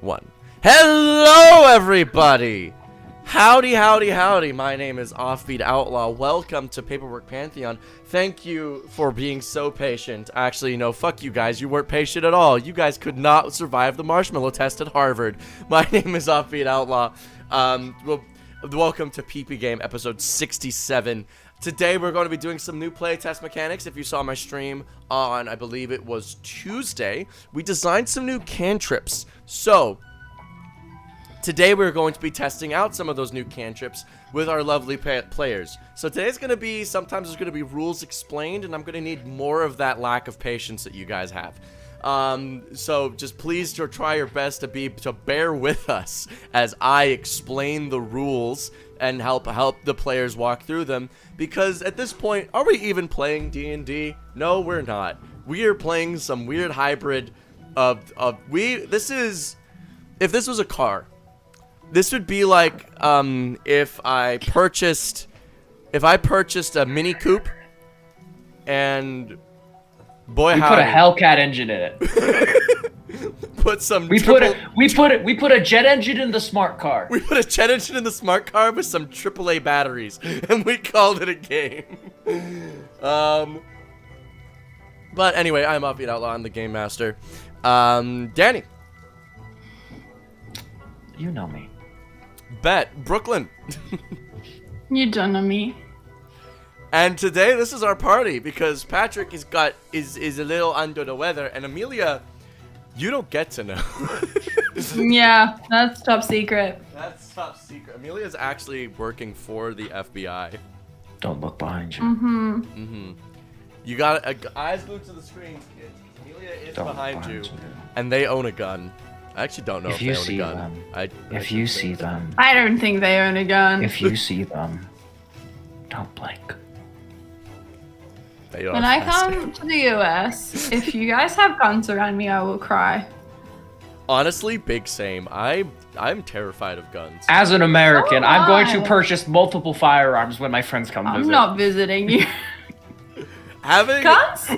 1. Hello, everybody! Howdy, howdy, howdy. My name is Offbeat Outlaw. Welcome to Paperwork Pantheon. Thank you for being so patient. Actually, no, fuck you guys. You weren't patient at all. You guys could not survive the marshmallow test at Harvard. My name is Offbeat Outlaw. Welcome to PP Game episode 67. Today we're going to be doing some new playtest mechanics. If you saw my stream on, I believe it was Tuesday, we designed some new cantrips. So today we're going to be testing out some of those new cantrips with our lovely players. So today's going to be, sometimes there's going to be rules explained, and I'm going to need more of that lack of patience that you guys have. So just please try your best to bear with us as I explain the rules and help the players walk through them, because at this point, are we even playing D&D? No, we're not. We are playing some weird hybrid if this was a car, this would be like if I purchased a Mini Coupe and boy, we put a Hellcat engine in it. We put a jet engine in the smart car. We put a jet engine in the smart car with some AAA batteries, and we called it a game. But anyway, I'm Offbeat Outlaw. I'm the game master. Danny. You know me. Bet. Brooklyn. You don't know me. And today, this is our party because Patrick is a little under the weather, and Amelia, you don't get to know. Yeah, that's top secret. That's top secret. Amelia's actually working for the FBI. Don't look behind you. Mm-hmm. You got eyes glued to the screen, kids. Amelia is behind you, and they own a gun. I actually don't know if they own a gun. If you see them. I don't think they own a gun. If you see them, don't blink. When I come to the US, if you guys have guns around me, I will cry. Honestly, big same. I'm terrified of guns. As an American, I'm going to purchase multiple firearms when my friends come visit. I'm not visiting you. Having guns?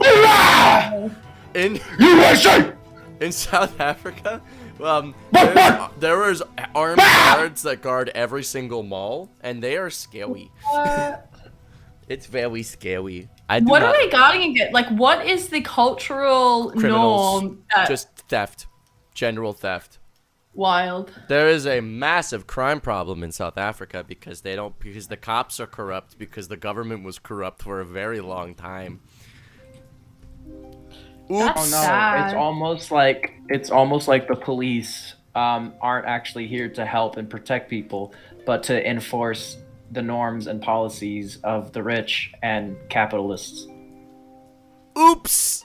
in USA! In South Africa, there was armed guards that guard every single mall, and they are scary. It's very scary. What are they guarding against? Like, what is the cultural norm? Just theft. General theft. Wild. There is a massive crime problem in South Africa because the cops are corrupt, because the government was corrupt for a very long time. Oops. That's sad. It's almost like the police aren't actually here to help and protect people, but to enforce the norms and policies of the rich and capitalists. Oops!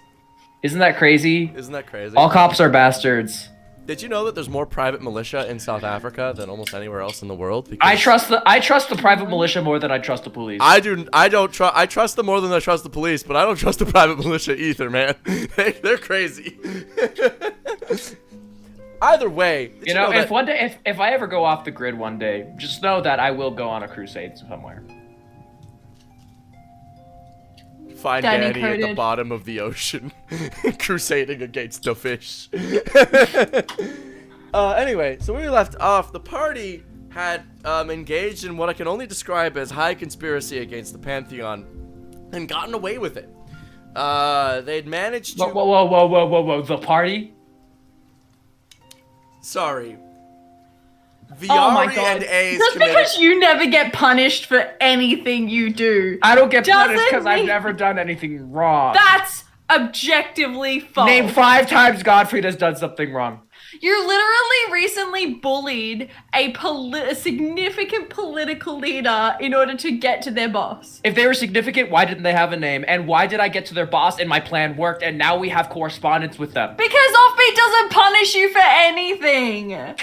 Isn't that crazy? Isn't that crazy? All cops are bastards. Did you know that there's more private militia in South Africa than almost anywhere else in the world? Because I trust the private militia more than I trust the police. I trust them more than I trust the police, but I don't trust the private militia either, man. They're crazy. Either way, you know if one day, if I ever go off the grid one day, just know that I will go on a crusade somewhere. Find Danny at the bottom of the ocean, crusading against the fish. Anyway, so we left off. The party had engaged in what I can only describe as high conspiracy against the Pantheon, and gotten away with it. They'd managed to. Whoa! The party? Sorry. Oh my God. Just because you never get punished for anything you do. I don't get punished because I've never done anything wrong. That's objectively false. Name 5 times Godfrey has done something wrong. You literally recently bullied a significant political leader in order to get to their boss. If they were significant, why didn't they have a name? And why did I get to their boss and my plan worked and now we have correspondence with them? Because Offbeat doesn't punish you for anything.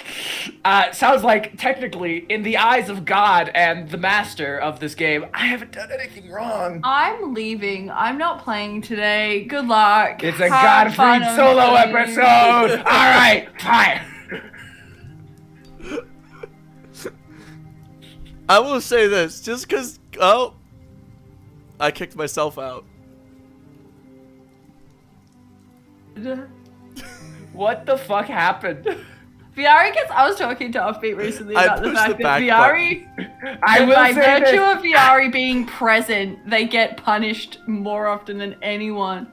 Sounds like technically, in the eyes of God and the master of this game, I haven't done anything wrong. I'm leaving. I'm not playing today. Good luck. It's a Godfrey solo episode. All right. Fine. I will say this, just because, I kicked myself out. What the fuck happened? Viari gets. I was talking to Offbeat recently about the fact that Viari, by virtue of Viari being present, they get punished more often than anyone.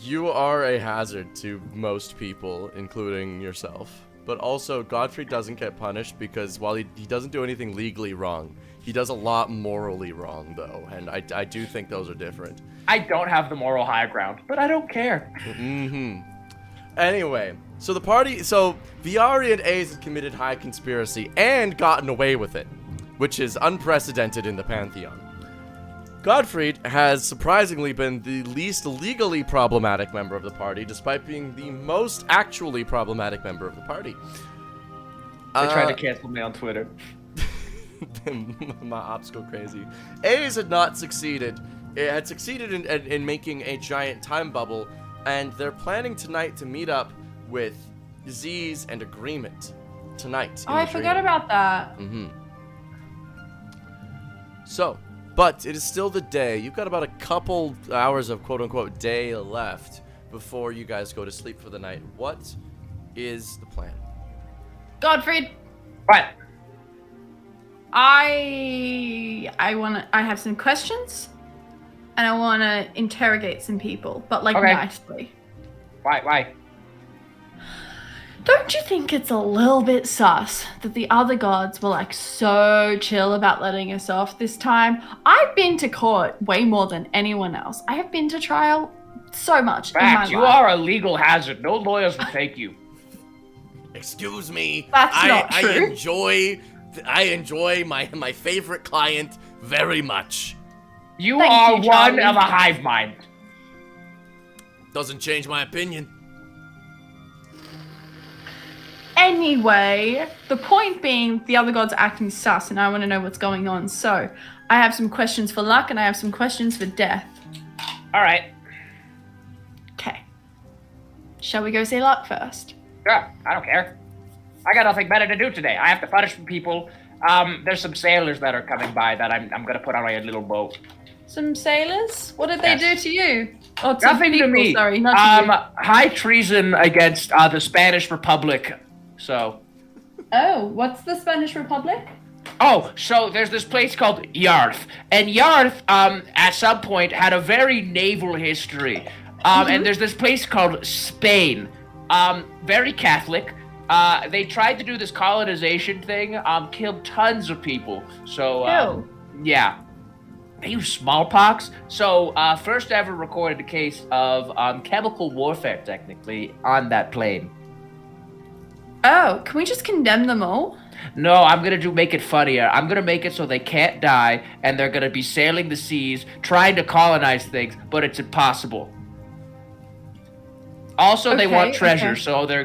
You are a hazard to most people, including yourself. But also, Godfrey doesn't get punished because while he doesn't do anything legally wrong, he does a lot morally wrong, though. And I do think those are different. I don't have the moral high ground, but I don't care. Anyway, so Viari and Ace have committed high conspiracy and gotten away with it, which is unprecedented in the Pantheon. Gottfried has surprisingly been the least legally problematic member of the party, despite being the most actually problematic member of the party. They tried to cancel me on Twitter. My ops go crazy. A's had not succeeded. It had succeeded in making a giant time bubble, and they're planning tonight to meet up with Z's and Agreement. Tonight. Oh, I forgot about that. So, but it is still the day. You've got about a couple hours of quote-unquote day left before you guys go to sleep for the night. What is the plan? Godfrey. What? I have some questions, and I want to interrogate some people, but nicely. Why? Don't you think it's a little bit sus that the other gods were so chill about letting us off this time? I've been to court way more than anyone else. I have been to trial so much in my life. You are a legal hazard. No lawyers will take you. Excuse me. That's not true. I enjoy my favorite client very much. You are one of a hive mind. Doesn't change my opinion. Anyway, the point being, the other gods are acting sus, and I want to know what's going on. So, I have some questions for Luck, and I have some questions for Death. All right. Okay. Shall we go see Luck first? Sure, I don't care. I got nothing better to do today. I have to punish some people. There's some sailors that are coming by that I'm gonna put on my little boat. Some sailors? What did they do to you? Oh, to nothing people, to me. Sorry, not to you. High treason against the Spanish Republic. So. Oh, what's the Spanish Republic? Oh, so there's this place called Yarth. And Yarth, at some point, had a very naval history. And there's this place called Spain. Very Catholic. They tried to do this colonization thing, killed tons of people. So, yeah. They used smallpox. So, first ever recorded a case of chemical warfare, technically, on that plane. Oh, can we just condemn them all? No, I'm gonna make it funnier. I'm gonna make it so they can't die, and they're gonna be sailing the seas, trying to colonize things, but it's impossible. Also, they want treasure, so they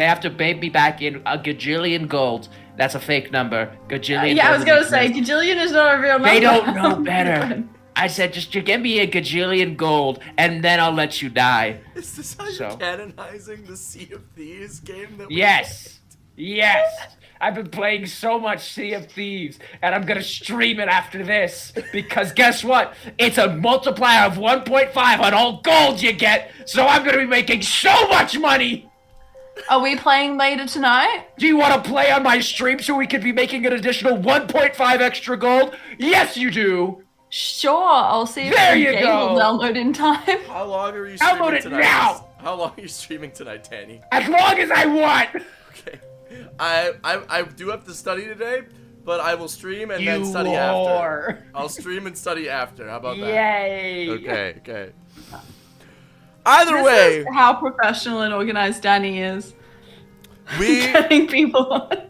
have to bait me back in a gajillion gold. That's a fake number. Gajillion. Yeah, I was gonna say gajillion is not a real number. They don't know better. I said, just give me a gajillion gold, and then I'll let you die. Is this how you're canonizing the Sea of Thieves game that we Yes. I've been playing so much Sea of Thieves, and I'm gonna stream it after this, because guess what? It's a multiplier of 1.5 on all gold you get, so I'm gonna be making so much money! Are we playing later tonight? Do you want to play on my stream so we could be making an additional 1.5 extra gold? Yes, you do! Sure, I'll see if the game will download in time. How long are you streaming download tonight? Now! How long are you streaming tonight, Danny? As long as I want! Okay. I do have to study today, but I will stream and then study after. I'll stream and study after. How about that? Yay! Okay. Either way, is how professional and organized Danny is. Getting people on.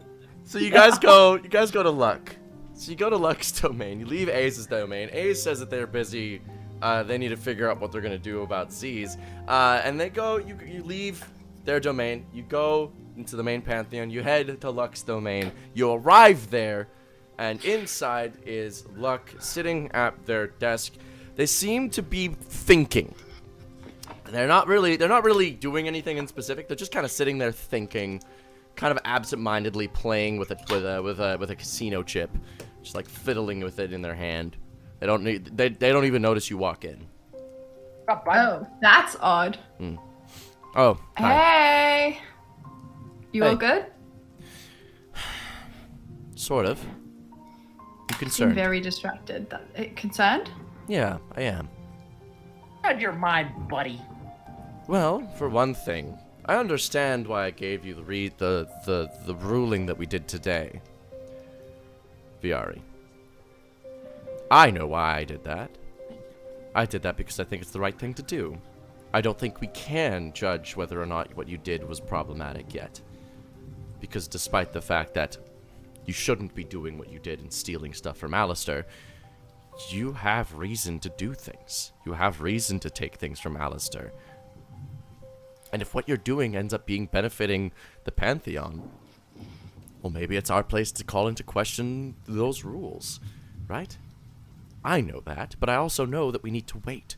So you guys go to Luck. So you go to Luck's domain. You leave Ace's domain. Ace says that they're busy. They need to figure out what they're gonna do about Z's. And they go. You leave their domain. You go into the main Pantheon. You head to Luck's domain. You arrive there, and inside is Luck sitting at their desk. They seem to be thinking. They're not really doing anything in specific. They're just kind of sitting there thinking, kind of absent-mindedly playing with a casino chip, just like fiddling with it in their hand. They don't even notice you walk in. Oh, that's odd. Oh, hi. Hey. You Hey. all good? Sort of. You Seem concerned? very distracted. Concerned? Yeah, I am. How'd your mind, buddy? Well, for one thing, I understand why I gave you the ruling that we did today. Viari. I know why I did that. I did that because I think it's the right thing to do. I don't think we can judge whether or not what you did was problematic yet. Because despite the fact that you shouldn't be doing what you did and stealing stuff from Alistair, you have reason to do things. You have reason to take things from Alistair. And if what you're doing ends up being benefiting the Pantheon, well, maybe it's our place to call into question those rules, right? I know that, but I also know that we need to wait.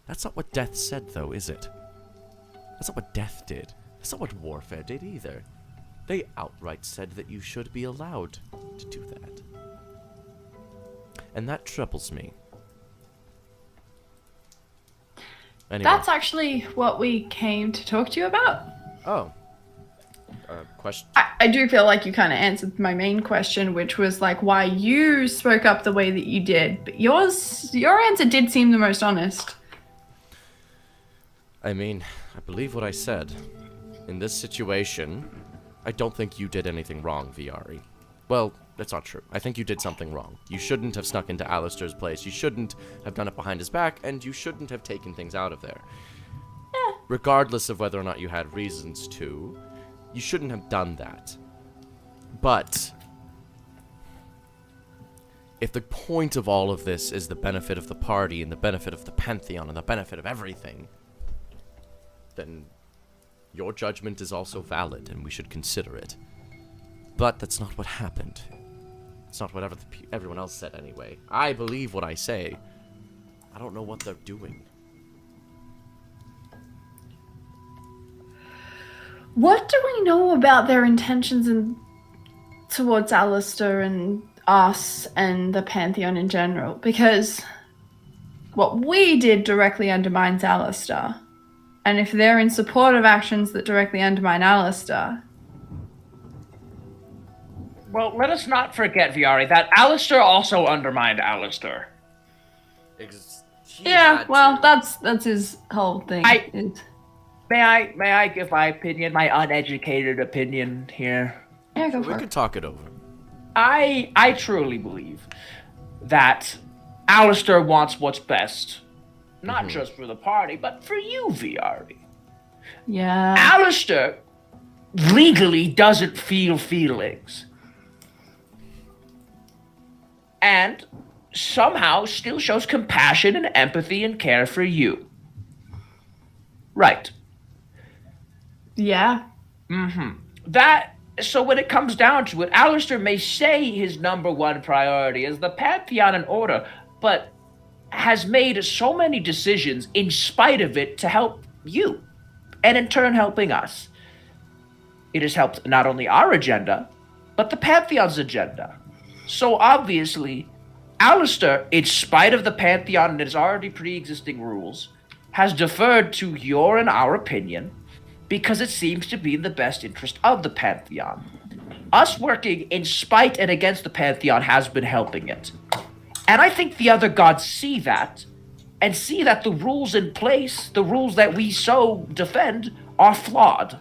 That's not what death said, though, is it? That's not what death did. That's not what warfare did either. They outright said that you should be allowed to do that. And that troubles me. Anyway. That's actually what we came to talk to you about. Oh. Question? I do feel like you kind of answered my main question, which was like why you spoke up the way that you did. But your answer did seem the most honest. I mean, I believe what I said. In this situation, I don't think you did anything wrong, Viari. Well, that's not true. I think you did something wrong. You shouldn't have snuck into Alistair's place. You shouldn't have done it behind his back, and you shouldn't have taken things out of there. Regardless of whether or not you had reasons to, you shouldn't have done that. But if the point of all of this is the benefit of the party and the benefit of the Pantheon and the benefit of everything, then your judgment is also valid and we should consider it. But that's not what happened. It's not what everyone else said anyway. I believe what I say. I don't know what they're doing. What do we know about their intentions towards Alistair and us and the Pantheon in general? Because what we did directly undermines Alistair. And if they're in support of actions that directly undermine Alistair... Well, let us not forget, Viari, that Alistair also undermined Alistair. Yeah, well, that's his whole thing. May I give my opinion, my uneducated opinion here? Yeah, go We for could it. talk it over. I truly believe that Alistair wants what's best. Not just for the party, but for you, Viari. Yeah. Alistair legally doesn't feel feelings. And somehow still shows compassion and empathy and care for you. Right. Yeah. So when it comes down to it, Alistair may say his number one priority is the Pantheon and Order, but has made so many decisions in spite of it to help you, and in turn helping us. It has helped not only our agenda, but the Pantheon's agenda. So obviously, Alistair, in spite of the Pantheon and its already pre-existing rules, has deferred to your and our opinion because it seems to be in the best interest of the Pantheon. Us working in spite and against the Pantheon has been helping it. And I think the other gods see that, and see that the rules in place, the rules that we so defend, are flawed.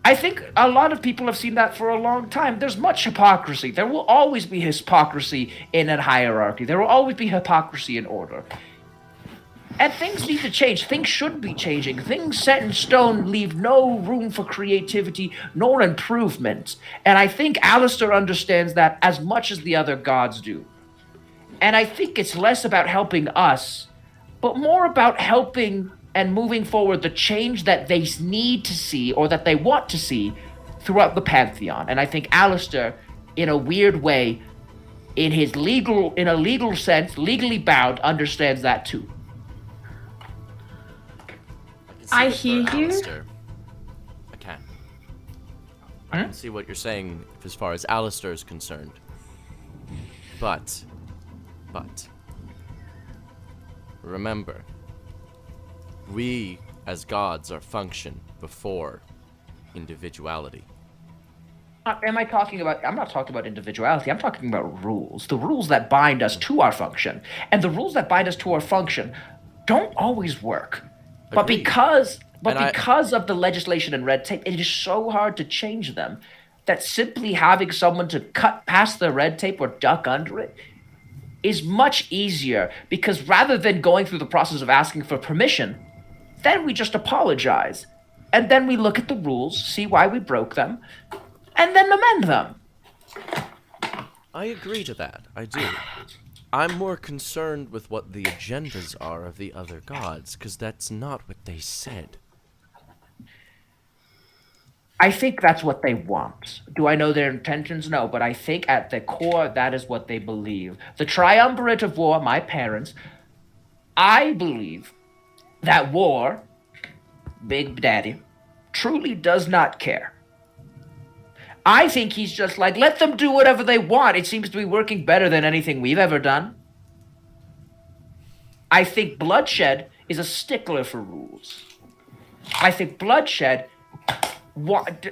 I think a lot of people have seen that for a long time. There's much hypocrisy. There will always be hypocrisy in a hierarchy. There will always be hypocrisy in order. And things need to change. Things should be changing. Things set in stone leave no room for creativity nor improvement. And I think Alistair understands that as much as the other gods do. And I think it's less about helping us, but more about helping and moving forward the change that they need to see or that they want to see throughout the Pantheon. And I think Alistair, in a weird way, in a legal sense, legally bound, understands that too. I hear you. Alistair. I can. I can see what you're saying as far as Alistair is concerned. But, remember, we as gods are function before individuality. I'm not talking about individuality. I'm talking about rules. The rules that bind us to our function. And the rules that bind us to our function don't always work. But Agreed. because of the legislation and red tape, it is so hard to change them that simply having someone to cut past the red tape or duck under it is much easier, because rather than going through the process of asking for permission, then we just apologize. And then we look at the rules, see why we broke them, and then amend them. I agree to that. I do. I'm more concerned with what the agendas are of the other gods, because that's not what they said. I think that's what they want. Do I know their intentions? No, but I think at the core, that is what they believe. The Triumvirate of War, my parents, I believe that War, Big Daddy, truly does not care. I think he's just like, let them do whatever they want. It seems to be working better than anything we've ever done. I think Bloodshed is a stickler for rules. I think Bloodshed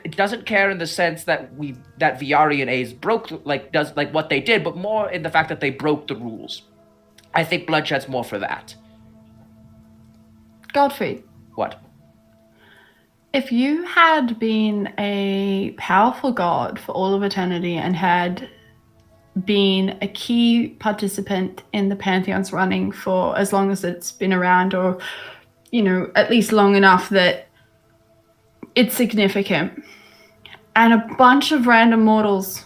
doesn't care in the sense that VR and A's broke what they did, but more in the fact that they broke the rules. I think Bloodshed's more for that. Godfrey, What? if you had been a powerful god for all of eternity and had been a key participant in the Pantheon's running for as long as it's been around, or, at least long enough that it's significant, and a bunch of random mortals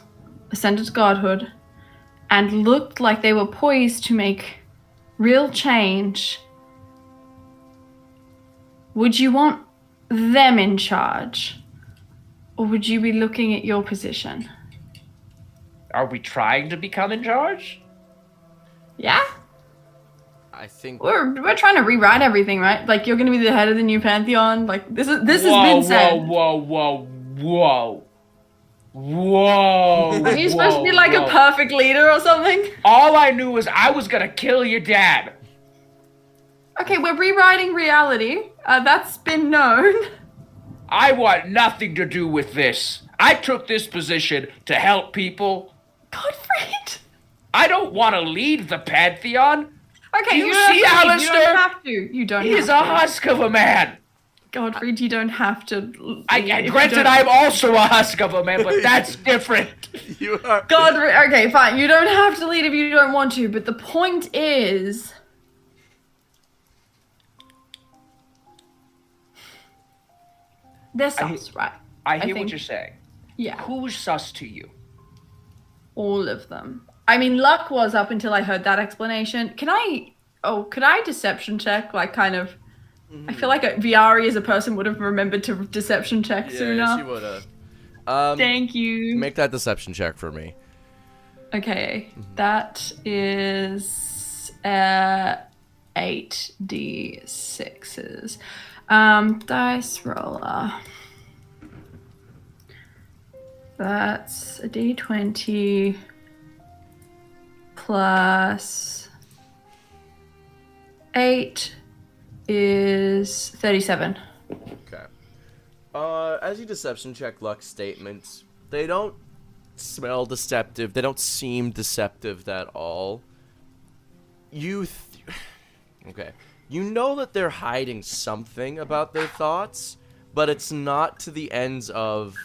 ascended to godhood and looked like they were poised to make real change, would you want them in charge, or would you be looking at your position? Are we trying to become in charge? Yeah? I think We're trying to rewrite everything, right? Like, you're gonna be the head of the new Pantheon. Like, this has been said. Whoa. Are you supposed to be like a perfect leader or something? All I knew was I was gonna kill your dad. Okay, we're rewriting reality. That's been known. I want nothing to do with this. I took this position to help people. Godfrey. I don't want to lead the Pantheon. Okay, You don't see, have to leave. Alistair? You don't have to. You don't He have is to. a husk of a man. Godfrey, you don't have to. Granted, I'm also a husk of a man, but that's different. you are. Godfrey, okay, fine. You don't have to lead if you don't want to, but the point is, they're sus, right? I hear think- what you're saying. Yeah, Who's sus to you? all of them. I mean, luck was up until I heard that explanation. Could I deception check? Like, kind of. I feel like Viari as a person would have remembered to deception check sooner. Yeah, she would have. Thank you. Make that deception check for me. Okay, that is 8d6s. Dice roller. That's a d20 plus 8 is 37. Okay. As you deception check Luck's statements, they don't smell deceptive. They don't seem deceptive at all. Okay. You know that they're hiding something about their thoughts, but it's not to the ends of...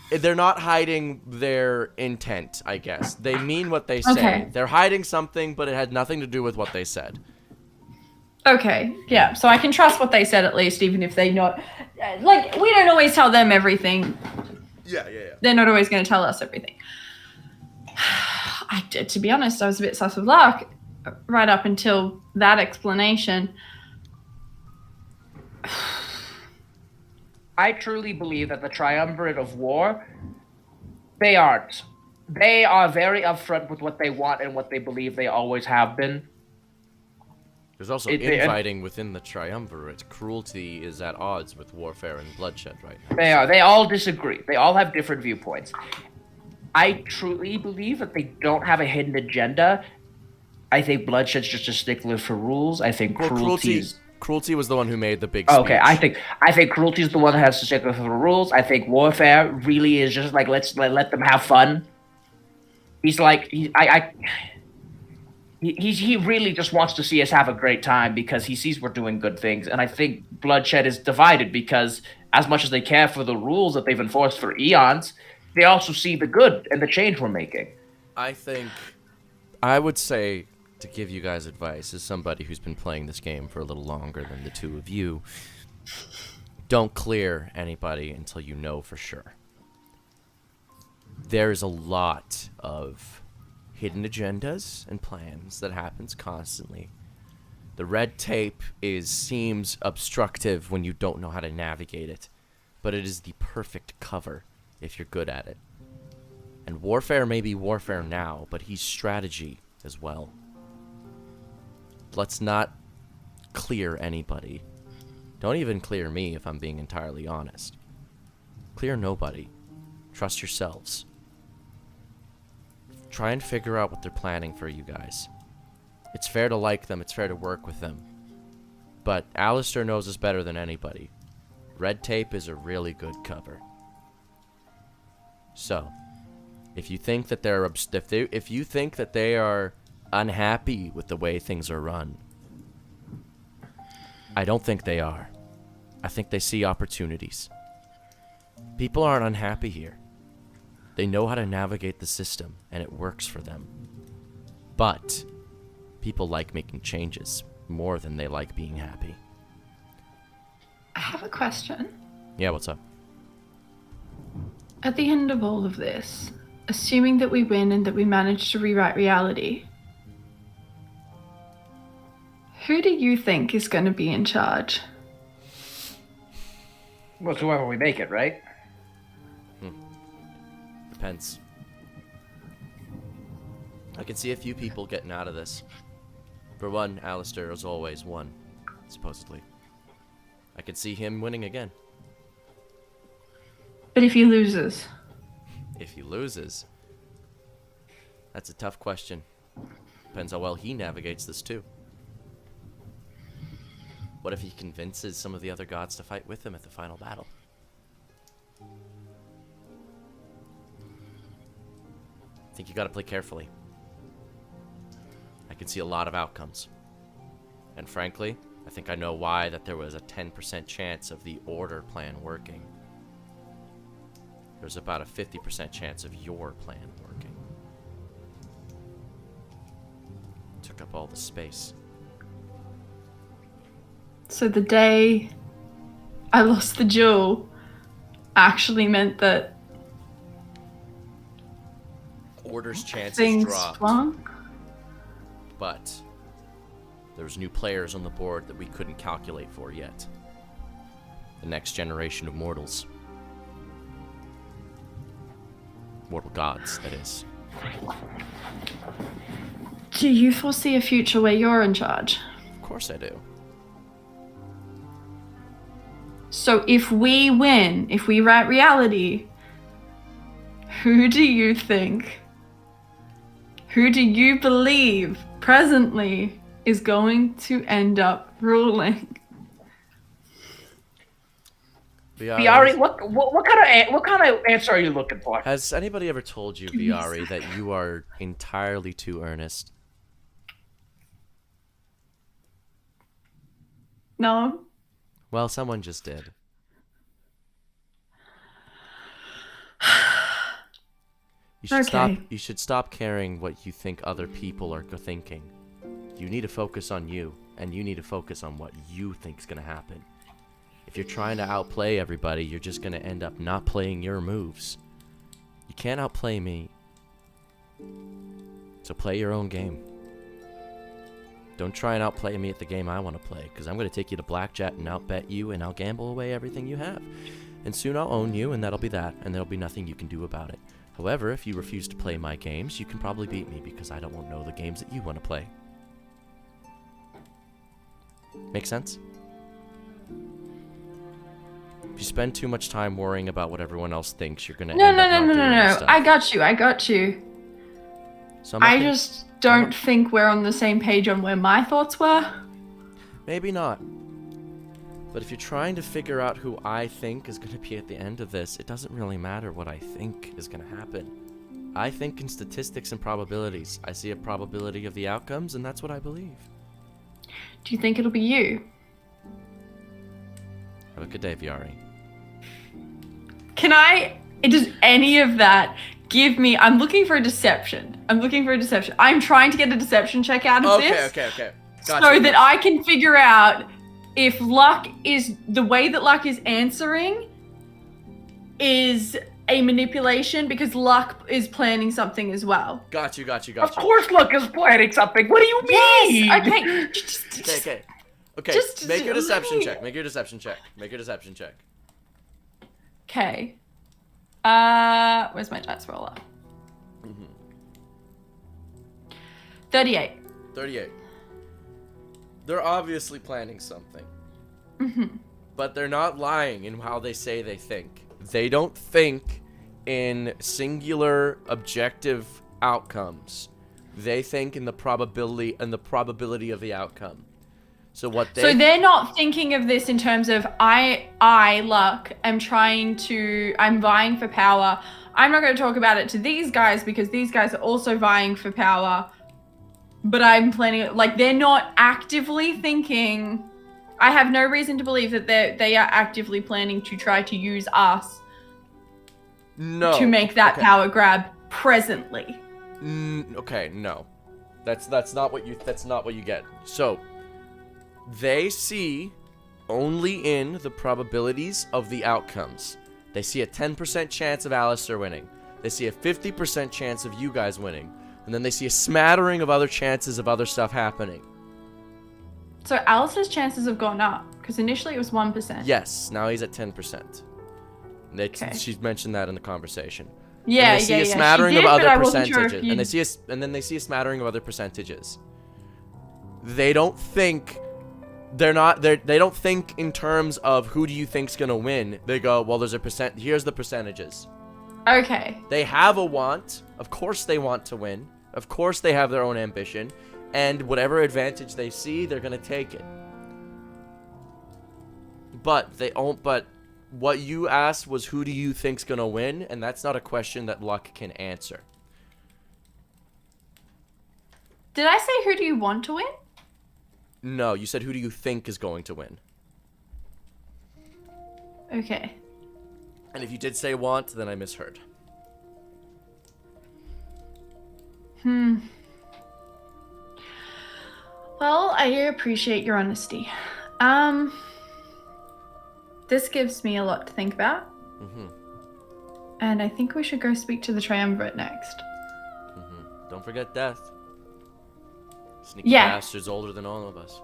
They're not hiding their intent, I guess. They mean what they say. Okay. They're hiding something, but it had nothing to do with what they said. Okay, yeah, so I can trust what they said at least, even if they not... Like, we don't always tell them everything. Yeah. They're not always going to tell us everything. To be honest, I was a bit sus of luck right up until that explanation. I truly believe that the Triumvirate of War, they aren't. They are very upfront with what they want and what they believe. They always have been. There's also infighting within the Triumvirate. Cruelty is at odds with warfare and bloodshed right now. They are. They all disagree. They all have different viewpoints. I truly believe that they don't have a hidden agenda. I think Bloodshed's just a stickler for rules. I think Well, Cruelty's... Cruelty was the one who made the big speech. Okay, I think Cruelty is the one that has to stick with the rules. I think Warfare really is just like let them have fun. He's like he really just wants to see us have a great time because he sees we're doing good things. And I think Bloodshed is divided because as much as they care for the rules that they've enforced for eons, they also see the good and the change we're making. I would say, to give you guys advice, as somebody who's been playing this game for a little longer than the two of you, don't clear anybody until you know for sure. There's a lot of hidden agendas and plans that happens constantly. The red tape seems obstructive when you don't know how to navigate it, but it is the perfect cover if you're good at it. And Warfare may be Warfare now, but he's strategy as well. Let's not clear anybody. Don't even clear me if I'm being entirely honest. Clear nobody. Trust yourselves. Try and figure out what they're planning for you guys. It's fair to like them, it's fair to work with them. But Alistair knows us better than anybody. Red tape is a really good cover. So, if you think that if you think that they are unhappy with the way things are run, I don't think they are. I think they see opportunities. People aren't unhappy here. They know how to navigate the system, and it works for them. But people like making changes more than they like being happy. I have a question. Yeah, what's up? At the end of all of this, assuming that we win and that we manage to rewrite reality, who do you think is going to be in charge? Well, it's whoever we make it, right? Depends. I can see a few people getting out of this. For one, Alistair is always one, supposedly. I could see him winning again. But if he loses? If he loses? That's a tough question. Depends how well he navigates this too. What if he convinces some of the other gods to fight with him at the final battle? I think you gotta play carefully. I can see a lot of outcomes. And frankly, I think I know why that there was a 10% chance of the order plan working. There's about a 50% chance of your plan working. Took up all the space. So the day I lost the jewel actually meant that Order's chances things dropped. swung? But there's new players on the board that we couldn't calculate for yet. The next generation of mortals. Mortal gods, that is. Do you foresee a future where you're in charge? Of course I do. So if we win, if we write reality, who do you think, who do you believe presently is going to end up ruling? Viari, what kind of answer are you looking for? Has anybody ever told you, Viari, that you are entirely too earnest? No? Well, someone just did. You should stop caring what you think other people are thinking. You need to focus on you, and you need to focus on what you think is going to happen. If you're trying to outplay everybody, you're just going to end up not playing your moves. You can't outplay me. So play your own game. Don't try and outplay me at the game I want to play, because I'm going to take you to blackjack and outbet you, and I'll gamble away everything you have. And soon I'll own you, and that'll be that, and there'll be nothing you can do about it. However, if you refuse to play my games, you can probably beat me, because I don't know the games that you want to play. Make sense? If you spend too much time worrying about what everyone else thinks, you're going to end up not doing your stuff. I got you. So I just don't think we're on the same page on where my thoughts were. Maybe not. But if you're trying to figure out who I think is going to be at the end of this, it doesn't really matter what I think is going to happen. I think in statistics and probabilities. I see a probability of the outcomes, and that's what I believe. Do you think it'll be you? Have a good day, Viari. Does any of that give me... I'm looking for a deception. I'm trying to get a deception check out of this. Okay. So that I can figure out if Luck is... The way that Luck is answering is a manipulation because Luck is planning something as well. Got you. Of course Luck is planning something. What do you mean? Yes, okay. Okay, Just make your deception check. Okay. Where's my dice roller? 38. 38. They're obviously planning something. But they're not lying in how they say they think. They don't think in singular objective outcomes. They think in the probability of the outcome. So they're not thinking of this in terms of I Luck am I'm vying for power. I'm not going to talk about it to these guys because these guys are also vying for power. But I'm planning, like, they're not actively thinking. I have no reason to believe that they are actively planning to try to use us to make that power grab presently. Okay, no. That's not what you get. So they see only in the probabilities of the outcomes. They see a 10% chance of Alistair winning. They see a 50% chance of you guys winning. And then they see a smattering of other chances of other stuff happening. So Alistair's chances have gone up, because initially it was 1%. Yes, now he's at 10%. She's mentioned that in the conversation. Yeah, and they see a smattering of other percentages. And then they see a smattering of other percentages. They don't think they don't think in terms of who do you think's gonna win. They go, well, there's a percent. Here's the percentages. Okay. They have a want. Of course they want to win. Of course they have their own ambition. And whatever advantage they see, they're gonna take it. But what you asked was who do you think's gonna win, and that's not a question that Luck can answer. Did I say who do you want to win? No, you said who do you think is going to win. Okay. And if you did say want, then I misheard. Well, I appreciate your honesty. This gives me a lot to think about. And I think we should go speak to the Triumvirate next. Don't forget death. Sneaky bastard's older than all of us.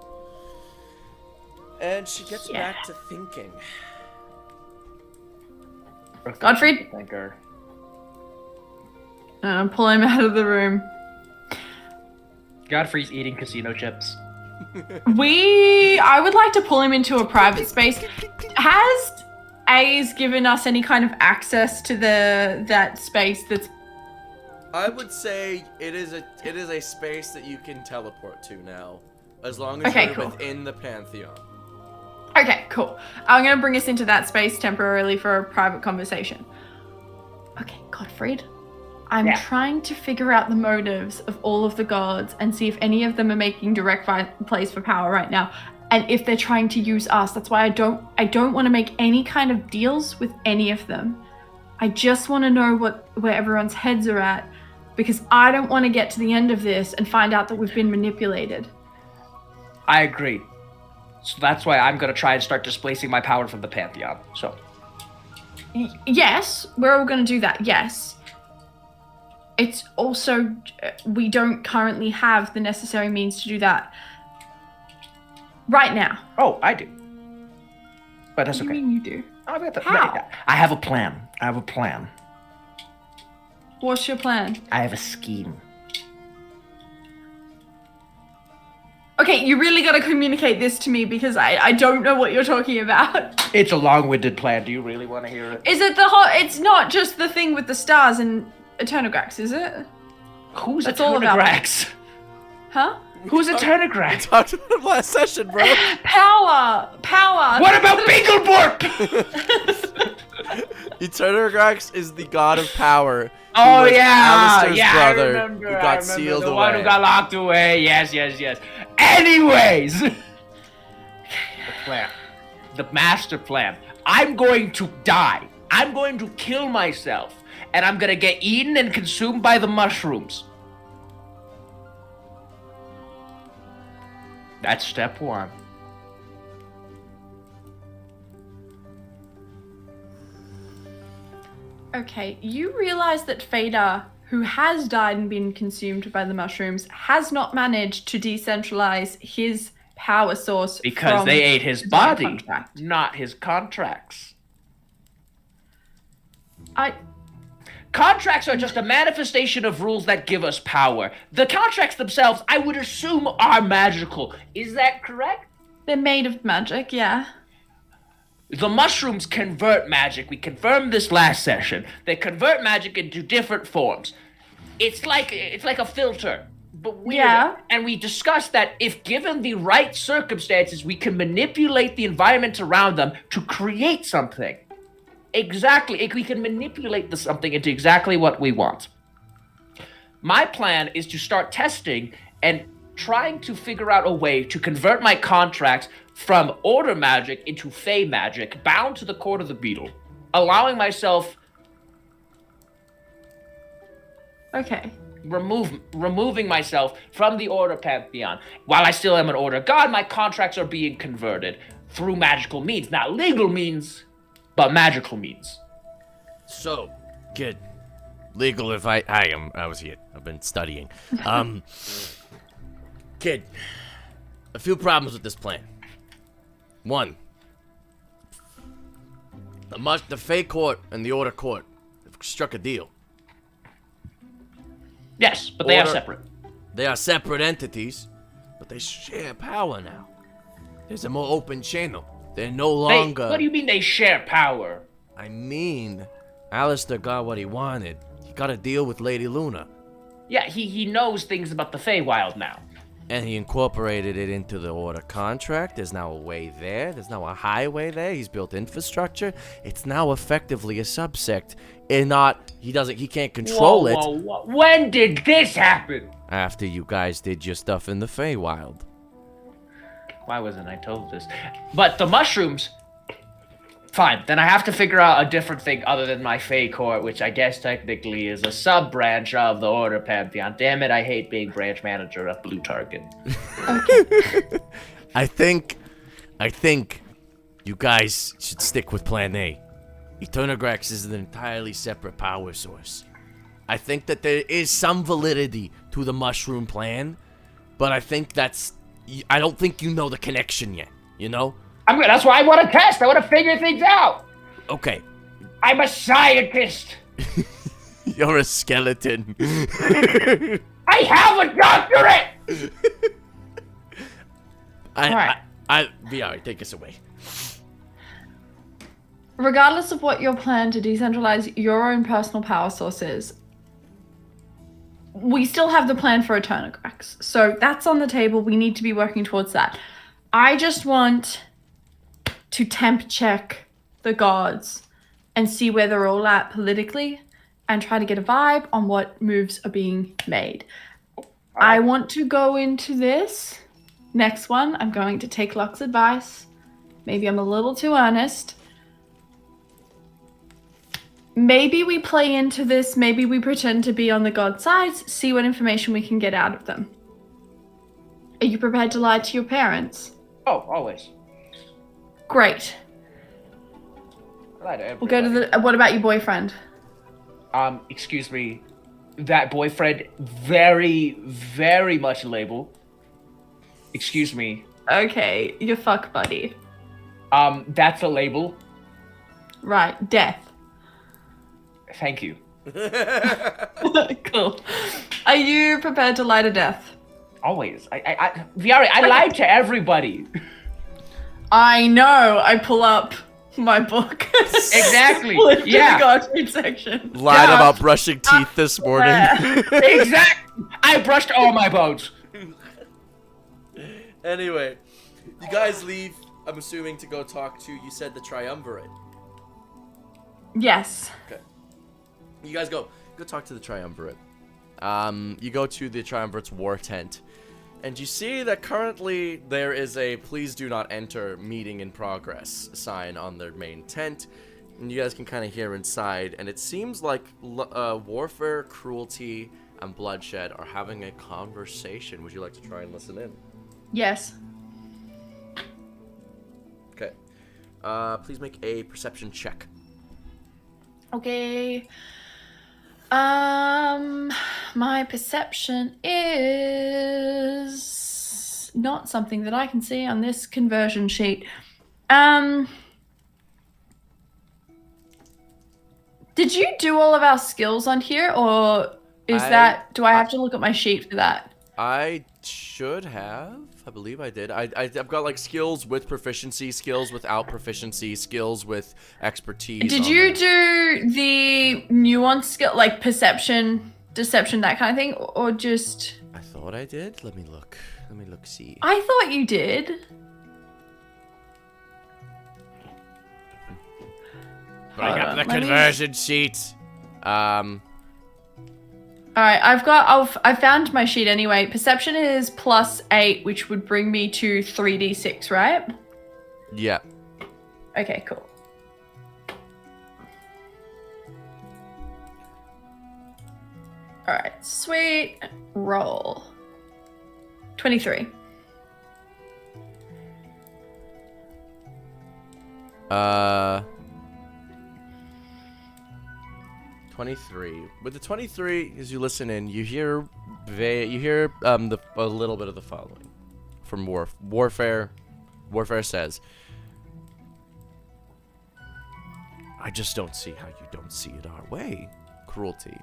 And she gets back to thinking. Godfrey? Thinker. Pull him out of the room. Godfrey's eating casino chips. I would like to pull him into a private space. Has A's given us any kind of access to that space that's... I would say it is a space that you can teleport to now. As long as you're within the Pantheon. Okay, cool. I'm going to bring us into that space temporarily for a private conversation. Okay, Gottfried. I'm trying to figure out the motives of all of the gods and see if any of them are making direct plays for power right now. And if they're trying to use us. That's why I don't want to make any kind of deals with any of them. I just want to know where everyone's heads are at, because I don't want to get to the end of this and find out that we've been manipulated. I agree. So that's why I'm going to try and start displacing my power from the Pantheon. So. Yes, we're all going to do that, yes. It's also, we don't currently have the necessary means to do that right now. Oh, I do. But that's okay. What do you mean you do? How? I have a plan. What's your plan? I have a scheme. Okay, you really gotta communicate this to me because I don't know what you're talking about. It's a long-winded plan. Do you really want to hear it? Is it it's not just the thing with the stars and Eternograx, is it? Who's That's all about Eternograx? Huh? Who's a We Turnograph? talked about it last session, bro. Power. What about Beagleborp? Eternograx is the god of power. Oh was yeah, Alistair's I brother remember. who got sealed the away. one who got locked away. Yes. Anyways, the plan, the master plan. I'm going to die. I'm going to kill myself, and I'm gonna get eaten and consumed by the mushrooms. That's step one. Okay, you realize that Fada, who has died and been consumed by the mushrooms, has not managed to decentralize his power source Because from they ate his the body, contract. not his contracts. Contracts are just a manifestation of rules that give us power. The contracts themselves, I would assume, are magical. Is that correct? They're made of magic, yeah. The mushrooms convert magic. We confirmed this last session. They convert magic into different forms. It's like a filter, but weirder. Yeah. And we discussed that if given the right circumstances, we can manipulate the environment around them to create something. Exactly. We can manipulate the something into exactly what we want. My plan is to start testing and trying to figure out a way to convert my contracts from order magic into fey magic, bound to the court of the beetle, allowing myself removing myself from the order pantheon. While I still am an order god, my contracts are being converted through magical means, not legal means, but magical means. So, kid, legal advice. I was here. I've been studying. Kid, a few problems with this plan. One, the Fey Court and the Order Court have struck a deal. Yes, but they are Order- separate. They are separate entities, but they share power now. There's a more open channel. They're no longer. What do you mean they share power? I mean, Alistair got what he wanted. He got a deal with Lady Luna, Yeah, he knows things about the Feywild now. and he incorporated it into the Order contract. There's now a way there. There's now a highway there. He's built infrastructure. It's now effectively a subsect. He can't control it Whoa. When did this happen? after you guys did your stuff in the Feywild. Why wasn't I told this? But the mushrooms... Fine, then I have to figure out a different thing other than my Fey Court, which I guess technically is a sub-branch of the Order Pantheon. Damn it, I hate being branch manager of Blue Target. I think you guys should stick with Plan A. Eternograx is an entirely separate power source. I think that there is some validity to the mushroom plan, but I don't think you know the connection yet, you know? That's why I want to test. I want to figure things out. Okay. I'm a scientist. You're a skeleton. I have a doctorate. VR, take us away. Regardless of what your plan to decentralize your own personal power sources, we still have the plan for Eternograx. So that's on the table. We need to be working towards that. I just want to temp check the gods and see where they're all at politically and try to get a vibe on what moves are being made. I want to go into this next one. I'm going to take Luck's advice. Maybe I'm a little too earnest. Maybe we play into this. Maybe we pretend to be on the god sides, see what information we can get out of them. Are you prepared to lie to your parents? Oh, always. Great. We'll go to the... What about your boyfriend? Excuse me. That boyfriend, very, very much label. Excuse me. Okay, your fuck buddy. That's a label. Right, death. Thank you. Cool. Are you prepared to lie to death? Always. Viari, I lied to everybody. I know. I pull up my book. Exactly. Flip to Yeah. the Godfrey section. Lied Yeah. about brushing teeth this morning. Exactly. I brushed all my bones. Anyway, you guys leave, I'm assuming, to go talk to, you said, the Triumvirate. Yes. Okay. You guys go talk to the Triumvirate. You go to the Triumvirate's war tent, and you see that currently there is a "Please do not enter" meeting in progress sign on their main tent, and you guys can kind of hear inside, and it seems like Warfare, Cruelty, and Bloodshed are having a conversation. Would you like to try and listen in? Yes. Okay. Please make a perception check. Okay. My perception is not something that I can see on this conversion sheet. Did you do all of our skills on here, or do I have to look at my sheet for that? I should have. I believe I did. I've got like skills with proficiency, skills without proficiency, skills with expertise. Did you do the nuance skill, like perception, deception, that kind of thing, or just? I thought I did. Let me look. See. I thought you did. Bring up the conversion sheet. All right, I found my sheet anyway. Perception is +8, which would bring me to 3d6, right? Yeah. Okay, cool. All right, sweet. Roll. 23. 23. With the 23, as you listen in, you hear a little bit of the following from Warfare. Warfare says, "I just don't see how you don't see it our way, Cruelty.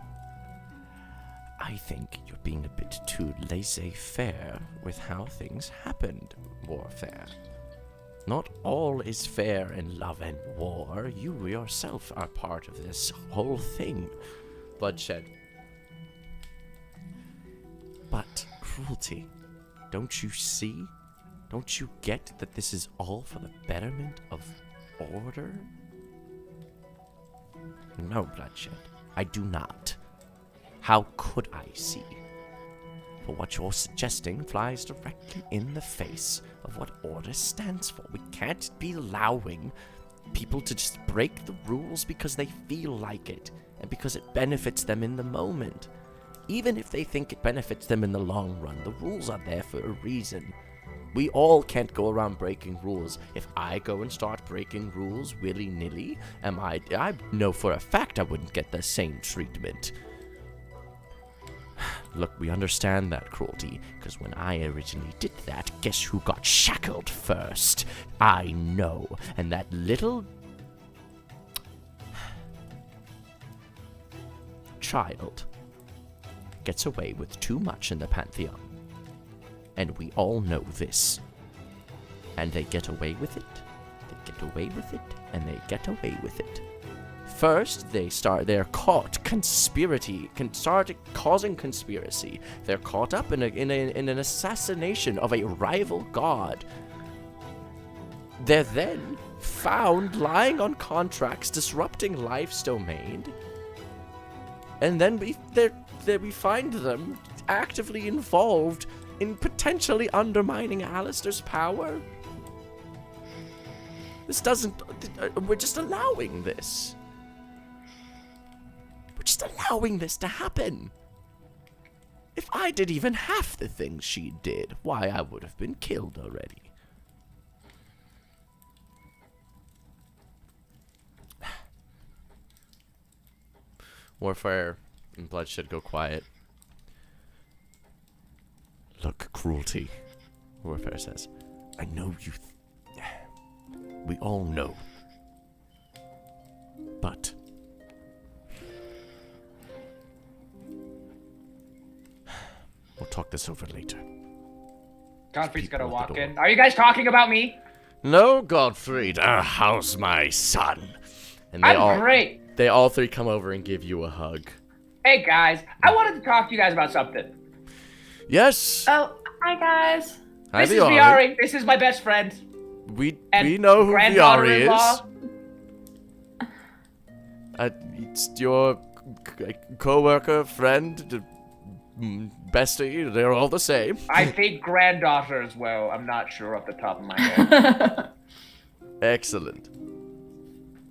I think you're being a bit too laissez-faire with how things happened, Warfare. Not all is fair in love and war. You yourself are part of this whole thing, Bloodshed. But, Cruelty, don't you see? Don't you get that this is all for the betterment of order?" "No, Bloodshed, I do not. How could I see? For what you're suggesting flies directly in the face of what order stands for. We can't be allowing people to just break the rules because they feel like it, and because it benefits them in the moment. Even if they think it benefits them in the long run, the rules are there for a reason. We all can't go around breaking rules. If I go and start breaking rules willy-nilly, I know for a fact I wouldn't get the same treatment. Look, we understand that, Cruelty, because when I originally did that, guess who got shackled first? I know, and that little child gets away with too much in the Pantheon. And we all know this. And they get away with it, and they get away with it. First, they're caught causing conspiracy. They're caught up in an assassination of a rival god. They're then found lying on contracts, disrupting life's domain. And then we find them actively involved in potentially undermining Alistair's power. We're just allowing this. We're just allowing this to happen. If I did even half the things she did, why, I would have been killed already." Warfare and Bloodshed go quiet. "Look, Cruelty," Warfare says. "I know you... we all know. But... we'll talk this over later." Godfrey's gonna walk in. "Are you guys talking about me?" "No, Godfrey. How's my son?" And Great. They all three come over and give you a hug. "Hey guys, I wanted to talk to you guys about something." "Yes." Oh, hi guys. Hi, This is Viari. This is my best friend. We And know who Viari granddaughter-in-law. is. It's your co-worker, friend, bestie. They're all the same. I think granddaughter as well. I'm not sure off the top of my head. Excellent.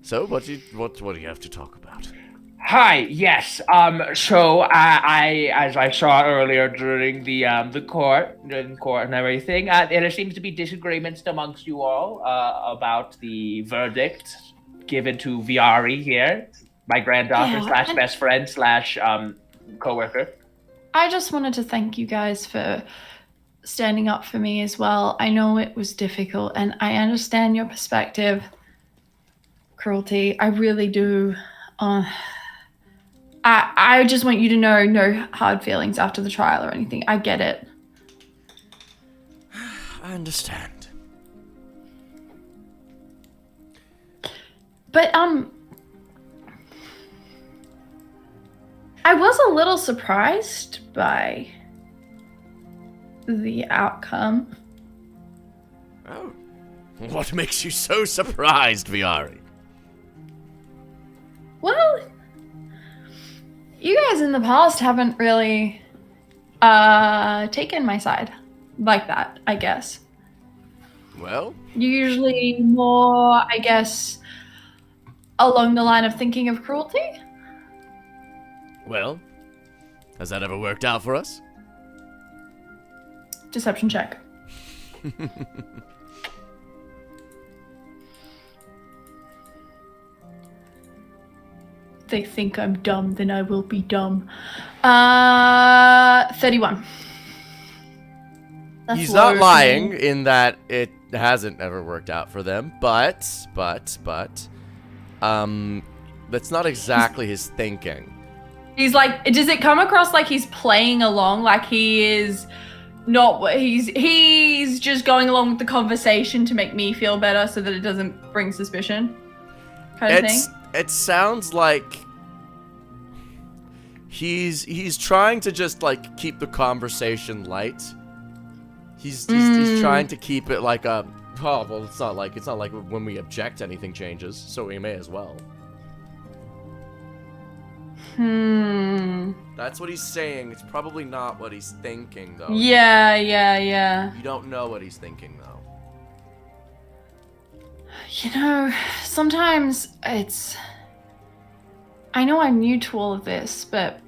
So, what do you have to talk about? Hi. Yes. So I as I saw earlier during the court and everything, there seems to be disagreements amongst you all about the verdict given to Viari here, my granddaughter slash best friend slash coworker. I just wanted to thank you guys for standing up for me as well. I know it was difficult, and I understand your perspective. Cruelty, I really do. I just want you to know, no hard feelings after the trial or anything. I get it. I understand. But, I was a little surprised by the outcome. Oh. What makes you so surprised, Viari? Well, you guys in the past haven't really taken my side like that, I guess. Well, You're usually more, I guess, along the line of thinking of cruelty. well, has that ever worked out for us? Deception check. They think I'm dumb, then I will be dumb. 31. That's He's low not for lying me. in that it hasn't ever worked out for them, but, that's not exactly his thinking. He's like, does it come across like he's playing along, like he is not, he's just going along with the conversation to make me feel better so that it doesn't bring suspicion kind of thing? It sounds like he's trying to just like keep the conversation light. He's trying to keep it like a it's not like when we object anything changes, so we may as well. That's what he's saying. It's probably not what he's thinking though. Yeah. You don't know what he's thinking though. You know, sometimes it's... I know I'm new to all of this, but...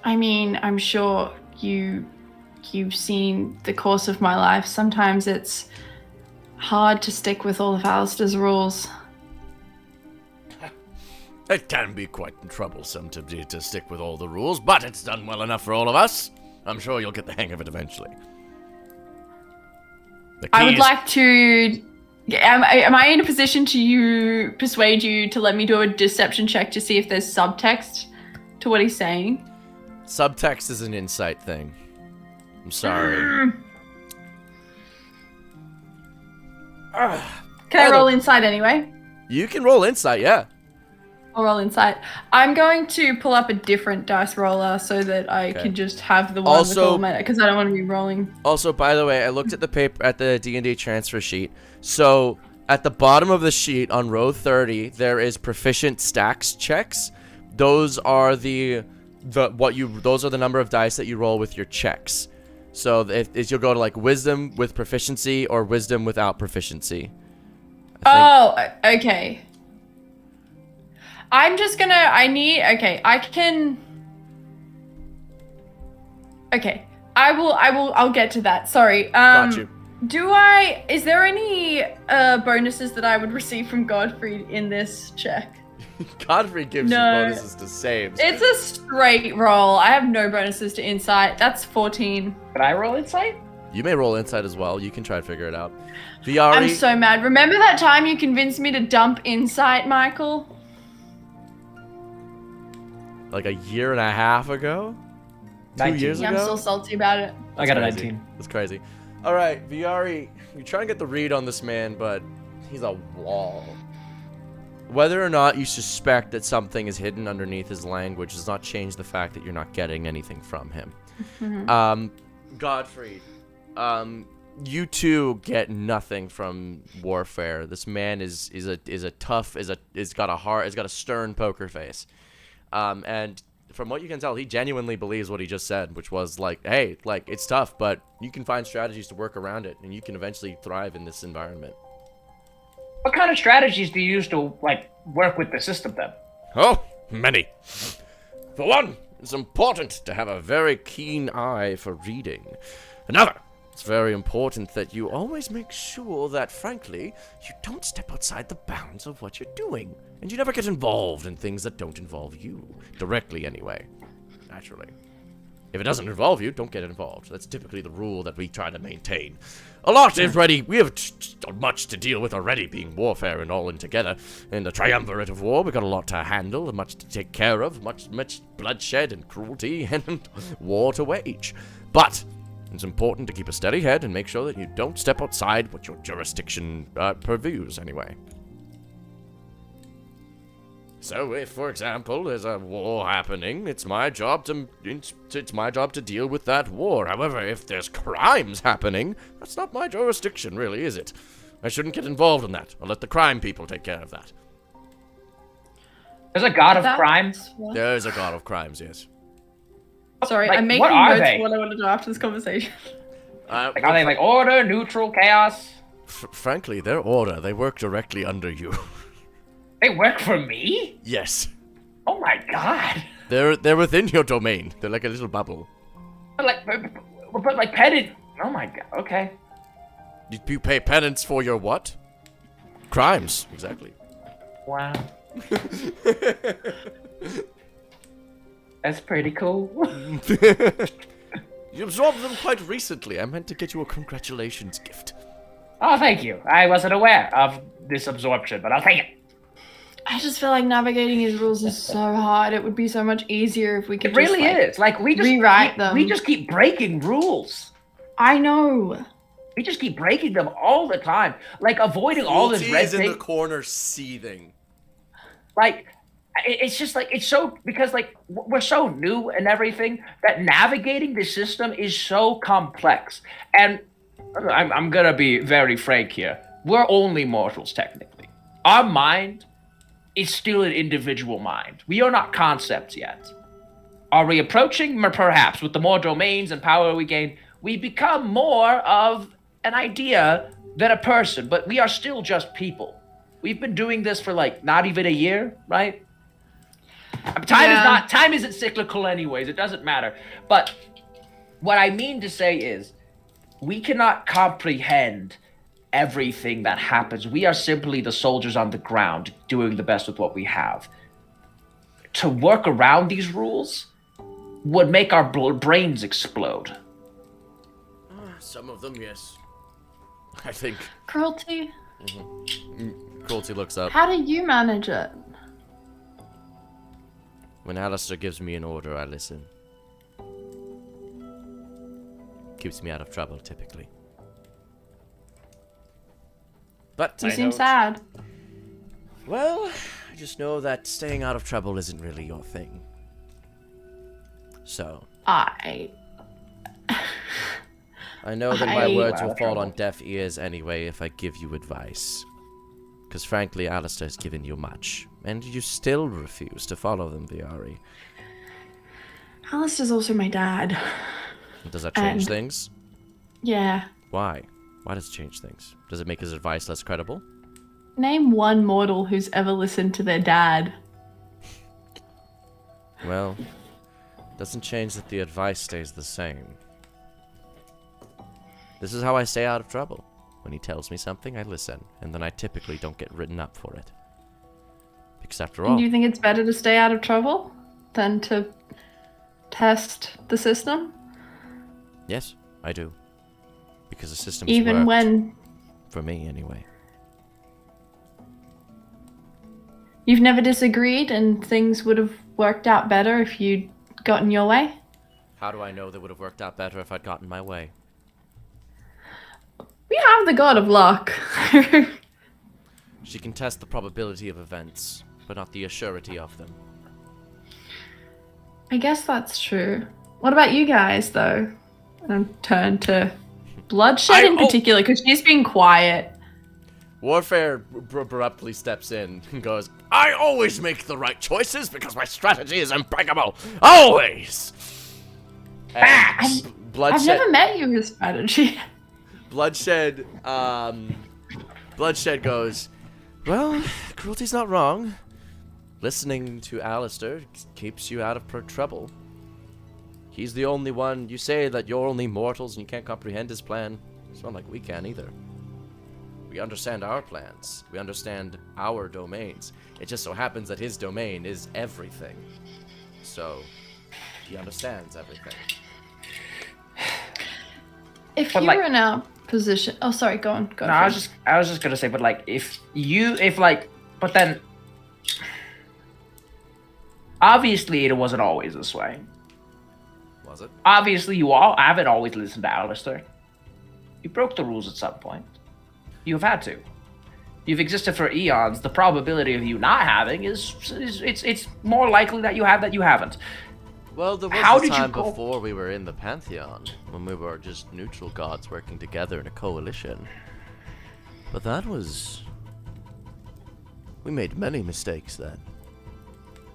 I mean, I'm sure you've seen the course of my life. Sometimes it's hard to stick with all of Alistair's rules. It can be quite troublesome to stick with all the rules, but it's done well enough for all of us. I'm sure you'll get the hang of it eventually. I would like to... Am I in a position to persuade you to let me do a deception check to see if there's subtext to what he's saying? Subtext is an insight thing. I'm sorry. Can I roll insight anyway? You can roll insight, yeah. I'll roll insight. I'm going to pull up a different dice roller so that I can just have the one with all my... Because I don't want to be rolling. Also, by the way, I looked at the paper at the D&D transfer sheet. So at the bottom of the sheet on row 30, there is proficient stacks checks. Those are those are the number of dice that you roll with your checks. So if you'll go to like wisdom with proficiency or wisdom without proficiency. Okay. I'm just gonna, I'll get to that. Sorry. Got you. Is there any bonuses that I would receive from Godfrey in this check? Godfrey gives you bonuses to saves. It's a straight roll. I have no bonuses to insight. That's 14. Can I roll insight? You may roll insight as well. You can try to figure it out. Viari, I'm so mad. Remember that time you convinced me to dump insight, Michael? like a year and a half ago? 19. 2 years Yeah, ago? I'm still salty about it. I got a Crazy. 19. That's crazy. All right, Viari, you're trying to get the read on this man, but he's a wall. Whether or not you suspect that something is hidden underneath his language does not change the fact that you're not getting anything from him. Godfrey, you two get nothing from warfare. This man is got a stern poker face, and from what you can tell, he genuinely believes what he just said, which was like, hey, like, it's tough, but you can find strategies to work around it, and you can eventually thrive in this environment. What kind of strategies do you use to, like, work with the system, then? Oh, many. For one, it's important to have a very keen eye for reading. Another, it's very important that you always make sure that, frankly, you don't step outside the bounds of what you're doing. And you never get involved in things that don't involve you. Directly, anyway. Naturally. If it doesn't involve you, don't get involved. That's typically the rule that we try to maintain. A lot is ready. We have much to deal with already, being warfare and all in together. In the Triumvirate of War, we got a lot to handle, and much to take care of, much bloodshed and cruelty and war to wage. But it's important to keep a steady head and make sure that you don't step outside what your jurisdiction purviews, anyway. So, if, for example, there's a war happening, it's my job to deal with that war. However, if there's crimes happening, that's not my jurisdiction, really, is it? I shouldn't get involved in that. I'll let the crime people take care of that. There's a god of crime? There's a god of crimes, yes. Sorry, Like, I'm making what are notes they? for what I want to do after this conversation. Like, are they like order, neutral, chaos? Frankly, they're order. They work directly under you. They work for me? Yes. Oh my god. They're within your domain. They're like a little bubble. But like petted. Oh my god. Okay. You pay penance for your what? Crimes, exactly. Wow. That's pretty cool. You absorbed them quite recently. I meant to get you a congratulations gift. Oh, thank you. I wasn't aware of this absorption, but I'll take it. I just feel like navigating his rules is so hard. It would be so much easier if we could It really just, is. Like, we just rewrite them. We just keep breaking rules. I know. We just keep breaking them all the time. Like, avoiding all this red is in tape. the corner seething. Like, it's just like, it's so, because like, we're so new and everything, that navigating the system is so complex. And I'm gonna be very frank here. We're only mortals, technically. Our mind is still an individual mind. We are not concepts yet. Are we approaching? Perhaps. With the more domains and power we gain, we become more of an idea than a person, but we are still just people. We've been doing this for like not even a year, right? Time isn't cyclical anyways, it doesn't matter. But what I mean to say is, we cannot comprehend everything that happens. We are simply the soldiers on the ground doing the best with what we have. To work around these rules would make our brains explode. Some of them, yes. I think. Cruelty. Cruelty looks up. How do you manage it? When Alistair gives me an order, I listen. Keeps me out of trouble, typically. But You I seem know sad. Well, I just know that staying out of trouble isn't really your thing. So. I know that my words will fall trouble. on deaf ears anyway if I give you advice. Because frankly, Alistair has given you much, and you still refuse to follow them, Viari. Alistair's also my dad. Does that change things? Yeah. Why? Why does it change things? Does it make his advice less credible? Name one mortal who's ever listened to their dad. Well, doesn't change that the advice stays the same. This is how I stay out of trouble. When he tells me something, I listen, and then I typically don't get written up for it. Because after all... Do you think it's better to stay out of trouble than to test the system? Yes, I do. Because the system's Even worked. when... For me, anyway. You've never disagreed and things would have worked out better if you'd gotten your way? How do I know they would have worked out better if I'd gotten my way? We have the god of luck. She can test the probability of events, but not the assurity of them. I guess that's true. What about you guys, though? And turn to Bloodshed in particular, because she's been quiet. Warfare abruptly steps in and goes, I always make the right choices because my strategy is impeccable. Always! And I've Bloodshed, never met you with strategy. Bloodshed goes, well, Cruelty's not wrong. Listening to Alistair keeps you out of trouble. He's the only one. You say that you're only mortals and you can't comprehend his plan. It's not like we can either. We understand our plans. We understand our domains. It just so happens that his domain is everything. So, he understands everything. If But, you like- were in our position, oh sorry, go on. No, I was just gonna say, but like, but then, obviously it wasn't always this way. Was it? Obviously, you all haven't always listened to Alistair. You broke the rules at some point. You've had to. You've existed for eons. The probability of you not having it's more likely that you have that you haven't. Well, there was How a did you time go- before we were in the Pantheon, when we were just neutral gods working together in a coalition. But that was... We made many mistakes then.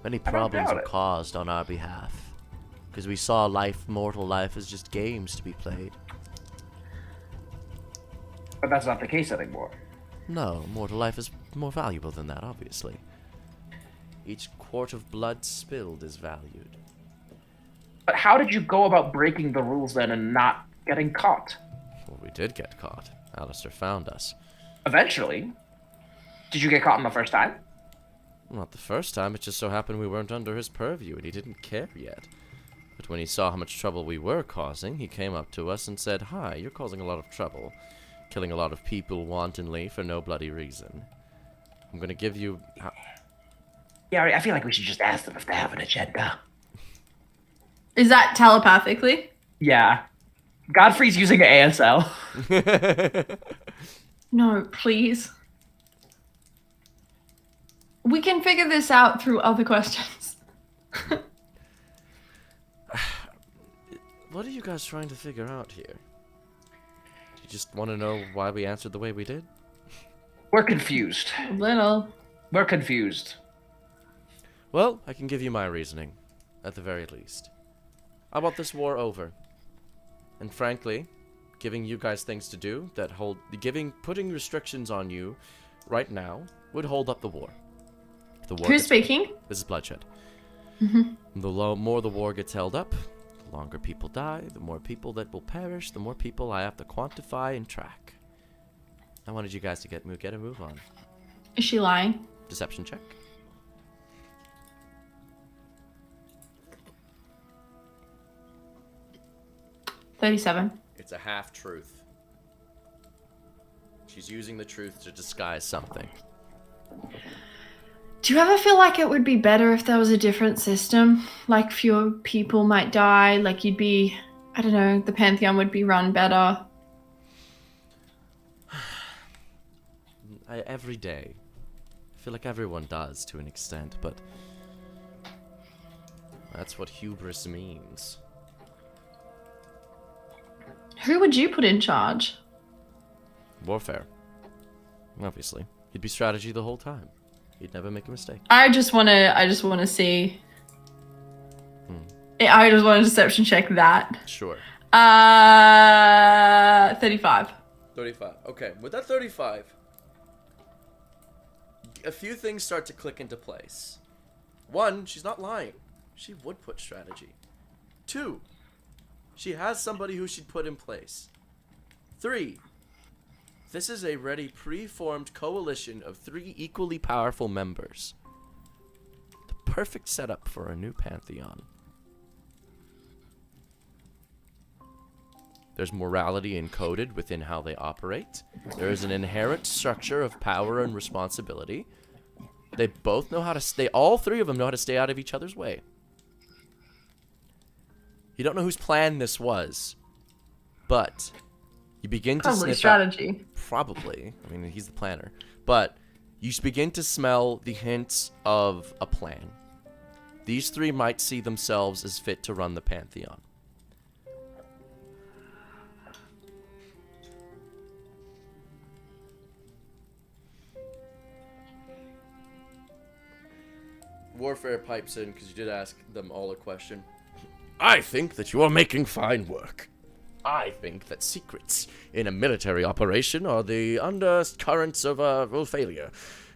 Many don't problems doubt were it. caused on our behalf. Because we saw mortal life, as just games to be played. But that's not the case anymore. No, mortal life is more valuable than that, obviously. Each quart of blood spilled is valued. But how did you go about breaking the rules then and not getting caught? Well, we did get caught. Alistair found us. Eventually. Did you get caught on the first time? Not the first time, it just so happened we weren't under his purview and he didn't care yet. But when he saw how much trouble we were causing, he came up to us and said, Hi, you're causing a lot of trouble. Killing a lot of people wantonly for no bloody reason. I'm gonna give you... Yeah, I feel like we should just ask them if they have an agenda. Is that telepathically? Yeah. Godfrey's using ASL. No, please. We can figure this out through other questions. What are you guys trying to figure out here? Do you just want to know why we answered the way we did? We're confused. A little. We're confused. Well, I can give you my reasoning, at the very least. I want this war over. And frankly, giving you guys things to do that putting restrictions on you right now would hold up the war. The war Who's gets- speaking? This is Bloodshed. Mm-hmm. The more the war gets held up, the longer people die, the more people that will perish, the more people I have to quantify and track. I wanted you guys to get a move on. Is she lying? Deception check. $37. It's a half-truth. She's using the truth to disguise something. Do you ever feel like it would be better if there was a different system? Like fewer people might die, like you'd be, I don't know, the Pantheon would be run better. Every day. I feel like everyone does to an extent, but that's what hubris means. Who would you put in charge? Warfare. Obviously. He'd be strategy the whole time. He'd never make a mistake. I just want to see. I just want to deception check that. Sure. 35. 35. Okay, with that 35, a few things start to click into place. One, she's not lying. She would put strategy. Two, she has somebody who she'd put in place. Three, this is a ready pre-formed coalition of 3 equally powerful members. The perfect setup for a new Pantheon. There's morality encoded within how they operate. There is an inherent structure of power and responsibility. They both know how to stay, all 3 of them know how to stay out of each other's way. You don't know whose plan this was, but you begin to Probably sniff strategy. out, probably. I mean, he's the planner. But you begin to smell the hints of a plan. These 3 might see themselves as fit to run the Pantheon. Warfare pipes in because you did ask them all a question. I think that you are making fine work. I think that secrets in a military operation are the undercurrents of failure.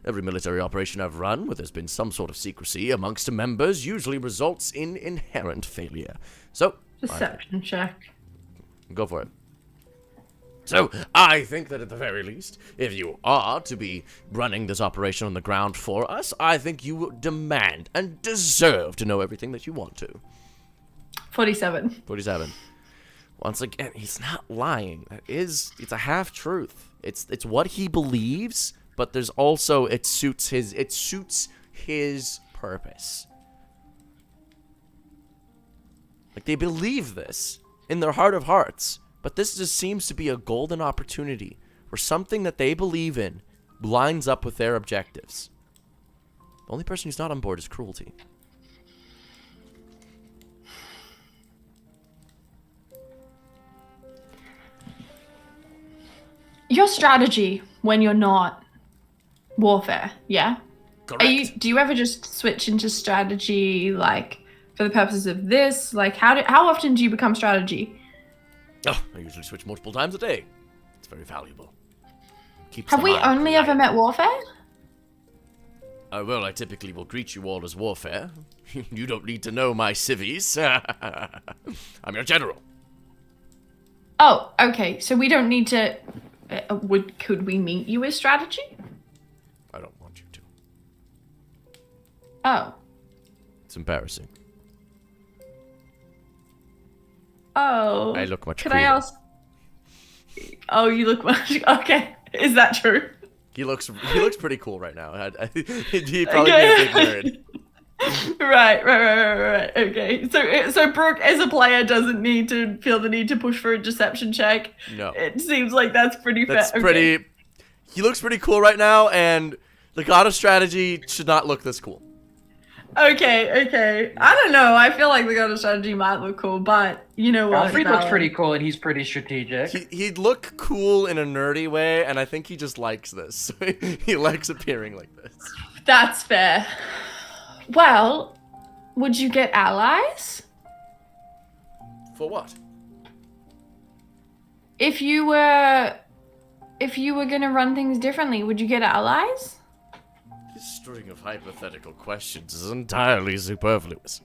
Every military operation I've run, where there's been some sort of secrecy amongst the members, usually results in inherent failure. So, Deception check. go for it. So, I think that at the very least, if you are to be running this operation on the ground for us, I think you demand and deserve to know everything that you want to. 47. 47. Once again, he's not lying. It's a half-truth. It's what he believes, but there's also it suits his purpose. Like, they believe this in their heart of hearts, but this just seems to be a golden opportunity where something that they believe in lines up with their objectives. The only person who's not on board is Cruelty. Your strategy when you're not warfare, yeah? Correct. Do you ever just switch into strategy, like, for the purposes of this? Like, how often do you become strategy? Oh, I usually switch multiple times a day. It's very valuable. Keeps Have the we mind only ever quiet. met warfare? Well, I typically will greet you all as warfare. You don't need to know my civvies. I'm your general. Oh, okay. So we don't need to. Could we meet you as strategy? I don't want you to. Oh. It's embarrassing. Oh. I look much Could cooler. I ask? Oh, you look much. Okay. Is that true? He looks pretty cool right now. He'd probably be a big nerd. Right. Okay. So Brooke, as a player, doesn't need to feel the need to push for a deception check. No. It seems like that's pretty fair. That's pretty. He looks pretty cool right now, and the god of strategy should not look this cool. Okay. I don't know. I feel like the god of strategy might look cool, but you know what? Alfred looks pretty cool and he's pretty strategic. He'd look cool in a nerdy way, and I think he just likes this. He likes appearing like this. That's fair. Well, would you get allies? For what? If you were gonna run things differently, would you get allies? This string of hypothetical questions is entirely superfluous.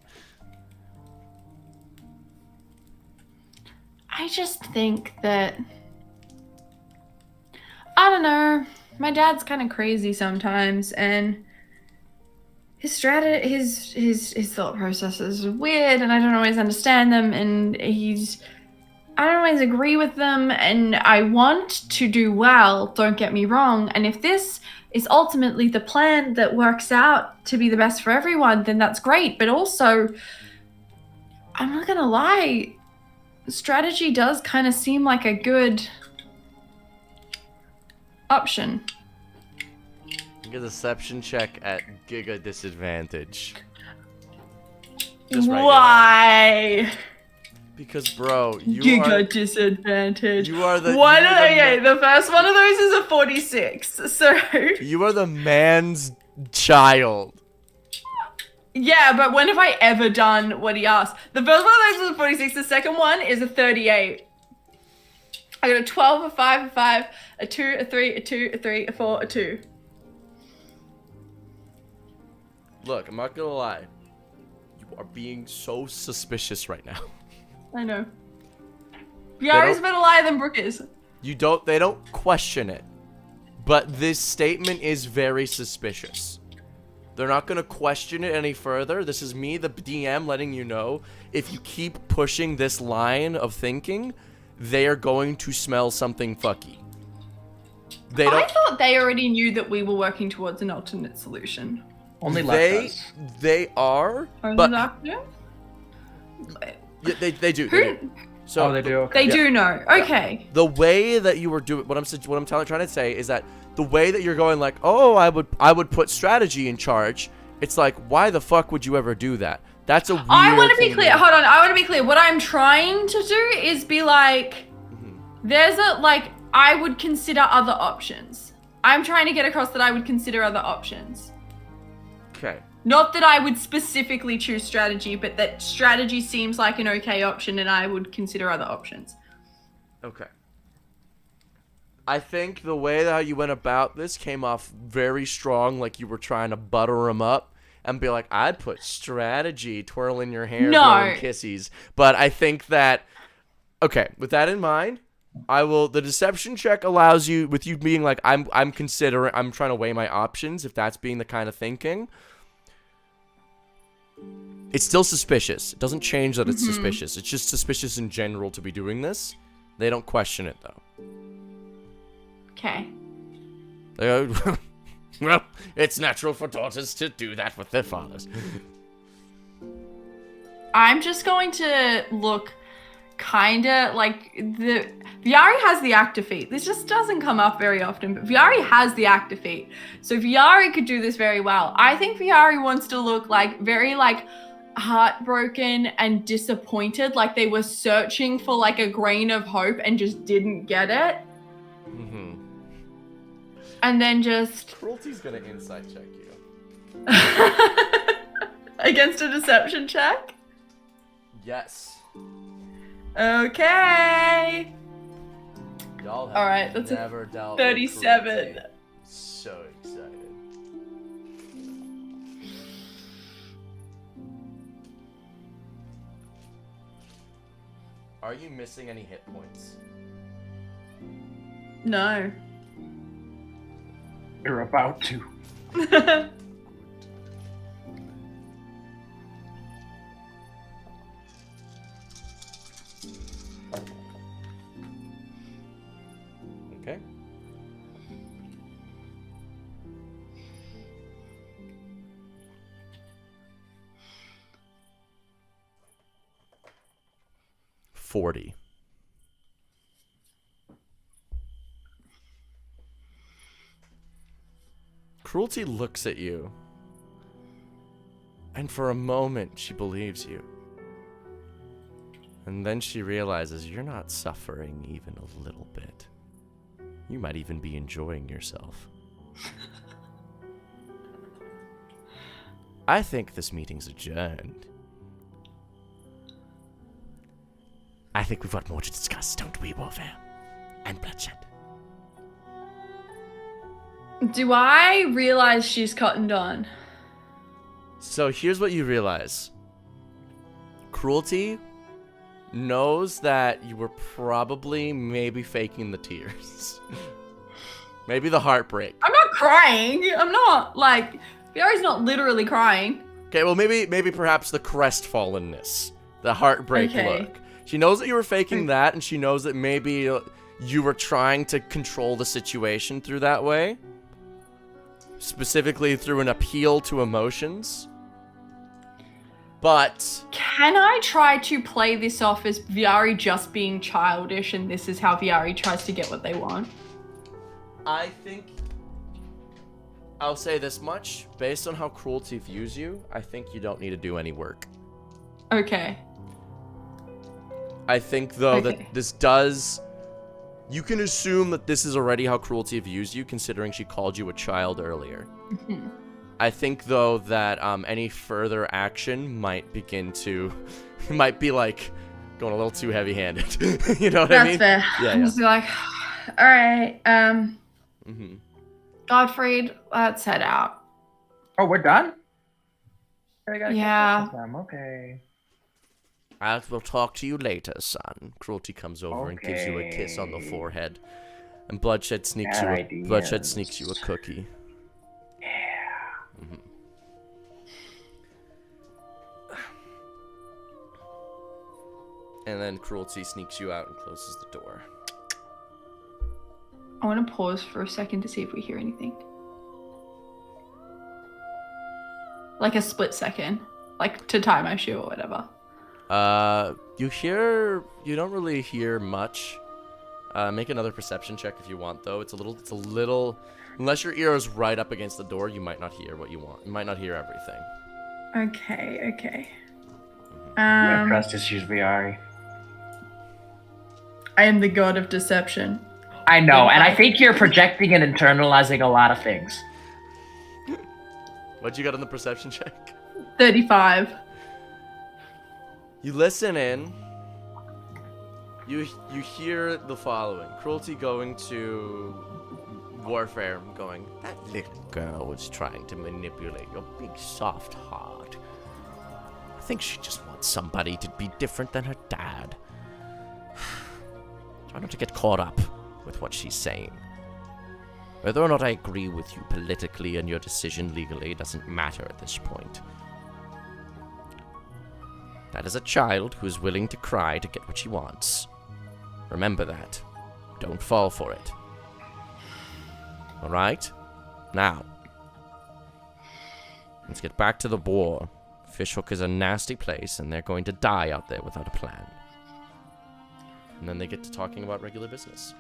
I just think that I don't know. My dad's kind of crazy sometimes, and his thought processes are weird, and I don't always understand them, and I don't always agree with them, and I want to do well, don't get me wrong, and if this is ultimately the plan that works out to be the best for everyone, then that's great, but also, I'm not gonna lie, strategy does kind of seem like a good option. Make a deception check at giga disadvantage. Just right Why? Because, bro, you Giga disadvantage. You are the. The first one of those is a 46. So. You are the man's child. Yeah, but when have I ever done what he asked? The first one of those was a 46. The second one is a 38. I got a 12, a 5, a 5, a 2, a 3, a 2, a 3, a 4, a 2. Look, I'm not gonna lie. You are being so suspicious right now. I know. Yara's a better liar than Brooke is. They don't question it. But this statement is very suspicious. They're not gonna question it any further. This is me, the DM, letting you know, if you keep pushing this line of thinking, they are going to smell something fucky. I thought they already knew that we were working towards an alternate solution. Only left us. They are, Only but Lachlan? yeah, they do. Who? They do. So Oh, they do. Okay. They do know. Okay. the way that you were doing, what I'm trying to say is that the way that you're going, like, oh, I would put strategy in charge. It's like, why the fuck would you ever do that? That's a weird I want to be thing clear. Hold on. I want to be clear. What I'm trying to do is be like, there's I would consider other options. I'm trying to get across that I would consider other options. Okay. Not that I would specifically choose strategy, but that strategy seems like an okay option and I would consider other options. Okay. I think the way that you went about this came off very strong, like you were trying to butter him up and be like, I'd put strategy, twirling your hair, blowing kissies. But I think that, okay, with that in mind, the deception check allows you, with you being like, I'm trying to weigh my options, if that's being the kind of thinking. It's still suspicious. It doesn't change that it's suspicious. It's just suspicious in general to be doing this. They don't question it, though. Okay. Well, it's natural for daughters to do that with their fathers. I'm just going to look kinda like Viari has the active feat. This just doesn't come up very often, but Viari has the active feat. So Viari could do this very well. I think Viari wants to look like very like heartbroken and disappointed, like they were searching for like a grain of hope and just didn't get it. Mm-hmm. And then just Cruelty's gonna insight check you. against a deception check. Yes. Okay. Y'all have all right, that's never dealt 37. With Cruelty. So excited. Are you missing any hit points? No. You're about to. Okay. $40. Cruelty looks at you, and for a moment she believes you. And then she realizes you're not suffering even a little bit. You might even be enjoying yourself. I think this meeting's adjourned. I think we've got more to discuss, don't we, Warfare? And Bloodshed. Do I realize she's cottoned on? So here's what you realize. Cruelty knows that you were probably maybe faking the tears. Maybe the heartbreak. I'm not crying. I'm not, like, Viari's not literally crying. Okay, well maybe perhaps the crestfallenness. The heartbreak look. She knows that you were faking that, and she knows that maybe you were trying to control the situation through that way. Specifically through an appeal to emotions. But can I try to play this off as Viari just being childish and this is how Viari tries to get what they want? I think I'll say this much. Based on how Cruelty views you, I think you don't need to do any work. Okay. I think, though, that this does... You can assume that this is already how Cruelty views you, considering she called you a child earlier. Mm-hmm. I think, though, that any further action might begin to... might be, like, going a little too heavy-handed. You know what I mean? That's fair. Yeah, I'm just like, all right, Mm-hmm. Godfried, let's head out. Oh, we're done? Yeah. Okay. I will talk to you later, son. Cruelty comes over and gives you a kiss on the forehead. And Bloodshed sneaks you a cookie. Yeah. Mm-hmm. And then Cruelty sneaks you out and closes the door. I want to pause for a second to see if we hear anything. Like a split second. Like to tie my shoe or whatever. You don't really hear much. Make another perception check if you want, though. It's a little, unless your ear is right up against the door, you might not hear what you want. You might not hear everything. Okay. I'm gonna trust this use VR. I am the god of deception. I know, and I think you're projecting and internalizing a lot of things. What'd you got on the perception check? 35. You listen in. You hear the following. Cruelty going to Warfare, going, that little girl was trying to manipulate your big soft heart. I think she just wants somebody to be different than her dad. Try not to get caught up with what she's saying. Whether or not I agree with you politically and your decision legally doesn't matter at this point. That is a child who is willing to cry to get what she wants. Remember that. Don't fall for it. Alright? Now, let's get back to the war. Fishhook is a nasty place, and they're going to die out there without a plan. And then they get to talking about regular business.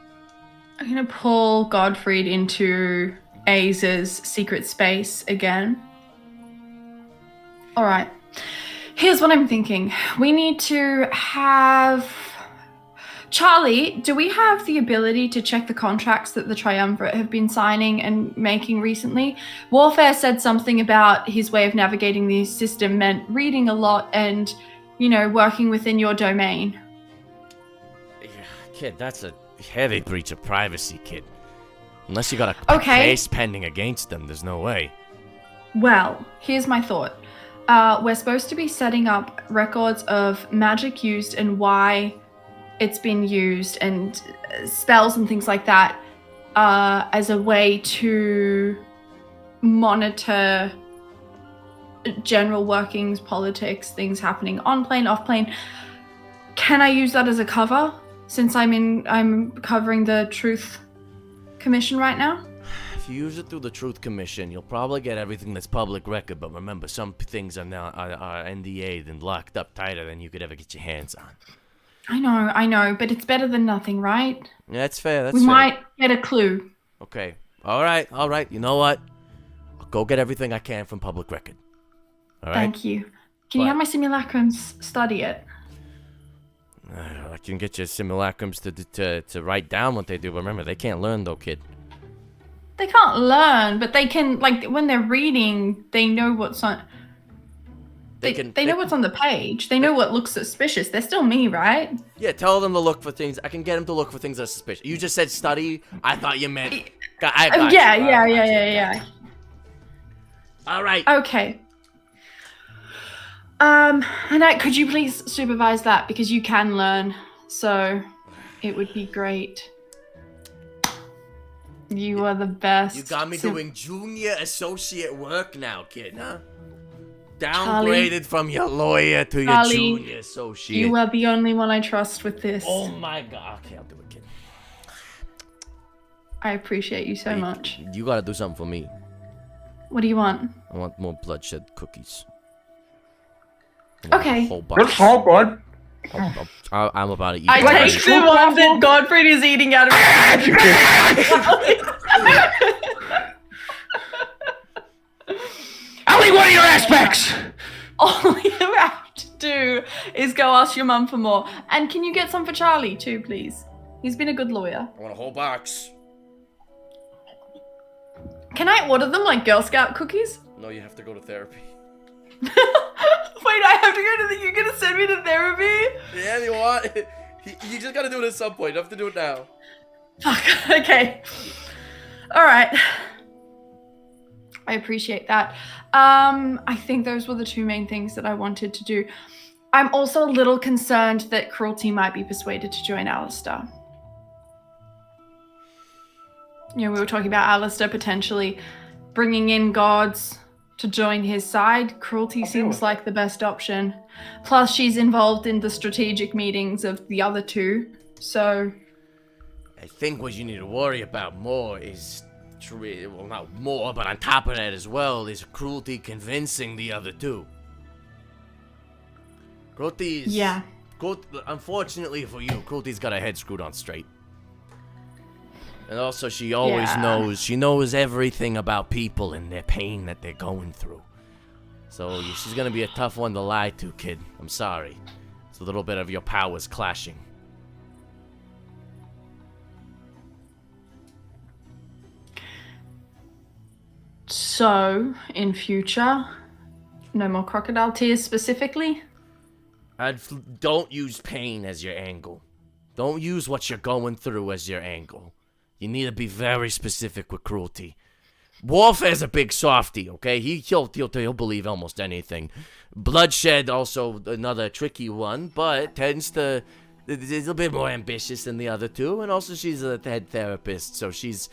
I'm going to pull Godfried into Aza's secret space again. Alright. Here's what I'm thinking. We need to have... Charlie, do we have the ability to check the contracts that the Triumvirate have been signing and making recently? Warfare said something about his way of navigating the system meant reading a lot and, working within your domain. Yeah, kid, that's a heavy breach of privacy, kid. Unless you got a case pending against them, there's no way. Well, here's my thought. We're supposed to be setting up records of magic used and why it's been used and spells and things like that as a way to monitor general workings, politics, things happening on plane, off plane. Can I use that as a cover since I'm covering the Truth Commission right now? If you use it through the Truth Commission, you'll probably get everything that's public record, but remember, some things are now are NDA'd and locked up tighter than you could ever get your hands on. I know, but it's better than nothing, right? Yeah, that's fair, We might get a clue. Okay. All right. You know what? I'll go get everything I can from public record. All right? Thank you. Can you have my simulacrums study it? I can get your simulacrums to write down what they do, but remember, they can't learn, though, kid. They can't learn, but they can, when they're reading, they know what's on... They know what's on the page. They know what looks suspicious. They're still me, right? Yeah, tell them to look for things. I can get them to look for things that are suspicious. You just said study. I thought you meant... Yeah. All right. Okay. Annette, could you please supervise that? Because you can learn, so it would be great. You are the best. You got me doing junior associate work now, kid, huh? Downgraded Charlie, from your lawyer to your junior associate. You are the only one I trust with this. Oh my god. Okay, I'll do it, kid. I appreciate you so much. You gotta do something for me. What do you want? I want more Bloodshed cookies. Okay. That's all good. I'm about to eat. I take the one that Godfried is eating out of I'll eat one of your aspects! All you have to do is go ask your mum for more. And can you get some for Charlie too, please? He's been a good lawyer. I want a whole box. Can I order them like Girl Scout cookies? No, you have to go to therapy. Wait, I have to go to you're gonna send me to therapy? Yeah, you want? You just gotta do it at some point. You have to do it now. Fuck, okay. Alright. I appreciate that. I think those were the two main things that I wanted to do. I'm also a little concerned that Cruelty might be persuaded to join Alistair. We were talking about Alistair potentially bringing in gods to join his side. Cruelty seems like the best option. Plus, she's involved in the strategic meetings of the other two, so... I think what you need to worry about more is... well, not more, but on top of that as well, is Cruelty convincing the other two. Cruelty's... Yeah. Unfortunately for you, Cruelty's got her head screwed on straight. And also, she always knows, she knows everything about people and their pain that they're going through. So, she's gonna be a tough one to lie to, kid. I'm sorry. It's a little bit of your powers clashing. So, in future, no more crocodile tears specifically? Don't use pain as your angle. Don't use what you're going through as your angle. You need to be very specific with Cruelty. Warfare's a big softy, okay? He'll believe almost anything. Bloodshed, also another tricky one, but tends to... is a bit more ambitious than the other two, and also she's a head therapist, so she's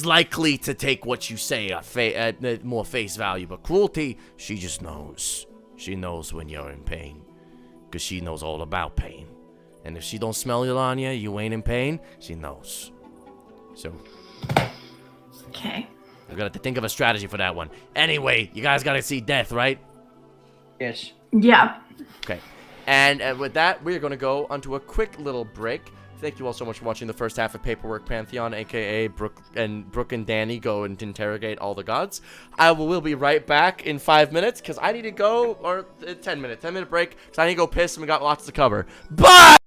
likely to take what you say at more face value. But Cruelty, she just knows. She knows when you're in pain, because she knows all about pain. And if she don't smell you on you ain't in pain, she knows. So... Okay. We're gonna have to think of a strategy for that one. Anyway, you guys gotta see death, right? Yes. Yeah. Okay. And with that, we're gonna go onto a quick little break. Thank you all so much for watching the first half of Paperwork Pantheon, aka Brooke and Danny go and interrogate all the gods. We'll be right back in 5 minutes, because I need to go, or 10 minutes. 10-minute break, because I need to go piss and we got lots to cover. Bye!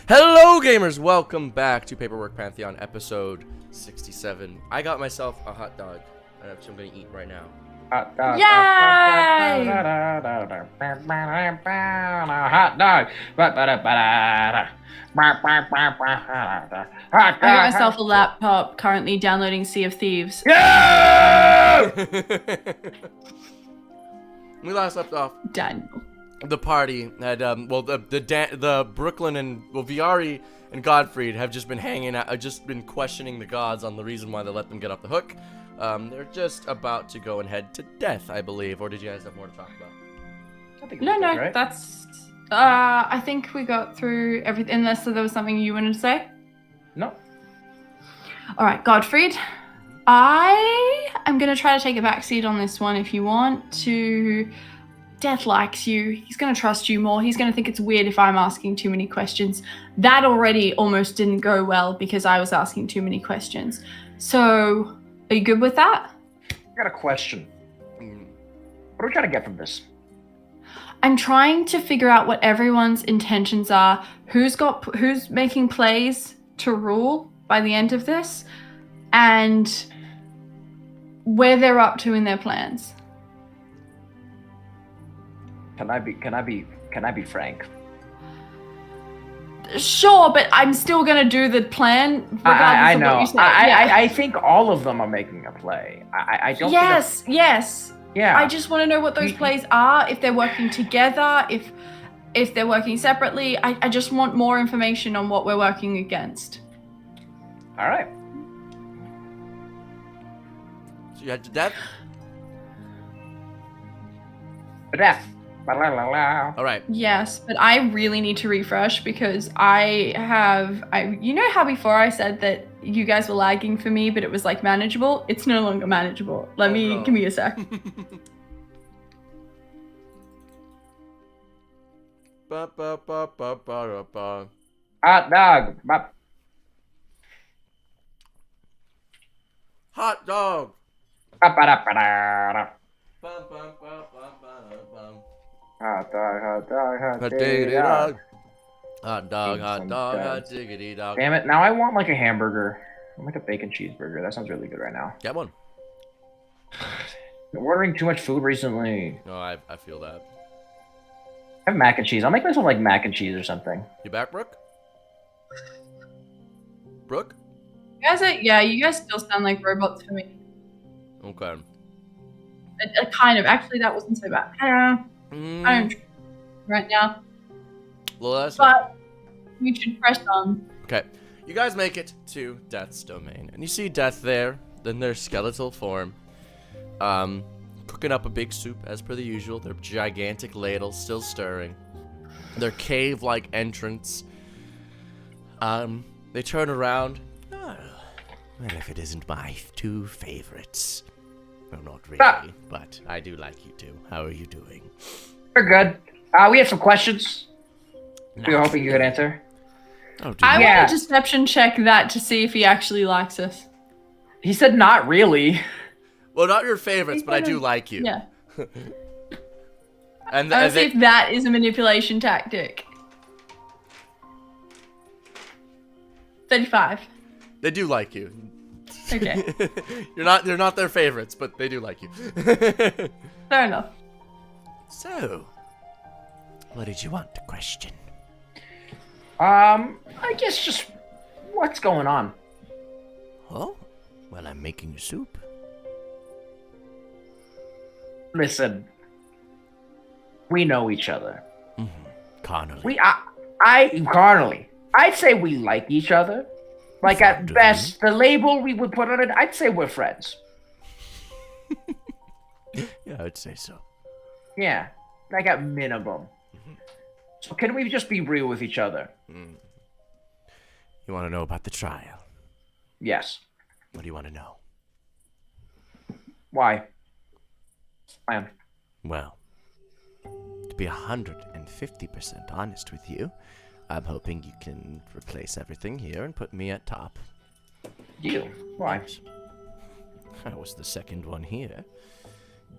Hello, gamers! Welcome back to Paperwork Pantheon, episode 67. I got myself a hot dog, which I'm going to eat right now. Hot dog. Yay! Hot dog. I got myself a laptop, currently downloading Sea of Thieves. Yeah! We last left off. Daniel. The party had, the Brooklyn and, Viari and Godfried have just been hanging out, just been questioning the gods on the reason why they let them get off the hook. They're just about to go and head to death, I believe. Or did you guys have more to talk about? I think No, right? that's... I think we got through everything, unless there was something you wanted to say. No. Alright, Godfried. I am going to try to take a backseat on this one if you want to... Death likes you. He's going to trust you more. He's going to think it's weird if I'm asking too many questions. That already almost didn't go well because I was asking too many questions. So, are you good with that? I got a question. What are we trying to get from this? I'm trying to figure out what everyone's intentions are, who's making plays to rule by the end of this, and where they're up to in their plans. Can I be frank? Sure, but I'm still gonna do the plan regardless I of know. what you say. Yeah. I think all of them are making a play. I don't. Yes. Yeah. I just want to know what those plays are. If they're working together, if they're working separately. I just want more information on what we're working against. All right. So you had to death? Death. All right. Yes, but I really need to refresh because you know how before I said that you guys were lagging for me, but it was like manageable? It's no longer manageable. Give me a sec. Ba, ba, ba, ba, ba, ba. Hot dog. Hot dog. Ba-ba-da-ba-da. Bum, bum, bum, bum, bum, bum. Hot dog, hot dog, hot Hot diggity diggity dog. dog. Hot dog, hot Some dog, hot dogs. diggity dog. Damn it, now I want like a hamburger. I want like a bacon cheeseburger. That sounds really good right now. Get one. Been ordering too much food recently. No, I feel that. I have mac and cheese. I'll make myself like mac and cheese or something. You back, Brooke? Brooke? You guys still sound like robots for me. Okay. Kind of. Actually, that wasn't so bad. I don't right now, Well, that's but we should press on. okay. You guys make it to Death's domain, and you see Death there, in their skeletal form, cooking up a big soup as per the usual. Their gigantic ladle still stirring. Their cave-like entrance. They turn around. Oh, well, if it isn't my two favorites. Well, not really, but I do like you two. How are you doing? We're good. We have some questions. We were hoping you could answer. Oh, I Yeah. want to deception check that to see if he actually likes us. He said not really. Well, not your favorites, but I do like you. Yeah. And I want to see if that is a manipulation tactic. 35. they do like you. Okay. They're not their favorites, but they do like you. Fair enough. So, what did you want to question? I guess just what's going on? Oh, well, I'm making you soup. Listen, we know each other. Carnally. Carnally, I'd say we like each other. Like at Fond of best, the label we would put on it, I'd say we're friends. Yeah, I'd say so. Yeah, like at minimum. So can we just be real with each other? You want to know about the trial? Yes. What do you want to know? Why? Plan. Well, to be 150% honest with you, I'm hoping you can replace everything here and put me at top. You? Why? I was the second one here.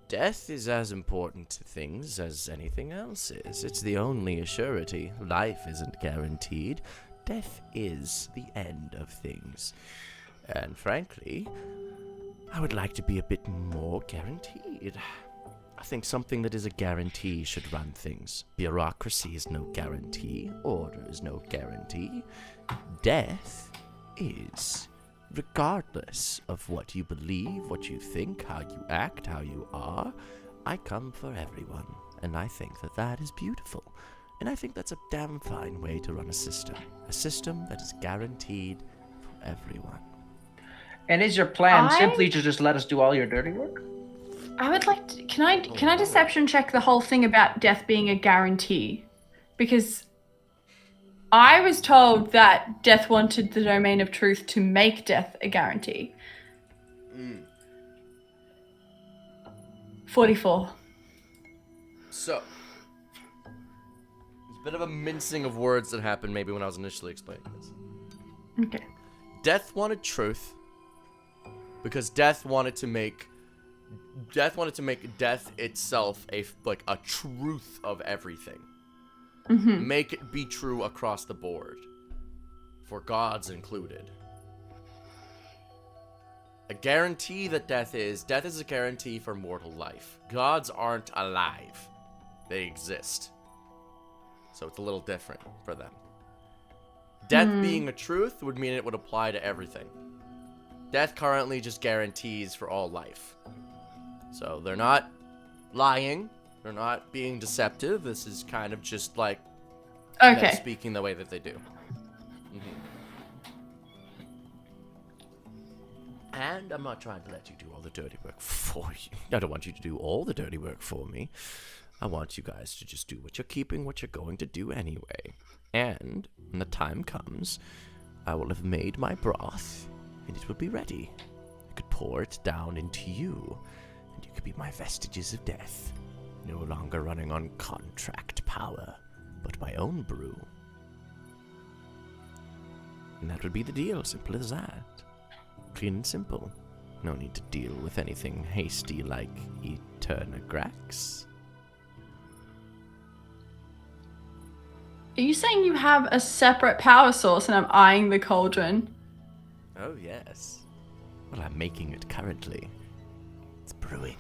Death is as important to things as anything else is. It's the only surety. Life isn't guaranteed. death is the end of things. And frankly, I would like to be a bit more guaranteed. I think something that is a guarantee should run things. Bureaucracy is no guarantee. Order is no guarantee. Death is. Regardless of what you believe, what you think, how you act, how you are, I come for everyone. And I think that that is beautiful. And I think that's a damn fine way to run a system. A system that is guaranteed for everyone. And is your plan simply to just let us do all your dirty work? I would like to, can I deception check the whole thing about death being a guarantee? Because I was told that death wanted the domain of truth to make death a guarantee. 44. So, there's a bit of a mincing of words that happened maybe when I was initially explaining this. Okay. Death wanted truth because death wanted to make death itself a truth of everything. Mm-hmm. Make it be true across the board, for gods included. A guarantee that death is a guarantee for mortal life. Gods aren't alive. They exist. So it's a little different for them. Death being a truth would mean it would apply to everything. Death currently just guarantees for all life. So they're not lying. They're not being deceptive. This is kind of just like them speaking the way that they do. And I'm not trying to let you do all the dirty work for you. I don't want you to do all the dirty work for me. I want you guys to just do what you're keeping, what you're going to do anyway. And when the time comes, I will have made my broth, and it will be ready. I could pour it down into you, and you could be my vestiges of death. No longer running on contract power, but my own brew. And that would be the deal, simple as that. Clean and simple. No need to deal with anything hasty like Eternagrax. Are you saying you have a separate power source and I'm eyeing the cauldron? Oh, yes. Well, I'm making it currently. It's brewing.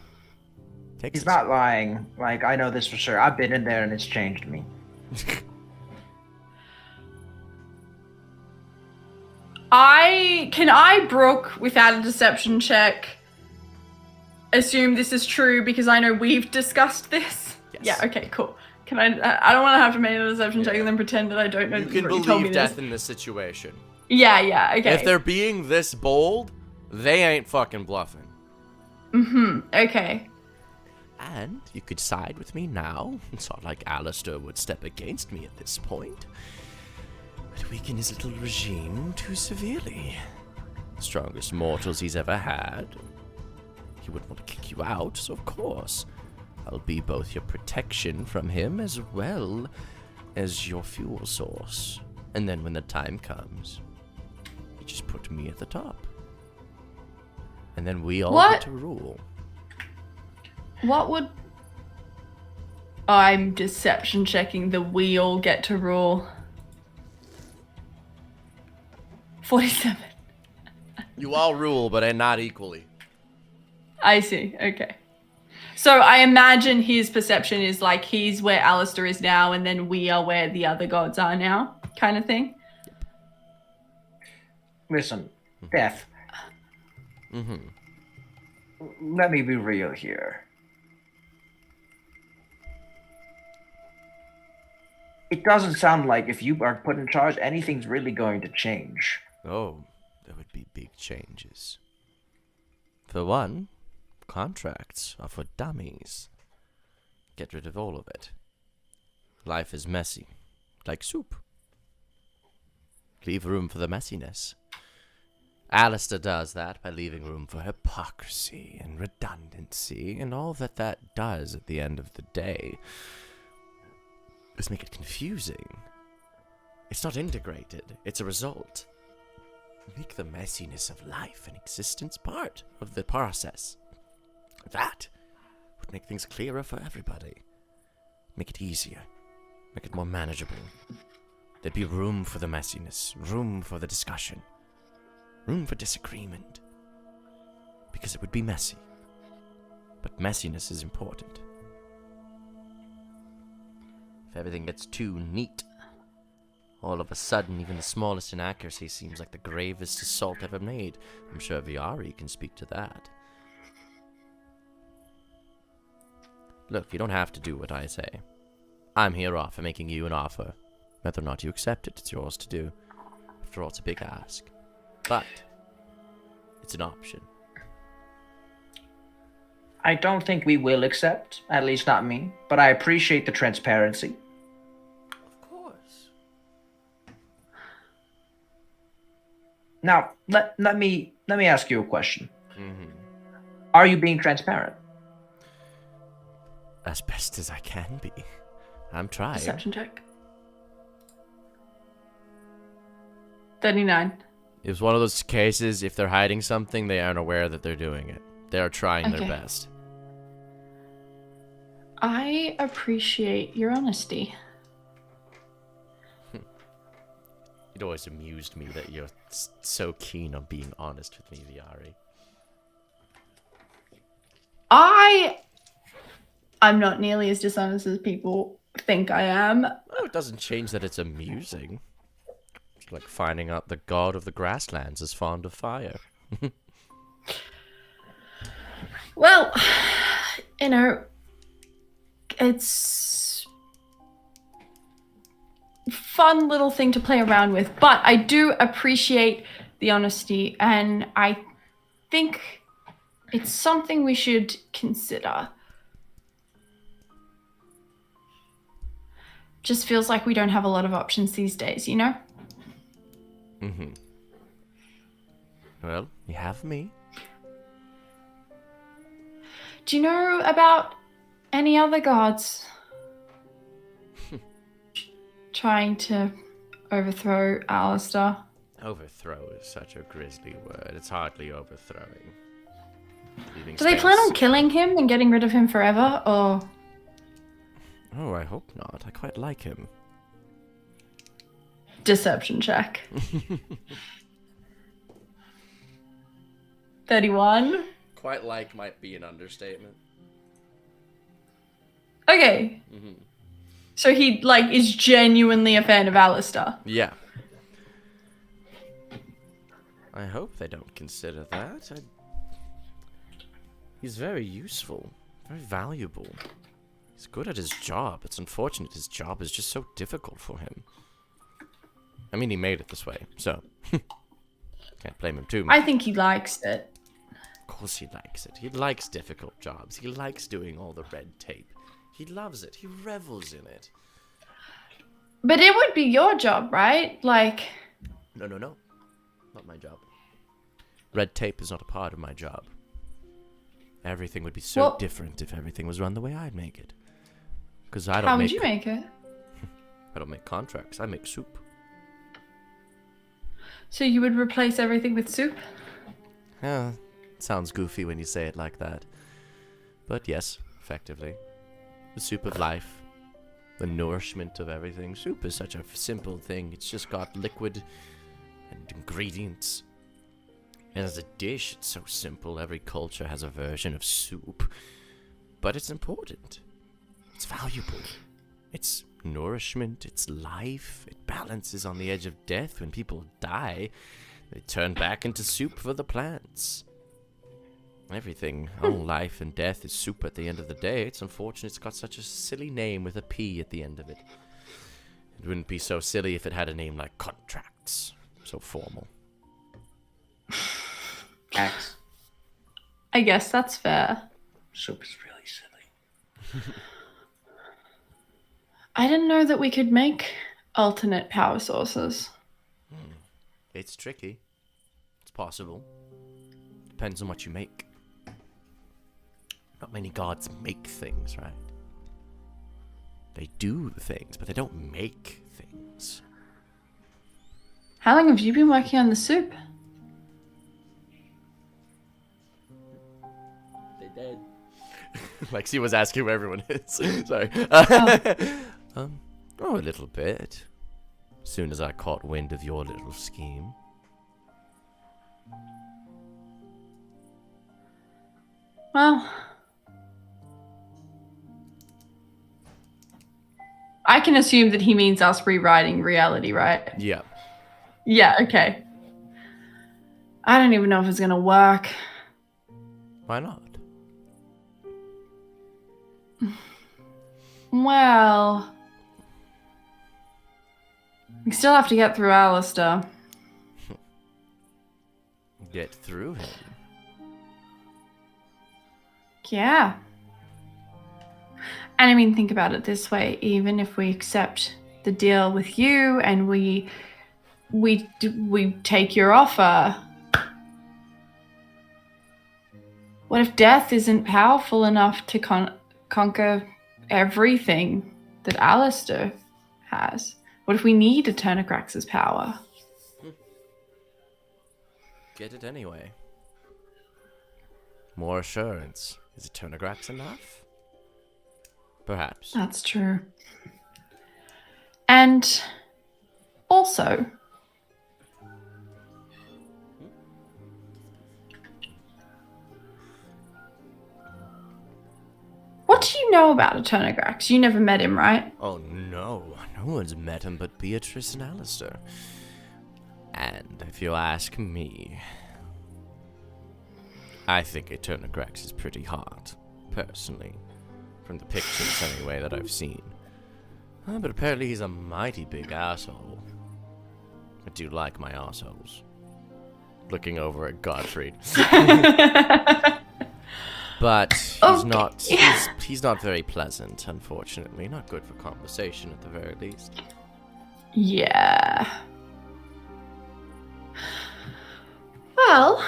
He's not lying. Like, I know this for sure. I've been in there and it's changed me. Can I, Brooke, without a deception check, assume this is true because I know we've discussed this? Yes. Yeah, okay, cool. Can I don't want to have to make a deception check and then pretend that I don't know You that can you told me believe death this. in this situation. Yeah, okay. If they're being this bold, they ain't fucking bluffing. Okay. And you could side with me now. It's not like Alistair would step against me at this point. But weaken his little regime too severely. The strongest mortals he's ever had. He wouldn't want to kick you out, so of course, I'll be both your protection from him as well as your fuel source. And then when the time comes, you just put me at the top. And then we all get to rule. What would... I'm deception checking the we all get to rule. 47. You all rule, but not equally. I see, okay. So I imagine his perception is like he's where Alistair is now and then we are where the other gods are now, kind of thing? Listen, Death. Let me be real here. It doesn't sound like if you are put in charge, anything's really going to change. Oh, there would be big changes. For one, contracts are for dummies. Get rid of all of it. Life is messy, like soup. Leave room for the messiness. Alistair does that by leaving room for hypocrisy and redundancy, and all that does at the end of the day is make it confusing. It's not integrated, it's a result. Make the messiness of life and existence part of the process. That would make things clearer for everybody. Make it easier. Make it more manageable. there'd be room for the messiness, room for the discussion, room for disagreement. Because it would be messy. But messiness is important. If everything gets too neat, all of a sudden, even the smallest inaccuracy seems like the gravest assault ever made. I'm sure Viari can speak to that. Look, you don't have to do what I say. I'm here offer making you an offer. Whether or not you accept it, it's yours to do. After all, it's a big ask. But it's an option. I don't think we will accept, at least not me, but I appreciate the transparency. Of course. Now, let me ask you a question. Mm-hmm. Are you being transparent? As best as I can be. I'm trying. Deception check. 39. It was one of those cases, if they're hiding something, they aren't aware that they're doing it. They're trying their Okay. best. I appreciate your honesty. It always amused me that you're so keen on being honest with me, Viari. I'm not nearly as dishonest as people think I am. Oh, it doesn't change that it's amusing. It's like finding out the god of the grasslands is fond of fire. Well, you know, it's a fun little thing to play around with, but I do appreciate the honesty, and I think it's something we should consider. Just feels like we don't have a lot of options these days, you know? Mm-hmm. Well, you have me. Do you know about any other gods trying to overthrow Alistair? Overthrow is such a grisly word. It's hardly overthrowing. Leaving Do they plan space. on killing him and getting rid of him forever, or...? Oh, I hope not. I quite like him. Deception check. 31. Quite like might be an understatement. Okay. Mm-hmm. So he, like, is genuinely a fan of Alistair. Yeah. I hope they don't consider that. He's very useful. Very valuable. He's good at his job. It's unfortunate his job is just so difficult for him. I mean, he made it this way, so... Can't blame him too much. I think he likes it. Of course he likes it. He likes difficult jobs. He likes doing all the red tape. He loves it. He revels in it. But it would be your job, right? Like... No. Not my job. Red tape is not a part of my job. Everything would be so Well- different if everything was run the way I'd make it. Because I don't How make... would you make it? I don't make contracts. I make soup. So you would replace everything with soup? Yeah, sounds goofy when you say it like that. But yes, effectively. The soup of life. The nourishment of everything. Soup is such a simple thing. It's just got liquid and ingredients. And as a dish, it's so simple. Every culture has a version of soup. But it's important. It's valuable. It's nourishment. It's life. It balances on the edge of death. When people die, they turn back into soup for the plants. Everything, all life and death is soup at the end of the day. It's unfortunate it's got such a silly name with a P at the end of it. It wouldn't be so silly if it had a name like contracts. So formal. X. I guess that's fair. Soup is really silly. I didn't know that we could make alternate power sources. It's tricky. It's possible. Depends on what you make. Not many gods make things, right? They do the things, but they don't make things. How long have you been working on the soup? They dead. Lexi was asking where everyone is. Sorry. A little bit. soon as I caught wind of your little scheme. Well, I can assume that he means us rewriting reality, right? Yeah. Yeah, okay. I don't even know if it's gonna work. Why not? Well, we still have to get through Alistair. Get through him. Yeah. And I mean, think about it this way. Even if we accept the deal with you and we take your offer, what if death isn't powerful enough to conquer everything that Alistair has? What if we need Eternagrax's power? Get it anyway. More assurance. Is Eternagrax enough? Perhaps. That's true. And also, what do you know about Eternagrax? You never met him, right? Oh no, no one's met him but Beatrice and Alistair. And if you ask me, I think Eternagrax is pretty hot, personally. From the pictures, anyway, that I've seen. But apparently he's a mighty big asshole. I do like my assholes. Looking over at Gottfried. But he's not very pleasant, unfortunately. Not good for conversation, at the very least. Yeah. Well,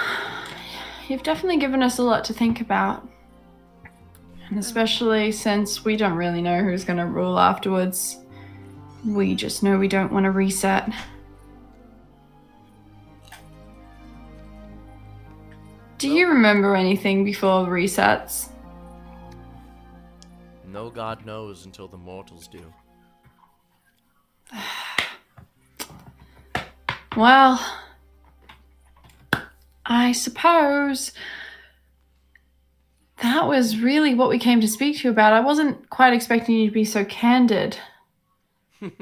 you've definitely given us a lot to think about. And especially since we don't really know who's going to rule afterwards. We just know we don't want to reset. Do you remember anything before the resets? No god knows until the mortals do. Well, I suppose that was really what we came to speak to you about. I wasn't quite expecting you to be so candid. And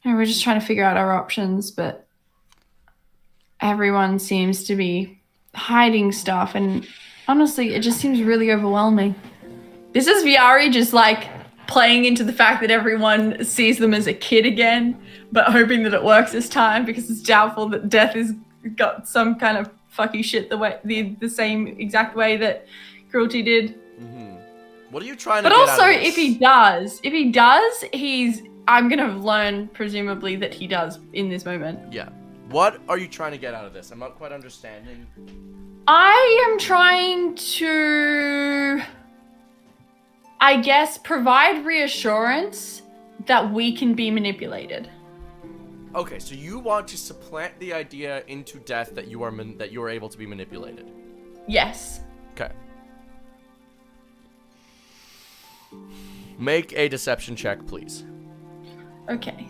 we're just trying to figure out our options, but everyone seems to be hiding stuff, and honestly, it just seems really overwhelming. This is Viari just like playing into the fact that everyone sees them as a kid again, but hoping that it works this time because it's doubtful that Death has got some kind of fucky shit the same exact way that Cruelty did. Mm-hmm. What are you trying to But get also, out of this? if he does, I'm gonna learn presumably that he does in this moment. Yeah. What are you trying to get out of this? I'm not quite understanding. I am trying to, I guess, provide reassurance that we can be manipulated. Okay, so you want to supplant the idea into Death that you are able to be manipulated. Yes. Okay. Make a deception check, please. Okay.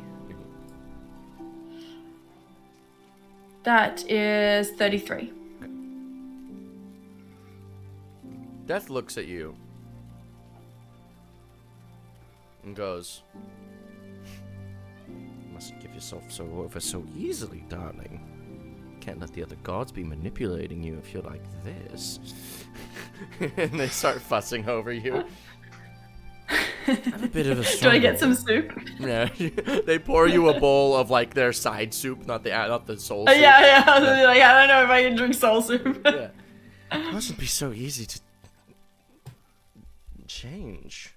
That is 33. Death looks at you and goes, "You mustn't give yourself over so easily, darling. Can't let the other gods be manipulating you if you're like this." And they start fussing over you. I'm a bit of a Do I get some soup? Yeah. They pour you a bowl of like their side soup, not the soul soup. Yeah. I was like, I don't know if I can drink soul soup. Yeah. It mustn't be so easy to change.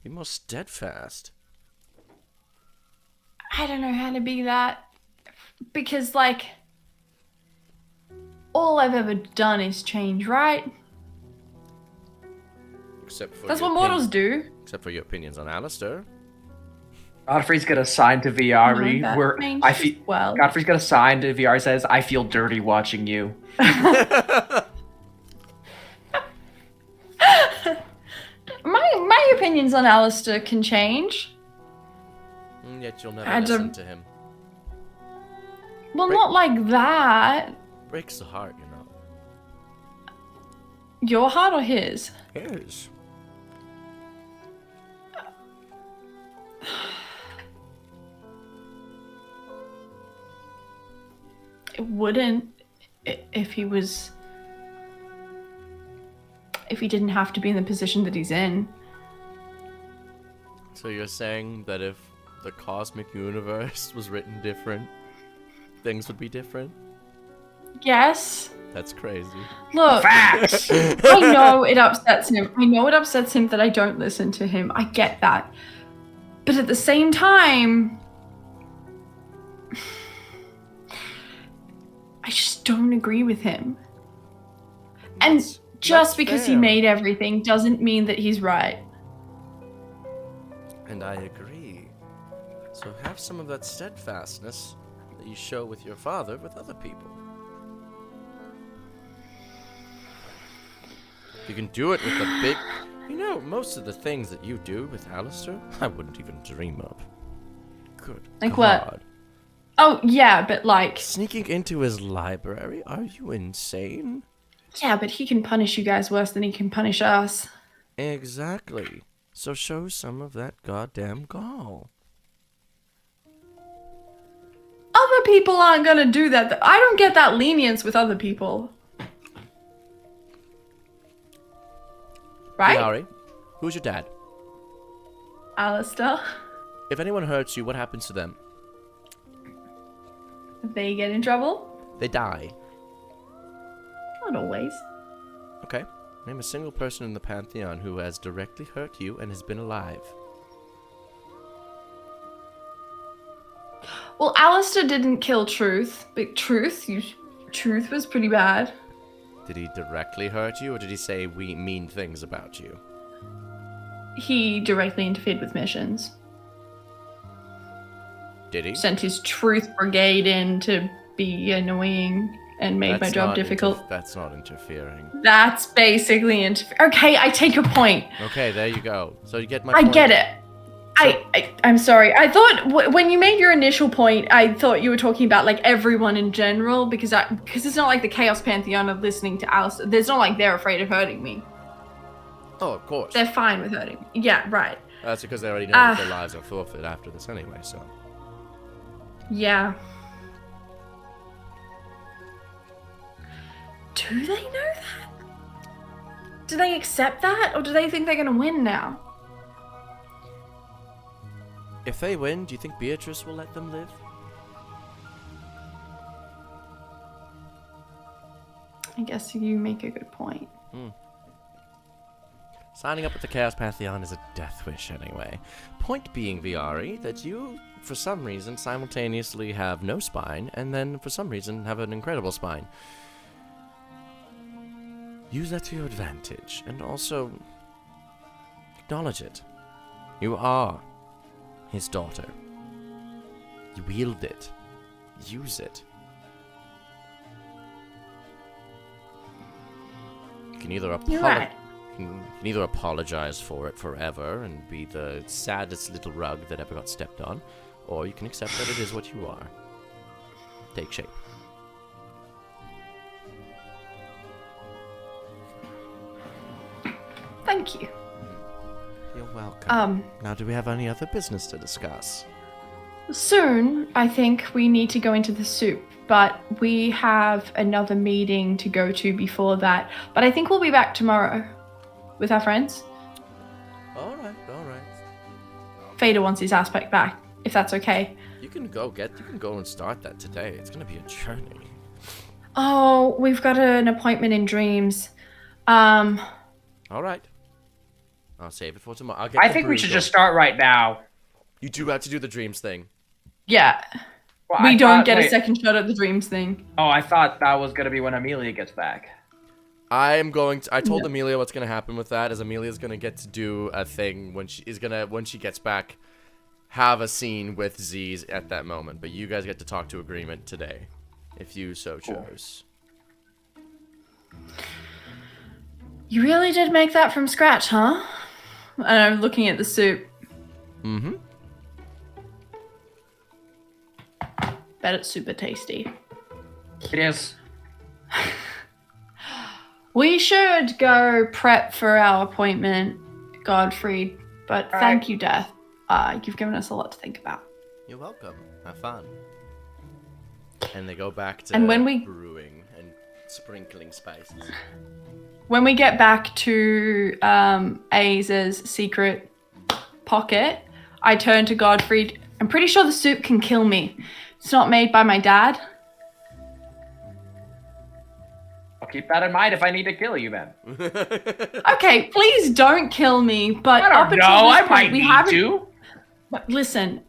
Be more steadfast. I don't know how to be that, because like all I've ever done is change, right? Except for That's your what mortals do. Except for your opinions on Alistair. Godfrey's got a sign to Viari No, that where changed I as feel. well. Godfrey's got a sign to Viari says, "I feel dirty watching you." My opinions on Alistair can change. And yet you'll never And, listen to him. Well, not like that. Breaks the heart, you know. Your heart or his? His. It wouldn't if he didn't have to be in the position that he's in. So you're saying that if the cosmic universe was written different, things would be different? Yes. That's crazy. Look, Facts! I know it upsets him. I know it upsets him that I don't listen to him. I get that. But at the same time, I just don't agree with him. And just because he fair. made everything doesn't mean that he's right. And I agree. So have some of that steadfastness that you show with your father with other people. You can do it with the big... You know, most of the things that you do with Alistair, I wouldn't even dream of. Good Like God. what? Oh, yeah, but like... Sneaking into his library? Are you insane? Yeah, but he can punish you guys worse than he can punish us. Exactly. So show some of that goddamn gall. Other people aren't gonna do that. I don't get that lenience with other people. Right? Yari, who's your dad? Alistair. If anyone hurts you, what happens to them? They get in trouble? They die. Not always. Okay. Name a single person in the Pantheon who has directly hurt you and has been alive. Well, Alistair didn't kill Truth, but Truth was pretty bad. Did he directly hurt you, or did he say mean things about you? He directly interfered with missions. Did he? Sent his Truth Brigade in to be annoying and made my job difficult. That's not interfering. That's basically Okay, I take your point. Okay, there you go. So you get my I point. get it. I'm sorry. I thought when you made your initial point, I thought you were talking about like everyone in general because it's not like the Chaos Pantheon are listening to Alistair. There's not like they're afraid of hurting me. Oh, of course. They're fine with hurting me. Yeah, right. That's because they already know that their lives are forfeit after this anyway, so. Yeah. Do they know that? Do they accept that, or do they think they're gonna win now? If they win, do you think Beatrice will let them live? I guess you make a good point. Signing up with the Chaos Pantheon is a death wish anyway. Point being, Viari, that you, for some reason, simultaneously have no spine, and then, for some reason, have an incredible spine. Use that to your advantage, and also acknowledge it. You are his daughter. You wield it. Use it. You can either You're right. you can either apologize for it forever and be the saddest little rug that ever got stepped on, or you can accept that it is what you are. Take shape. Thank you. You're welcome. Um, Now, do we have any other business to discuss? Soon, I think we need to go into the soup, but we have another meeting to go to before that. But I think we'll be back tomorrow with our friends. All right, all right. Fader wants his aspect back, if that's okay. You can go and start that today. It's gonna be a journey. Oh, we've got an appointment in Dreams. All right. I'll save it for tomorrow. I think we should just start right now. You do have to do the dreams thing. Yeah. Well, We I don't thought- get a wait. second shot at the Dreams thing. Oh, I thought that was gonna be when Amelia gets back. I told Amelia what's gonna happen with that is Amelia's gonna get to do a thing when she gets back, have a scene with Z's at that moment. But you guys get to talk to agreement today, if you so chose. You really did make that from scratch, huh? And I'm looking at the soup. Mm-hmm. Bet it's super tasty. It is. We should go prep for our appointment, Godfrey. But All thank right. you, Death. You've given us a lot to think about. You're welcome. Have fun. And they go back to And when we- brewing and sprinkling spices. When we get back to Aza's secret pocket, I turn to Godfrey. I'm pretty sure the soup can kill me. It's not made by my dad. I'll keep that in mind if I need to kill you, then. Okay, please don't kill me. But I up don't until know. this I point, might we need haven't. to. But listen,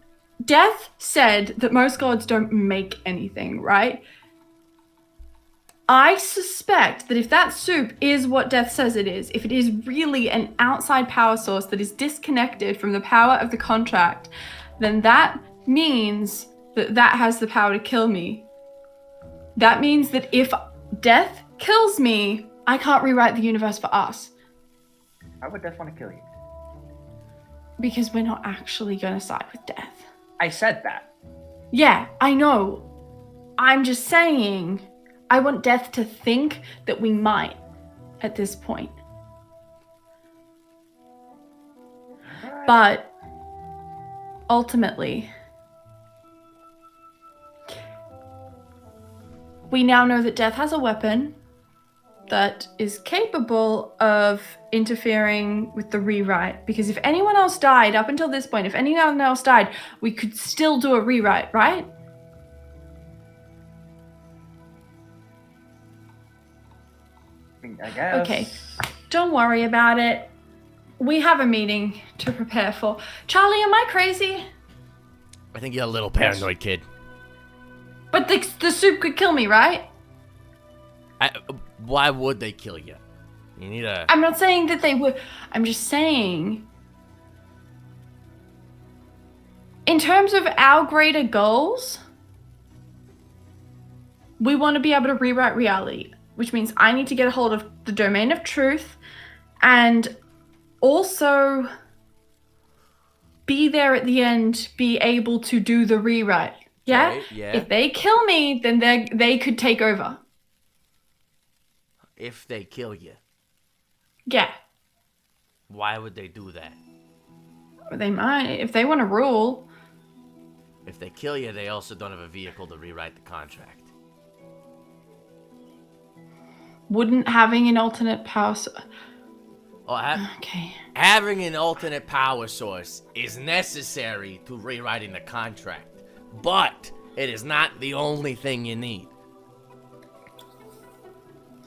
Death said that most gods don't make anything, right? I suspect that if that soup is what Death says it is, if it is really an outside power source that is disconnected from the power of the contract, then that means that that has the power to kill me. That means that if Death kills me, I can't rewrite the universe for us. I would definitely want to kill you. Because we're not actually going to side with Death. I said that. Yeah, I know. I'm just saying, I want Death to think that we might at this point. But ultimately, we now know that Death has a weapon that is capable of interfering with the rewrite. Because if anyone else died up until this point, if anyone else died, we could still do a rewrite, right? I guess. Okay, don't worry about it. We have a meeting to prepare for. Charlie, am I crazy? I think you're a little paranoid, kid. But the soup could kill me, right? Why would they kill you? You need a... I'm not saying that they would. I'm just saying, in terms of our greater goals, we want to be able to rewrite reality, which means I need to get a hold of the domain of truth and also be there at the end, be able to do the rewrite. Yeah? Right, yeah. If they kill me, then they could take over. If they kill you, Yeah. why would they do that? They might. If they want to rule. If they kill you, they also don't have a vehicle to rewrite the contract. Wouldn't having an alternate power... Okay. Having an alternate power source is necessary to rewriting the contract, but it is not the only thing you need.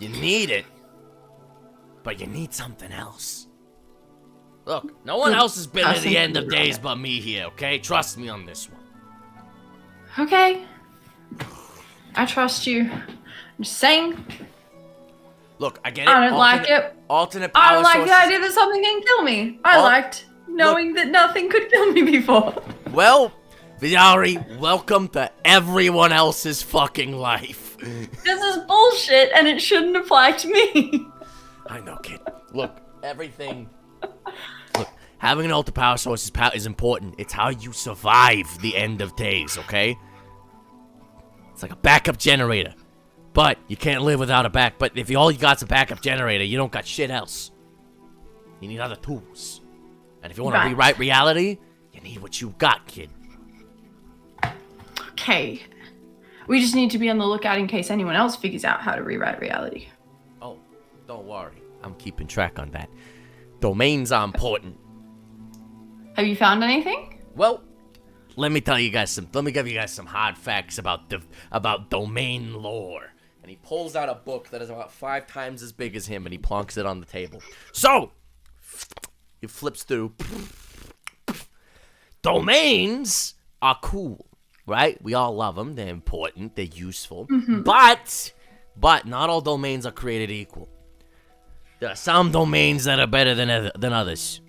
You need it, but you need something else. Look, no one else has been to the end of days but me here, okay? Trust me on this one. Okay. I trust you. I'm just saying, Look, I get it. I don't like it. Alternate power I don't like sources. the idea that something can kill me. I liked knowing that nothing could kill me before. Well, Viari, welcome to everyone else's fucking life. This is bullshit and it shouldn't apply to me. I know, kid. Look, everything... Look, having an alter power source is important. It's how you survive the end of days, okay? It's like a backup generator. But you can't live without a back. But if all you got's a backup generator, you don't got shit else. You need other tools. And if you want to rewrite reality, you need what you got, kid. Okay. We just need to be on the lookout in case anyone else figures out how to rewrite reality. Oh, don't worry. I'm keeping track on that. Domains are important. Have you found anything? Well, let me give you guys some hard facts about domain lore. And he pulls out a book that is about 5 times as big as him, and he plonks it on the table. So, he flips through. Domains are cool, right? We all love them. They're important. They're useful. Mm-hmm. But not all domains are created equal. There are some domains that are better than others.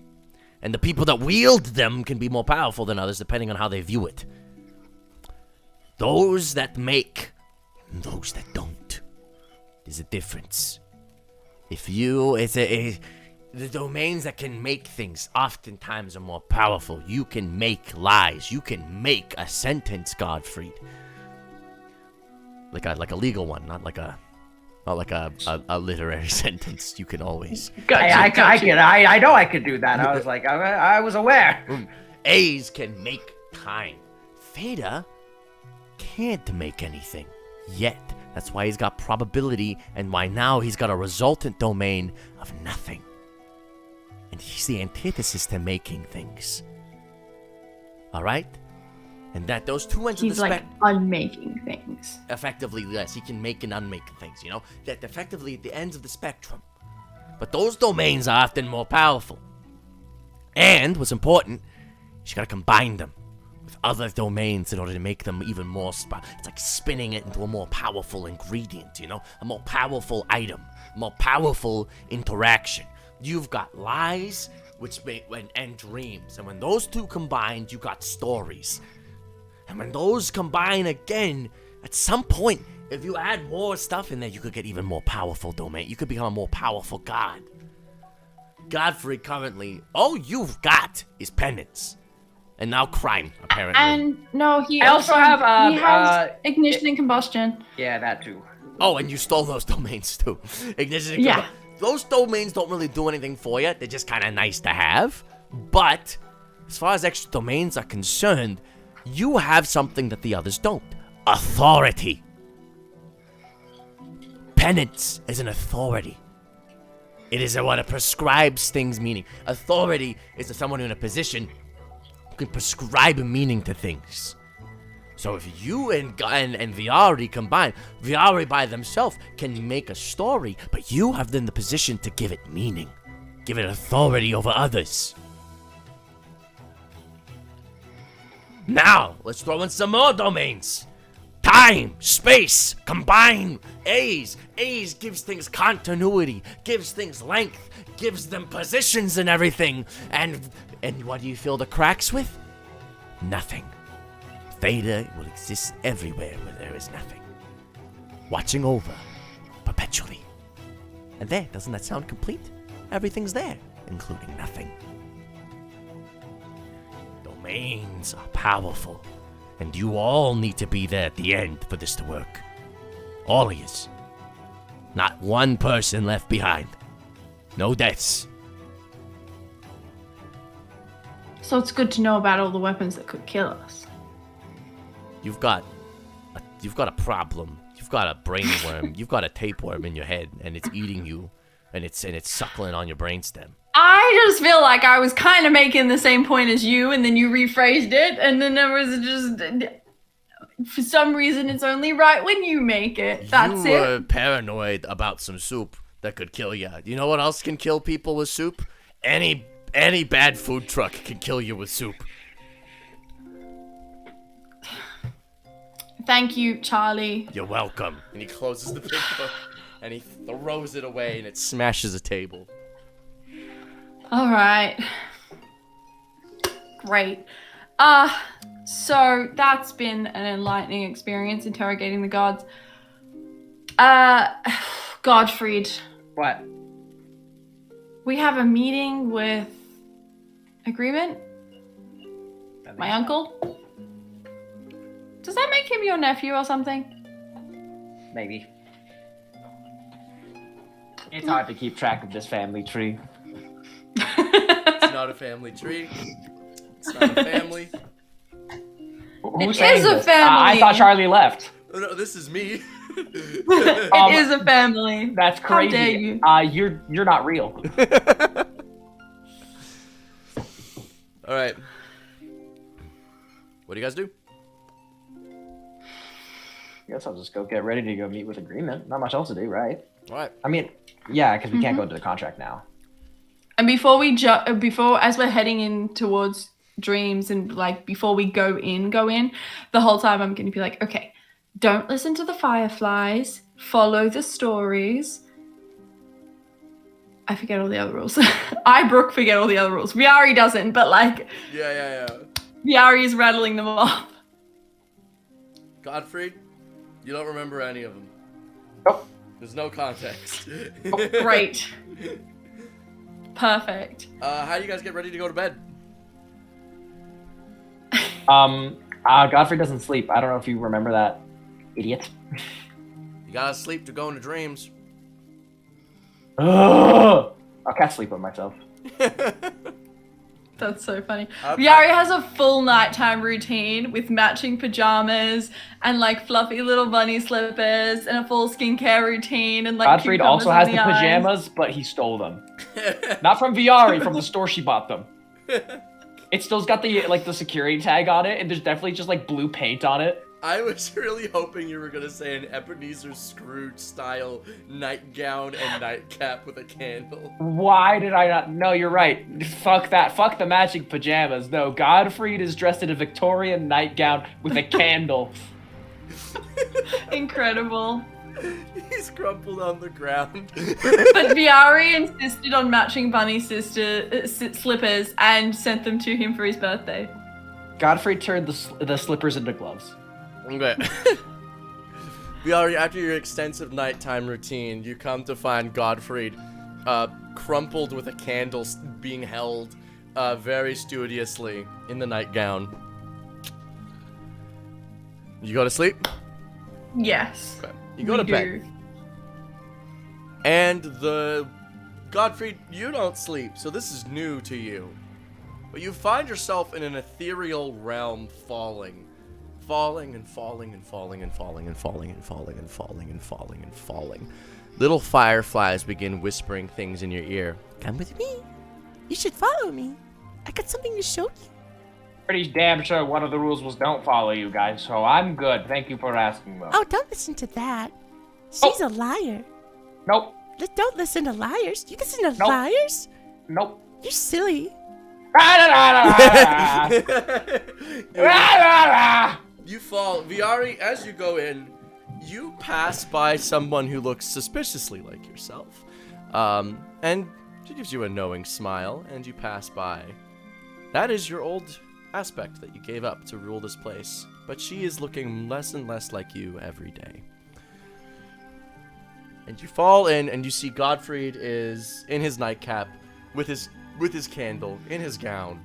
And the people that wield them can be more powerful than others depending on how they view it. Those that make and those that don't. There's a difference. The domains that can make things oftentimes are more powerful. You can make lies. You can make a sentence, Godfried. like a legal one, not like a literary sentence. You can always. I know I could do that. I was like, I was aware. A's can make time. Theta can't make anything yet. That's why he's got probability, and why now he's got a resultant domain of nothing. And he's the antithesis to making things. All right? And that those two ends of the He's like unmaking things. effectively, yes, he can make and unmake things, you know? That effectively at the ends of the spectrum. But those domains are often more powerful. And what's important, you gotta combine them with other domains in order to make them even more it's like spinning it into a more powerful ingredient, you know? A more powerful item, a more powerful interaction. You've got lies, and dreams. And when those two combined, you got stories. And when those combine again, at some point, if you add more stuff in there, you could get even more powerful domain. You could become a more powerful god. Godfrey currently, all you've got is penance. And now crime, apparently. And no, he I also have, he has ignition and combustion. Yeah, that too. Oh, and you stole those domains too. Ignition and Yeah. Those domains don't really do anything for you. They're just kind of nice to have. But as far as extra domains are concerned, you have something that the others don't. Authority. Penance is an authority. It is what it prescribes things meaning. Authority is someone in a position who can prescribe a meaning to things. So if you and Viari combine, Viari by themselves can make a story, but you have then the position to give it meaning. Give it authority over others. Now, let's throw in some more domains. Time, space, combine, A's. A's gives things continuity, gives things length, gives them positions and everything. And what do you fill the cracks with? Nothing. Theta will exist everywhere where there is nothing. Watching over, perpetually. And there, doesn't that sound complete? Everything's there, including nothing. Domains are powerful, and you all need to be there at the end for this to work. All of yous. Not one person left behind. No deaths. So it's good to know about all the weapons that could kill us. You've got a problem. You've got a brain worm. You've got a tapeworm in your head, and it's eating you, and it's suckling on your brainstem. I just feel like I was kind of making the same point as you, and then you rephrased it, and then there was just... For some reason, it's only right when you make it. That's You it. were paranoid about some soup that could kill you. You know what else can kill people with soup? Any bad food truck can kill you with soup. Thank you, Charlie. You're welcome. And he closes the big book, and he throws it away, and it smashes a table. All right. Great. So that's been an enlightening experience interrogating the gods. Godfried, What? we have a meeting with Agreement, my uncle. Does that make him your nephew or something? Maybe. It's hard to keep track of this family tree. It's not a family tree. It's not a family. Who's It saying is a this? family. I thought Charlie left. Oh, no, this is me. It is a family. That's How crazy. dare you? You're not real. All right. What do you guys do? I guess I'll just go get ready to go meet with Agreement. Not much else to do, right? All right. I mean, yeah, because we can't go into the contract now. And before as we're heading in towards dreams and like before we go in, the whole time I'm going to be like, okay, don't listen to the fireflies, follow the stories. I forget all the other rules. Brooke, forget all the other rules. Viari doesn't, but like, Yeah. Viari is rattling them off. Godfrey, you don't remember any of them. Nope. There's no context. Great. Perfect. How do you guys get ready to go to bed? Godfrey doesn't sleep. I don't know if you remember that. Idiot. You gotta sleep to go into dreams. Ugh. I can't sleep with myself. That's so funny. I've- Viari has a full nighttime routine with matching pajamas and like fluffy little bunny slippers and a full skincare routine and like Godfrey cucumbers also has on the eyes. pajamas, but he stole them. Not from Viari, from the store she bought them. It still's got the like the security tag on it, and there's definitely just like blue paint on it. I was really hoping you were gonna say an Ebenezer Scrooge style nightgown and nightcap with a candle. Why did I not? No, you're right. Fuck that. Fuck the matching pajamas. No, Godfried is dressed in a Victorian nightgown with a candle. Incredible. He's crumpled on the ground. But Viari insisted on matching bunny slippers and sent them to him for his birthday. Godfrey turned the slippers into gloves. Okay. Viari, after your extensive nighttime routine, you come to find Godfried crumpled with a candle being held very studiously in the nightgown. You go to sleep? Yes. Okay. You go to bed. And the Godfried, you don't sleep, so this is new to you. But you find yourself in an ethereal realm falling and falling and falling and falling and falling and falling and falling and falling and falling. Little fireflies begin whispering things in your ear. Come with me. You should follow me. I got something to show you. Pretty damn sure one of the rules was don't follow you guys, so I'm good. Thank you for asking, though. Oh, don't listen to that. She's a liar. Nope. Don't listen to liars. You listen to Nope. liars? Nope. You're silly. You fall. Viari, as you go in, you pass by someone who looks suspiciously like yourself. And she gives you a knowing smile, and you pass by. That is your old aspect that you gave up to rule this place. But she is looking less and less like you every day. And you fall in, and you see Godfried is in his nightcap with his candle, in his gown.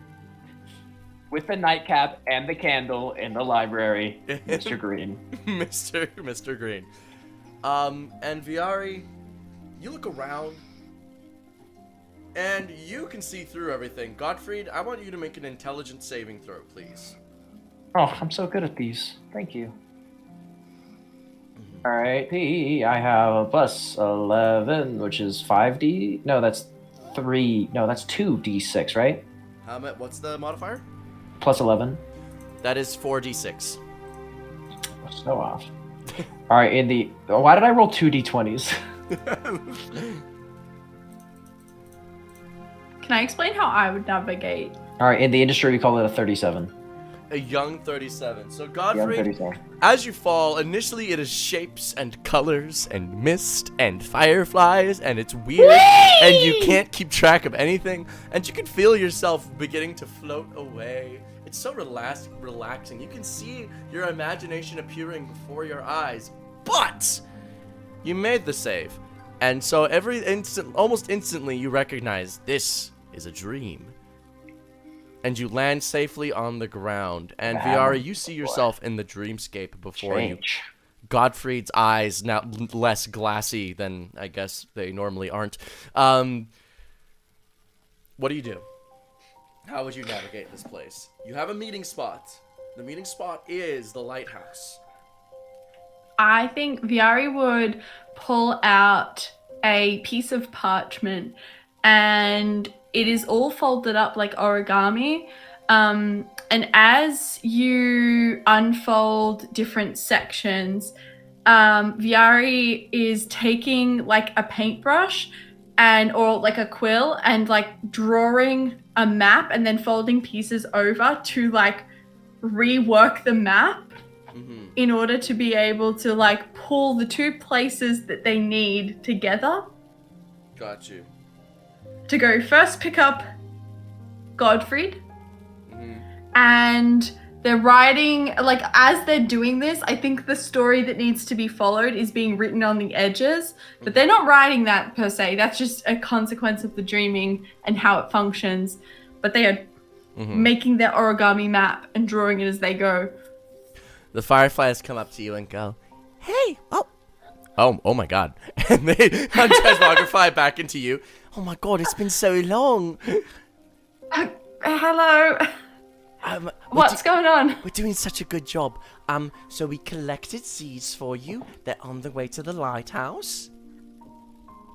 With the nightcap and the candle in the library, Mr. Green. Mr. Green. And Viari, you look around, and you can see through everything. Godfried, I want you to make an intelligence saving throw, please. Oh, I'm so good at these. Thank you. Alright, I have a plus 11, which is 5D. No, that's 3. No, that's 2D6, right? What's the modifier? Plus 11. That is 4d6. So off. Alright, why did I roll 2D20s? Can I explain how I would navigate? Alright, in the industry we call it a 37. A young 37. So Yeah, Godfried, 37. as you fall, initially it is shapes and colors and mist and fireflies, and it's weird, and you can't keep track of anything, and you can feel yourself beginning to float away. It's so relaxing. You can see your imagination appearing before your eyes, but you made the save, and so almost instantly, you recognize this is a dream. And you land safely on the ground. And Viari, you see yourself in the dreamscape before you. Godfried's eyes, now less glassy than I guess they normally aren't. What do you do? How would you navigate this place? You have a meeting spot. The meeting spot is the lighthouse. I think Viari would pull out a piece of parchment, and it is all folded up like origami. And as you unfold different sections, Viari is taking like a paintbrush or like a quill and like drawing a map and then folding pieces over to like rework the map in order to be able to like pull the two places that they need together. Got you. To go first pick up Godfried, and they're writing, like, as they're doing this, I think the story that needs to be followed is being written on the edges, but they're not writing that per se. That's just a consequence of the dreaming and how it functions, but they are making their origami map and drawing it as they go. The fireflies come up to you and go, Hey. Oh. Oh my God. And they untransmogrify back into you. Oh my God, it's been so long. Hello. We're What's going on? We're doing such a good job. So we collected seeds for you. They're on the way to the lighthouse.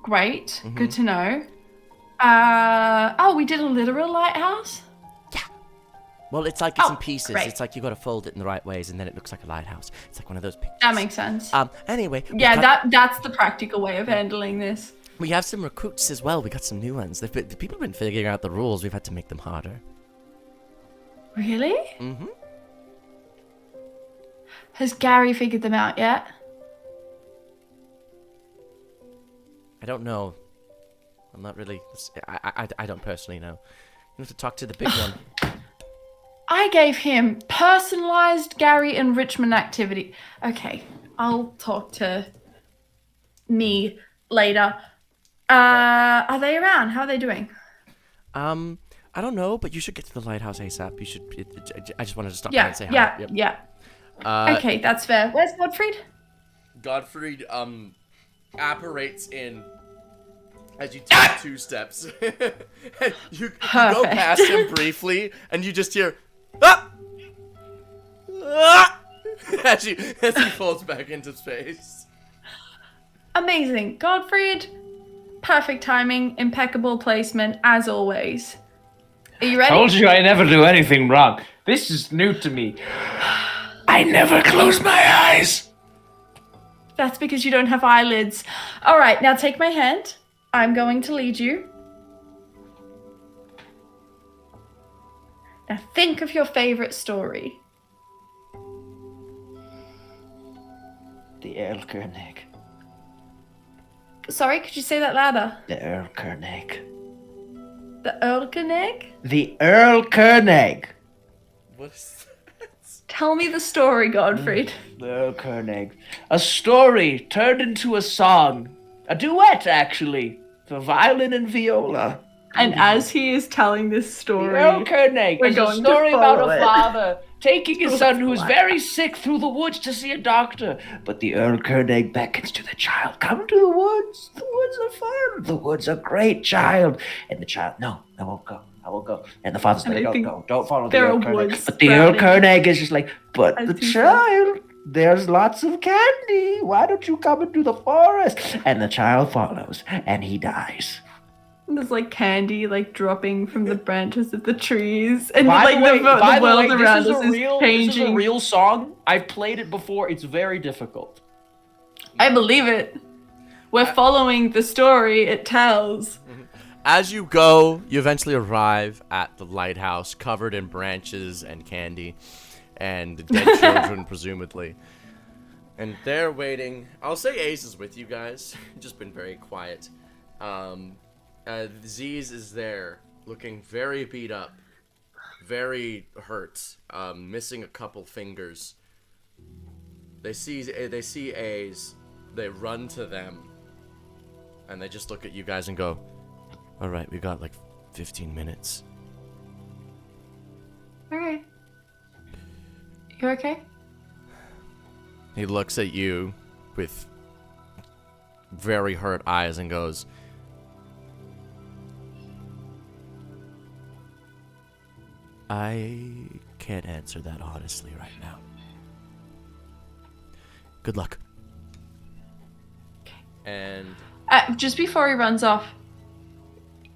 Great. Good to know. Oh, we did a literal lighthouse? Well, it's like it's in Oh, pieces. great. It's like you got to fold it in the right ways, and then it looks like a lighthouse. It's like one of those pictures. That makes sense. Anyway. Yeah, that's the practical way of handling this. We have some recruits as well. We got some new ones. The people have been figuring out the rules. We've had to make them harder. Really? Mm-hmm. Has Gary figured them out yet? I don't know. I'm not really. I don't personally know. You have to talk to the big one. I gave him personalized Gary enrichment activity. Okay, I'll talk to me later. Are they around? How are they doing? I don't know, but you should get to the lighthouse ASAP. You should. I just wanted to stop by and say hi. Yeah, Yep. yeah. Okay, that's fair. Where's Godfried? Godfried apparates in as you take 2 steps. you go past him briefly, and you just hear ah! Ah! as he falls back into space. Amazing. Godfried, perfect timing, impeccable placement, as always. Are you ready? Told you I never do anything wrong. This is new to me. I never close my eyes. That's because you don't have eyelids. All right, now take my hand. I'm going to lead you. Now think of your favorite story. The Erlkönig. Sorry, could you say that louder? The Erlkönig. The Erlkönig? The Erlkönig. What's that? Tell me the story, Godfried. The Erlkönig. A story turned into a song. A duet, actually. For violin and viola. And as he is telling this The story, Erlkönig we're is a going to story about follow a it. father taking his son who's Wow. very sick through the woods to see a doctor. But the Erlkönig beckons to the child, come to the woods. The woods are fun. The woods are great, child. And the child, no, I won't go. I won't go. And the father's And like, I no, think no, don't follow the there are Erlkönig. woods But the sprouting. Erlkönig is just like, but As the he said. child, there's lots of candy. Why don't you come into the forest? And the child follows, and he dies. there's like candy like dropping from the branches of the trees, and By like the way, the world around this us is is this is a changing. real song. I've played it before. It's very difficult. I believe it. We're following the story it tells. As you go, you eventually arrive at the lighthouse, covered in branches and candy, and dead children, presumably. And they're waiting. I'll say Ace is with you guys. Just been very quiet. Z's is there, looking very beat up, very hurt, missing a couple fingers. They see A's. They run to them, and they just look at you guys and go, "All right, we got like 15 minutes." All right. You okay? He looks at you with very hurt eyes and goes, "I can't answer that honestly right now. Good luck." And Just before he runs off,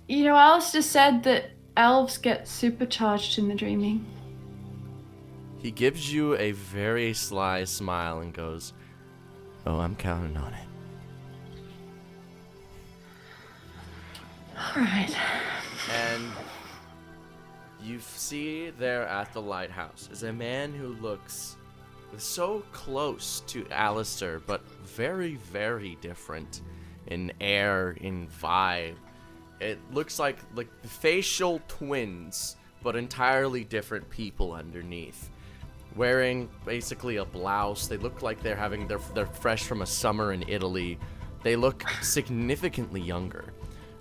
you know, Alistair said that elves get supercharged in the dreaming. he gives you a very sly smile and goes, "Oh, I'm counting on it." All right. And you see there at the lighthouse is a man who looks so close to Alistair, but very, very different in air, in vibe. It looks like facial twins, but entirely different people underneath. Wearing basically a blouse. They look like they're fresh from a summer in Italy. They look significantly younger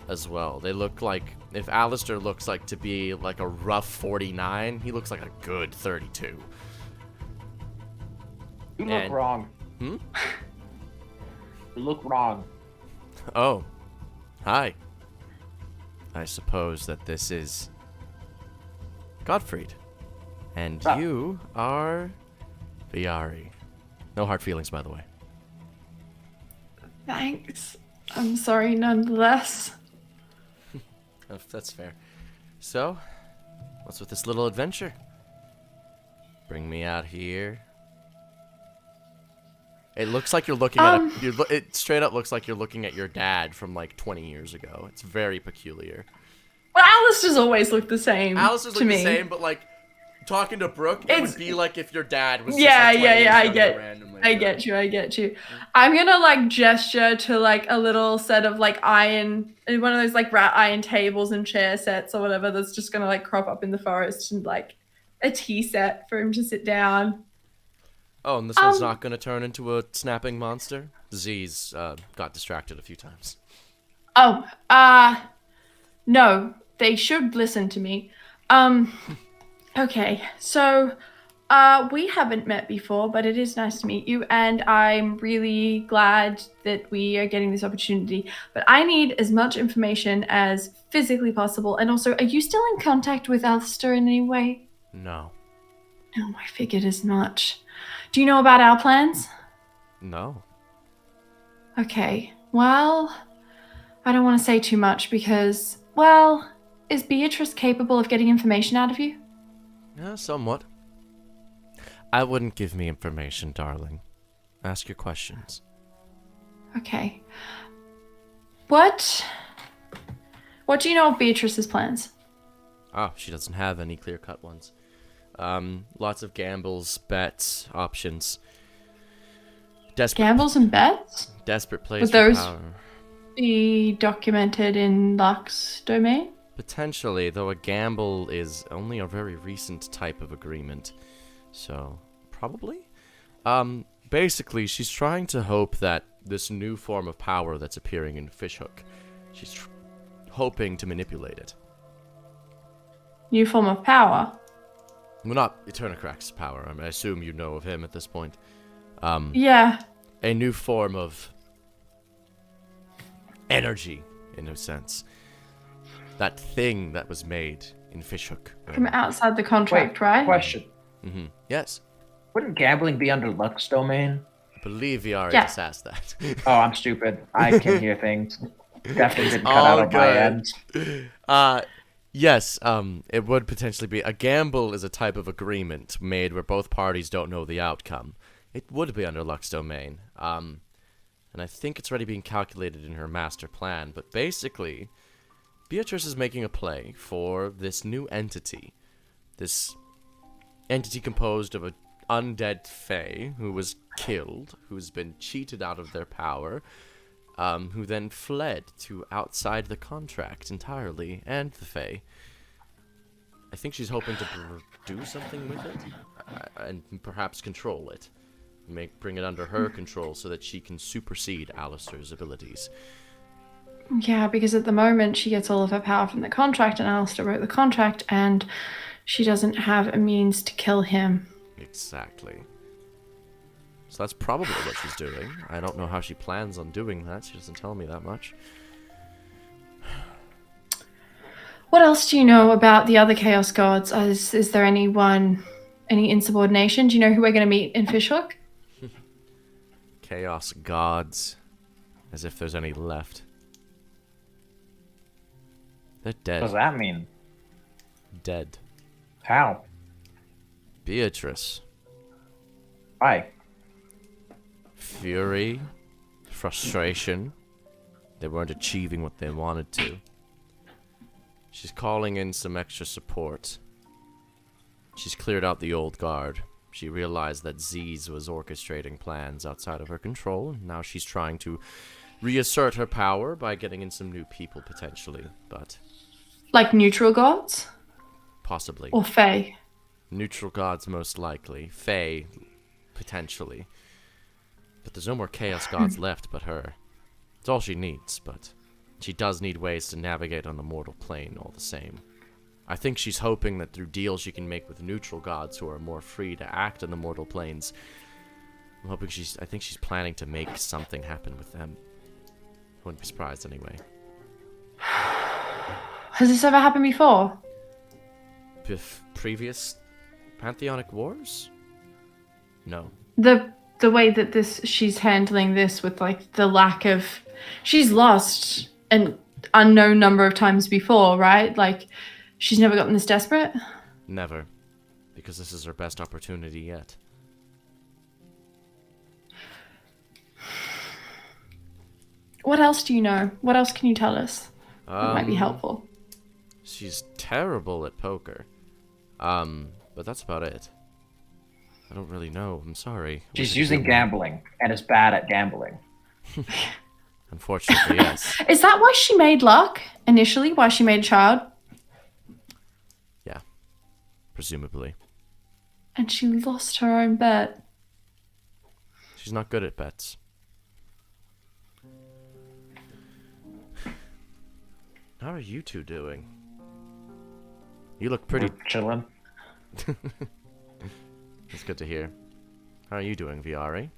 as well. They look like, if Alistair looks like to be like a rough 49, he looks like a good 32. You look And- wrong. You look wrong. Oh. Hi. I suppose that this is Gottfried. And Ah. you are Viari. No hard feelings, by the way. Thanks. I'm sorry nonetheless. Oh, that's fair. So, what's with this little adventure? Bring me out here. It looks like you're looking at it straight up looks like you're looking at your dad from like 20 years ago. It's very peculiar. Well, Alistair's always looked the same Alistair's to like me. the same, but like talking to Brooke, it would be like if your dad was Yeah, just like 20 years I younger get, randomly. I get you. I'm gonna like gesture to like a little set of like iron, one of those like rat iron tables and chair sets or whatever that's just gonna like crop up in the forest and like a tea set for him to sit down. Oh, and this one's not gonna turn into a snapping monster? Z's got distracted a few times. Oh, no, they should listen to me. Okay, so, we haven't met before, but it is nice to meet you, and I'm really glad that we are getting this opportunity. But I need as much information as physically possible, and also, are you still in contact with Alistair in any way? No. Oh, I figured as much. Do you know about our plans? No. Okay, well, I don't want to say too much because, well, is Beatrice capable of getting information out of you? Yeah, somewhat. I wouldn't give me information, darling. Ask your questions. Okay. What do you know of Beatrice's plans? Oh, she doesn't have any clear-cut ones. Lots of gambles, bets, options. Gambles and bets? Desperate plays Would for those power. be documented in Luck's domain? Potentially, though a gamble is only a very recent type of agreement. So, probably? Basically, she's trying to hope that this new form of power that's appearing in Fishhook, she's hoping to manipulate it. New form of power? Well, not Eternocrax's power. I assume you know of him at this point. Yeah. A new form of energy, in a sense. That thing that was made in Fishhook. From outside the contract, right? Question. Mm-hmm. Yes. Wouldn't gambling be under Luck's domain? I believe you already Yeah. just asked that. Oh, I'm stupid. I can hear things. Definitely didn't cut out of my end. Yes, it would potentially be. A gamble is a type of agreement made where both parties don't know the outcome. It would be under Luck's domain. And I think it's already being calculated in her master plan. But basically, Beatrice is making a play for this new entity. This entity composed of an undead fae who was killed, who's been cheated out of their power, who then fled to outside the contract entirely, and the fae. I think she's hoping to do something with it, and perhaps control it. Bring it under her control so that she can supersede Alistair's abilities. Yeah, because at the moment she gets all of her power from the contract, and Alistair wrote the contract, and she doesn't have a means to kill him. Exactly. So that's probably what she's doing. I don't know how she plans on doing that. She doesn't tell me that much. What else do you know about the other Chaos Gods? Is there any insubordination? Do you know who we're going to meet in Fishhook? Chaos gods. As if there's any left. They're What dead. does that mean? Dead. How? Beatrice. Why? Fury. Frustration. They weren't achieving what they wanted to. She's calling in some extra support. She's cleared out the old guard. She realized that Z's was orchestrating plans outside of her control, and now she's trying to reassert her power by getting in some new people, potentially, but Like neutral gods? possibly. Or Fae? Neutral gods, most likely. Fae, potentially. But there's no more chaos gods left but her. It's all she needs, but she does need ways to navigate on the mortal plane all the same. I think she's hoping that through deals she can make with neutral gods who are more free to act in the mortal planes, I'm hoping I think she's planning to make something happen with them. Wouldn't be surprised anyway. Has this ever happened before? Previous Pantheonic Wars? No. The way that she's handling this with like the lack of, she's lost an unknown number of times before, right? Like she's never gotten this desperate. Never, because this is her best opportunity yet. What else do you know? What else can you tell us? That might be helpful. She's terrible at poker. But that's about it. I don't really know. I'm sorry. She's using gambling and is bad at gambling. Unfortunately, yes. Is that why she made luck initially? Why she made a child? Yeah. Presumably. And she lost her own bet. She's not good at bets. How are you two doing? You look pretty... We're chilling. That's good to hear. How are you doing, Viari?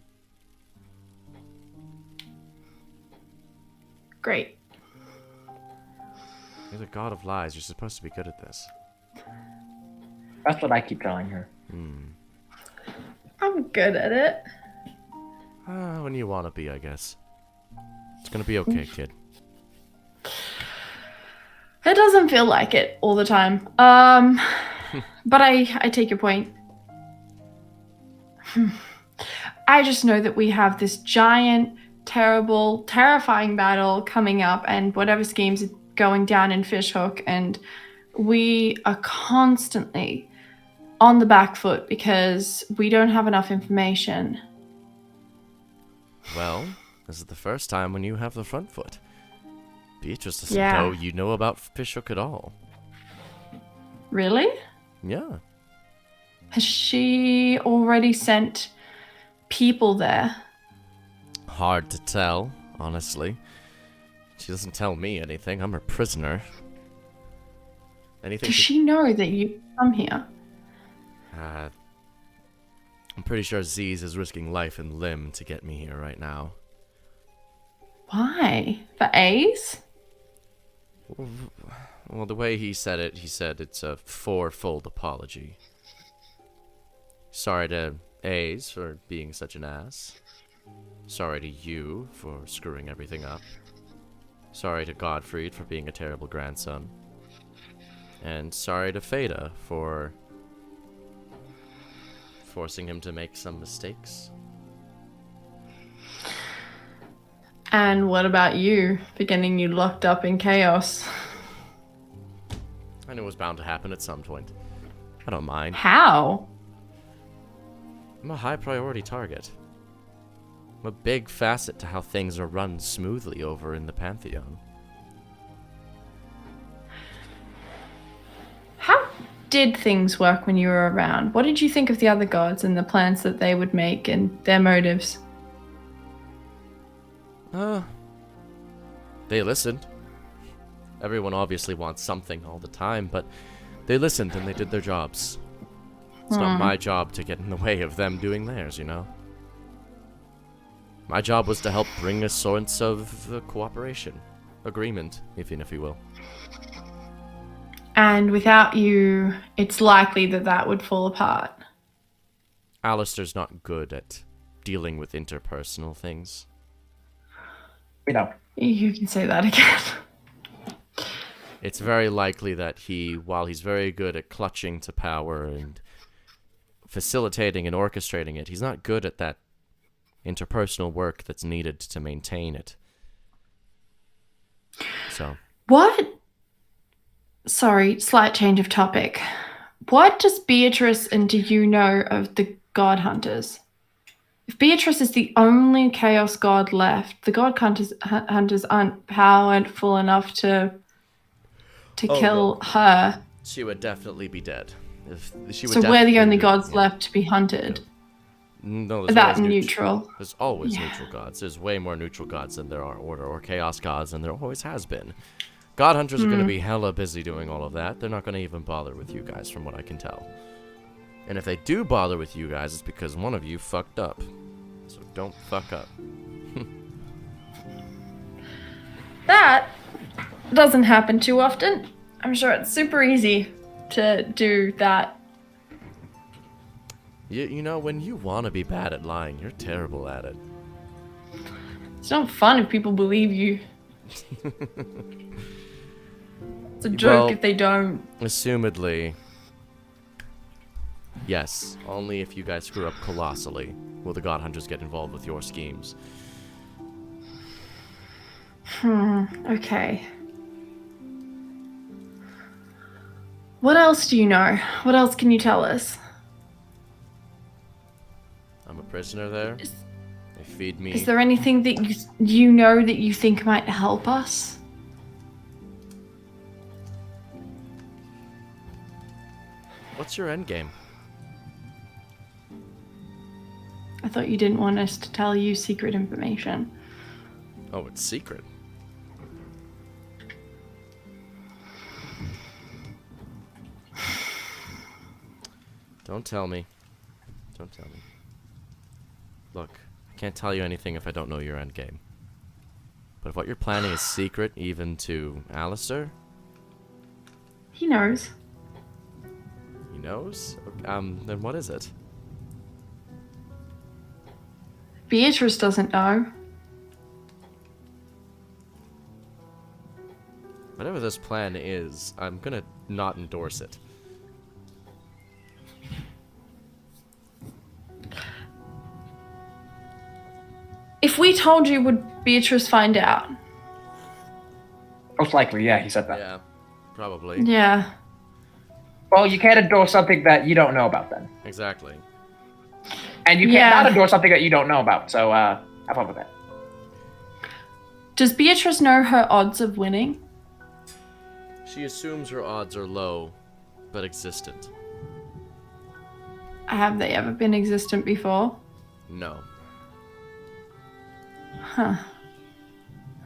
Great. You're the god of lies. You're supposed to be good at this. That's what I keep telling her. I'm good at it. When you want to be, I guess. It's gonna be okay, kid. It doesn't feel like it all the time. But I take your point. I just know that we have this giant, terrible, terrifying battle coming up, and whatever schemes are going down in Fishhook, and we are constantly on the back foot because we don't have enough information. Well, this is the first time when you have the front foot. Beatrice doesn't Yeah. know you know about Fishhook at all. Really? Yeah. Has she already sent people there? Hard to tell, honestly. She doesn't tell me anything. I'm her prisoner. Anything Does she know that you come here? I'm pretty sure Z's is risking life and limb to get me here right now. Why? For A's? Well, the way he said it's a fourfold apology. Sorry to A's for being such an ass. Sorry to you for screwing everything up. Sorry to Godfried for being a terrible grandson. And sorry to Feda for forcing him to make some mistakes. And what about you for getting you locked up in chaos? I knew it was bound to happen at some point. I don't mind. How? I'm a high priority target. I'm a big facet to how things are run smoothly over in the Pantheon. How did things work when you were around? What did you think of the other gods and the plans that they would make and their motives? They listened. Everyone obviously wants something all the time, but they listened and they did their jobs. It's not my job to get in the way of them doing theirs, you know? My job was to help bring a sense of cooperation. Agreement, even if you will. And without you, it's likely that that would fall apart. Alistair's not good at dealing with interpersonal things. We know. You can say that again. It's very likely that while he's very good at clutching to power and facilitating and orchestrating it, he's not good at that interpersonal work that's needed to maintain it. So. What? Sorry, slight change of topic. What does Beatrice and do you know of the God Hunters? If Beatrice is the only Chaos God left, the God Hunters aren't powerful enough to kill her. She would definitely be dead. So we're the only gods left to be hunted. No, there's That always neutral. There's always neutral gods. There's way more neutral gods than there are order or chaos gods, and there always has been. God hunters are going to be hella busy doing all of that. They're not going to even bother with you guys, from what I can tell. And if they do bother with you guys, it's because one of you fucked up. So don't fuck up. That doesn't happen too often. I'm sure it's super easy to do that. You know, when you want to be bad at lying, you're terrible at it. It's not fun if people believe you. It's a joke if they don't. Assumedly, yes. Only if you guys screw up colossally will the God Hunters get involved with your schemes. Okay. What else do you know? What else can you tell us? I'm a prisoner there. They feed me. Is there anything that you know that you think might help us? What's your end game? I thought you didn't want us to tell you secret information. Oh, it's secret. Don't tell me. Don't tell me. Look, I can't tell you anything if I don't know your end game. But if what you're planning is secret even to Alistair, He knows. he knows? Then what is it? Beatrice doesn't know. Whatever this plan is, I'm gonna not endorse it. If we told you, would Beatrice find out? Most likely, yeah, he said that. Yeah, probably. Yeah. Well, you can't endorse something that you don't know about then. Exactly. And you can't Yeah. not endorse something that you don't know about, so have fun with that. Does Beatrice know her odds of winning? She assumes her odds are low, but existent. Have they ever been existent before? No. Huh.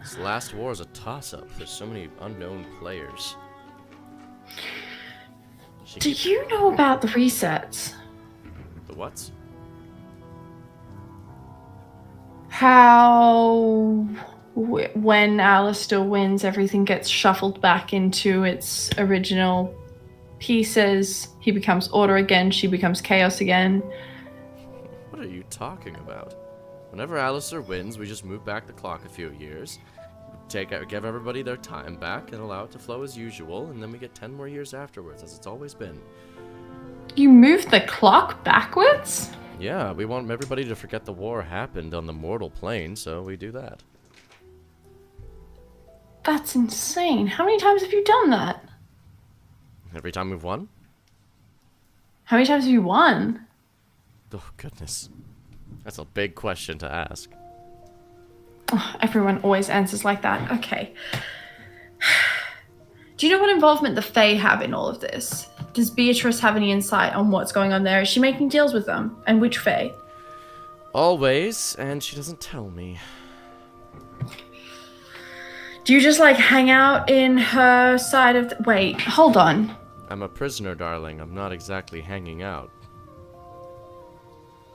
This last war is a toss-up. There's so many unknown players. Do you know about the resets? The what? How when Alistair wins, everything gets shuffled back into its original pieces. He becomes order again, she becomes chaos again. What are you talking about? Whenever Alistair wins, we just move back the clock a few years, give everybody their time back, and allow it to flow as usual, and then we get 10 more years afterwards, as it's always been. You move the clock backwards? Yeah, we want everybody to forget the war happened on the mortal plane, so we do that. That's insane. How many times have you done that? Every time we've won? How many times have you won? Oh, goodness. That's a big question to ask. Oh, everyone always answers like that. Okay. Do you know what involvement the Fae have in all of this? Does Beatrice have any insight on what's going on there? Is she making deals with them? And which Fae? Always, and she doesn't tell me. Do you just like hang out in her side of the... Wait, hold on. I'm a prisoner, darling. I'm not exactly hanging out.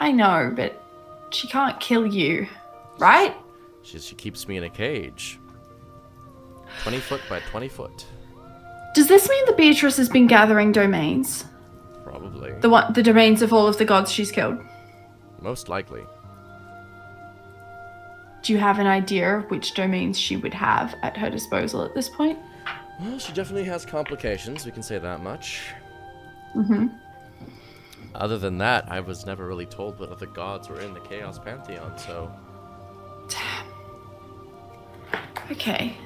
I know, but she can't kill you, right? She keeps me in a cage. 20 foot by 20 foot. Does this mean that Beatrice has been gathering domains? Probably. The domains of all of the gods she's killed? Most likely. Do you have an idea of which domains she would have at her disposal at this point? Well, she definitely has complications, we can say that much. Mm-hmm. Other than that, I was never really told what other gods were in the Chaos Pantheon, so... Okay.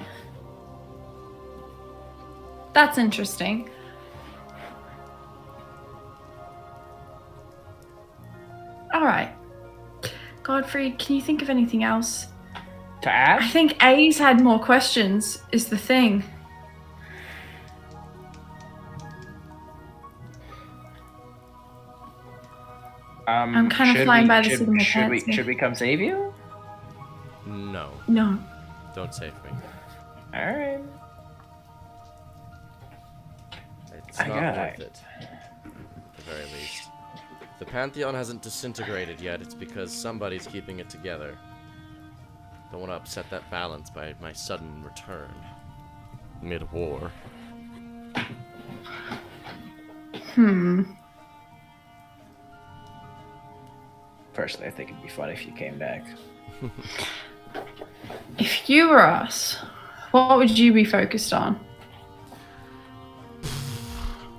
That's interesting. Alright. Godfrey, can you think of anything else? To I ask? think A's had more questions, is the thing. I'm kind of should flying we- by the should- seat of my should pants we, here. should we come save you? No. No. Don't save me. Alright. It's I not got worth it. it. At the very least. the Pantheon hasn't disintegrated yet, it's because somebody's keeping it together. Don't want to upset that balance by my sudden return. Mid-war. Personally, I think it'd be fun if you came back. If you were us, what would you be focused on?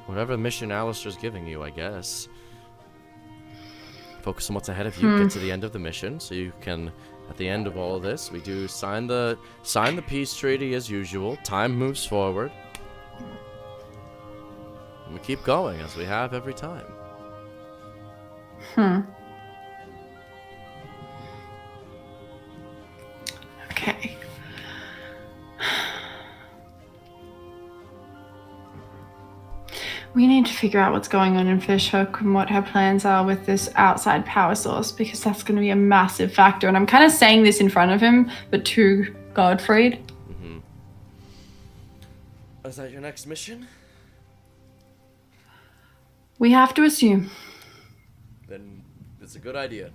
Whatever mission Alistair's giving you, I guess. Focus on what's ahead of you, get to the end of the mission, so you can, at the end of all of this, we do sign the peace treaty as usual, time moves forward. And we keep going, as we have every time. Okay. We need to figure out what's going on in Fishhook and what her plans are with this outside power source, because that's going to be a massive factor. And I'm kind of saying this in front of him, but to Godfried. Is that your next mission? We have to assume. Then it's a good idea.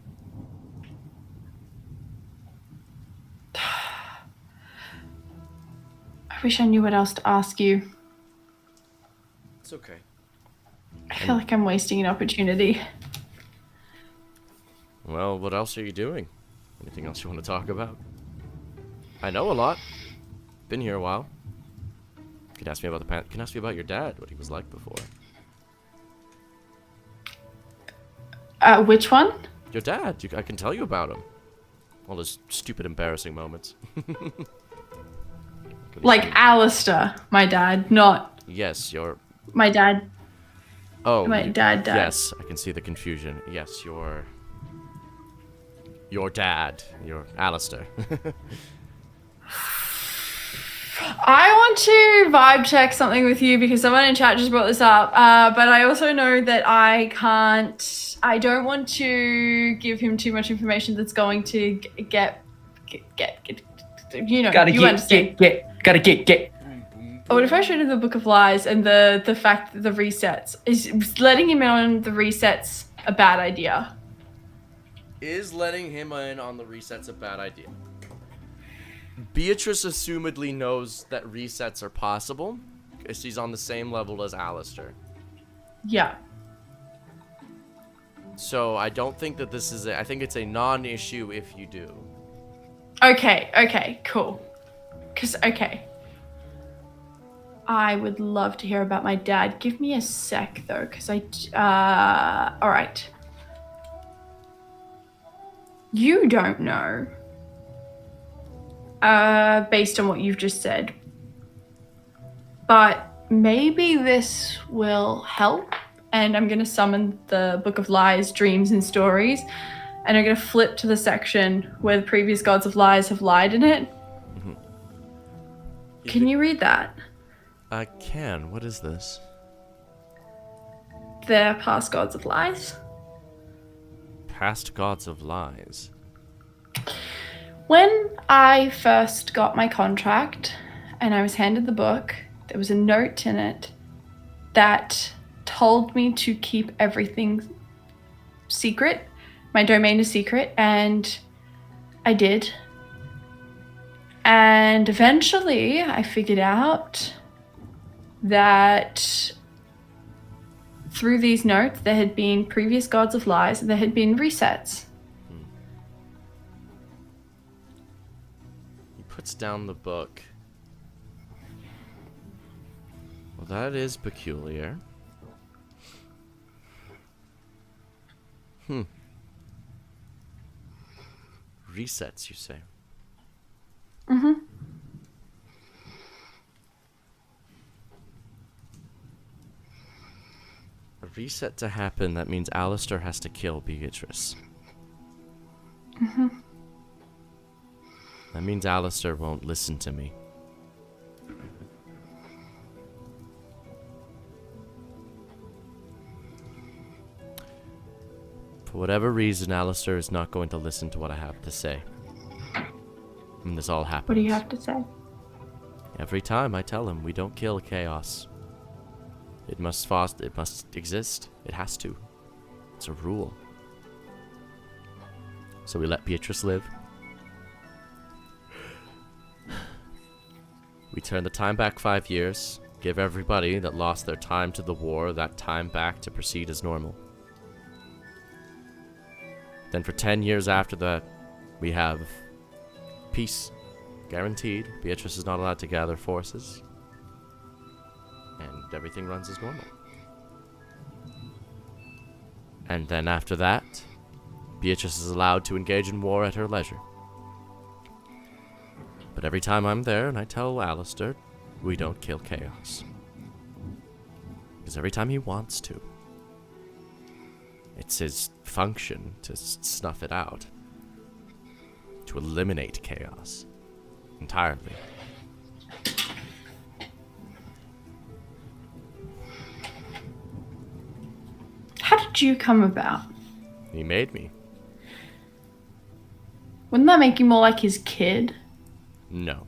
I wish I knew what else to ask you. It's okay. I feel like I'm wasting an opportunity. Well, what else are you doing? Anything else you want to talk about? I know a lot. Been here a while. You can ask me about can ask me about your dad, what he was like before. Which one? Your dad. I can tell you about him. All those stupid, embarrassing moments. Like Alistair, my dad, not Yes, your... my dad. Oh, My dad. Yes, I can see the confusion. Yes, your dad, your Alistair. I want to vibe check something with you because someone in chat just brought this up. But I also know that I don't want to give him too much information that's going to get you know, Gotta you get. What if I showed him the Book of Lies and the fact that the resets is letting him in on the resets a bad idea? Is letting him in on the resets a bad idea? Beatrice assumedly knows that resets are possible, because she's on the same level as Alistair. Yeah. So I don't think that this is I think it's a non-issue if you do. Okay, cool. I would love to hear about my dad. Give me a sec, though, because all right. You don't know, based on what you've just said. But maybe this will help, and I'm going to summon the Book of Lies, Dreams, and Stories, and I'm going to flip to the section where the previous gods of lies have lied in it. Can you read that? I can. What is this? They're past gods of lies. Past gods of lies. When I first got my contract and I was handed the book, there was a note in it that told me to keep everything secret. My domain is secret, and I did. And eventually I figured out that through these notes there had been previous gods of lies and there had been resets. He puts down the book. Well, that is peculiar. Resets, you say? A reset to happen, that means Alistair has to kill Beatrice. That means Alistair won't listen to me. For whatever reason, Alistair is not going to listen to what I have to say. And this all happens. What do you have to say? Every time I tell him we don't kill chaos. It must exist. It has to. It's a rule. So we let Beatrice live. We turn the time back 5 years, give everybody that lost their time to the war that time back to proceed as normal. Then for 10 years after that, we have peace guaranteed. Beatrice is not allowed to gather forces. And everything runs as normal. And then after that, Beatrice is allowed to engage in war at her leisure. But every time I'm there and I tell Alistair, we don't kill chaos. Because every time he wants to, it's his function to snuff it out. To eliminate chaos. Entirely. How did you come about? He made me. Wouldn't that make you more like his kid? No.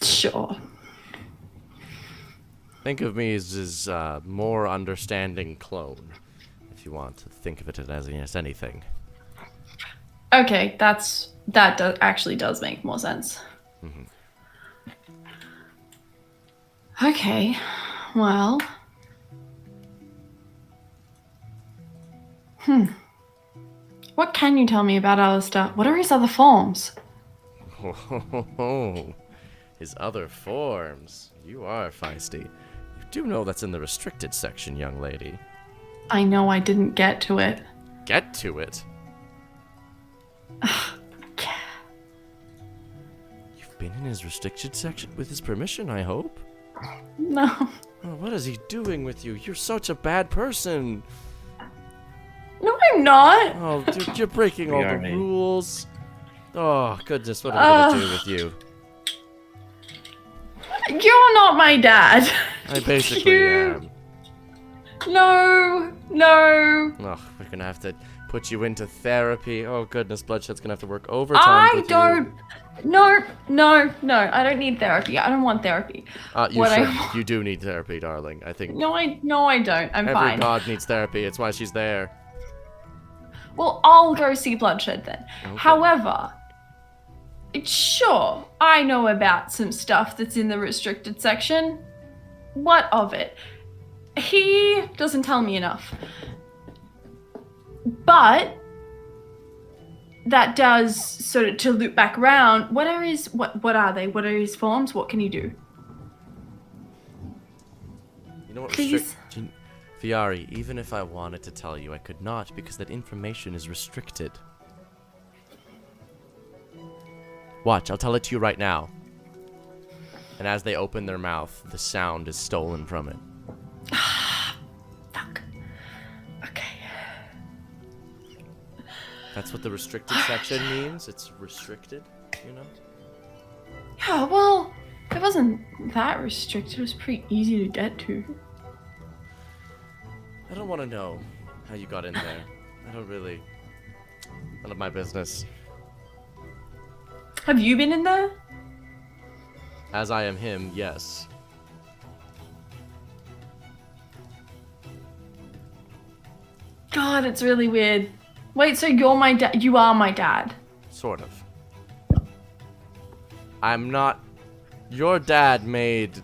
Sure. Think of me as his more understanding clone, if you want to think of it as anything. Okay, actually does make more sense. Mhm. Okay, well. What can you tell me about Alistair? What are his other forms? Oh, his other forms. You are feisty. You do know that's in the restricted section, young lady. I know I didn't get to it. Get to it. You've been in his restricted section with his permission, I hope? No. Oh, what is he doing with you? You're such a bad person. No, I'm not. Oh, dude, you're breaking all the me. rules. Oh, goodness, what am I gonna do with you? You're not my dad. I basically am. No. Oh, we're gonna have to put you into therapy. Oh, goodness, Bloodshed's gonna have to work overtime I with don't. you. No. I don't need therapy. I don't want therapy. You do need therapy, darling. I think No, I don't. I'm every fine. god needs therapy. It's why she's there. Well, I'll go see Bloodshed then. Okay. However, sure, I know about some stuff that's in the restricted section. What of it? He doesn't tell me enough. But that does sort of, to loop back around, what are his forms? What can he do? You know what? Please? Fiari, even if I wanted to tell you, I could not because that information is restricted. Watch, I'll tell it to you right now. And as they open their mouth, the sound is stolen from it. Fuck. Okay. That's what the restricted section means. It's restricted, you know? Yeah, well, it wasn't that restricted. It was pretty easy to get to. I don't want to know how you got in there. None of my business. Have you been in there? As I am him, yes. God, it's really weird. Wait, so you're my dad? You are my dad? Sort of. I'm not... Your dad made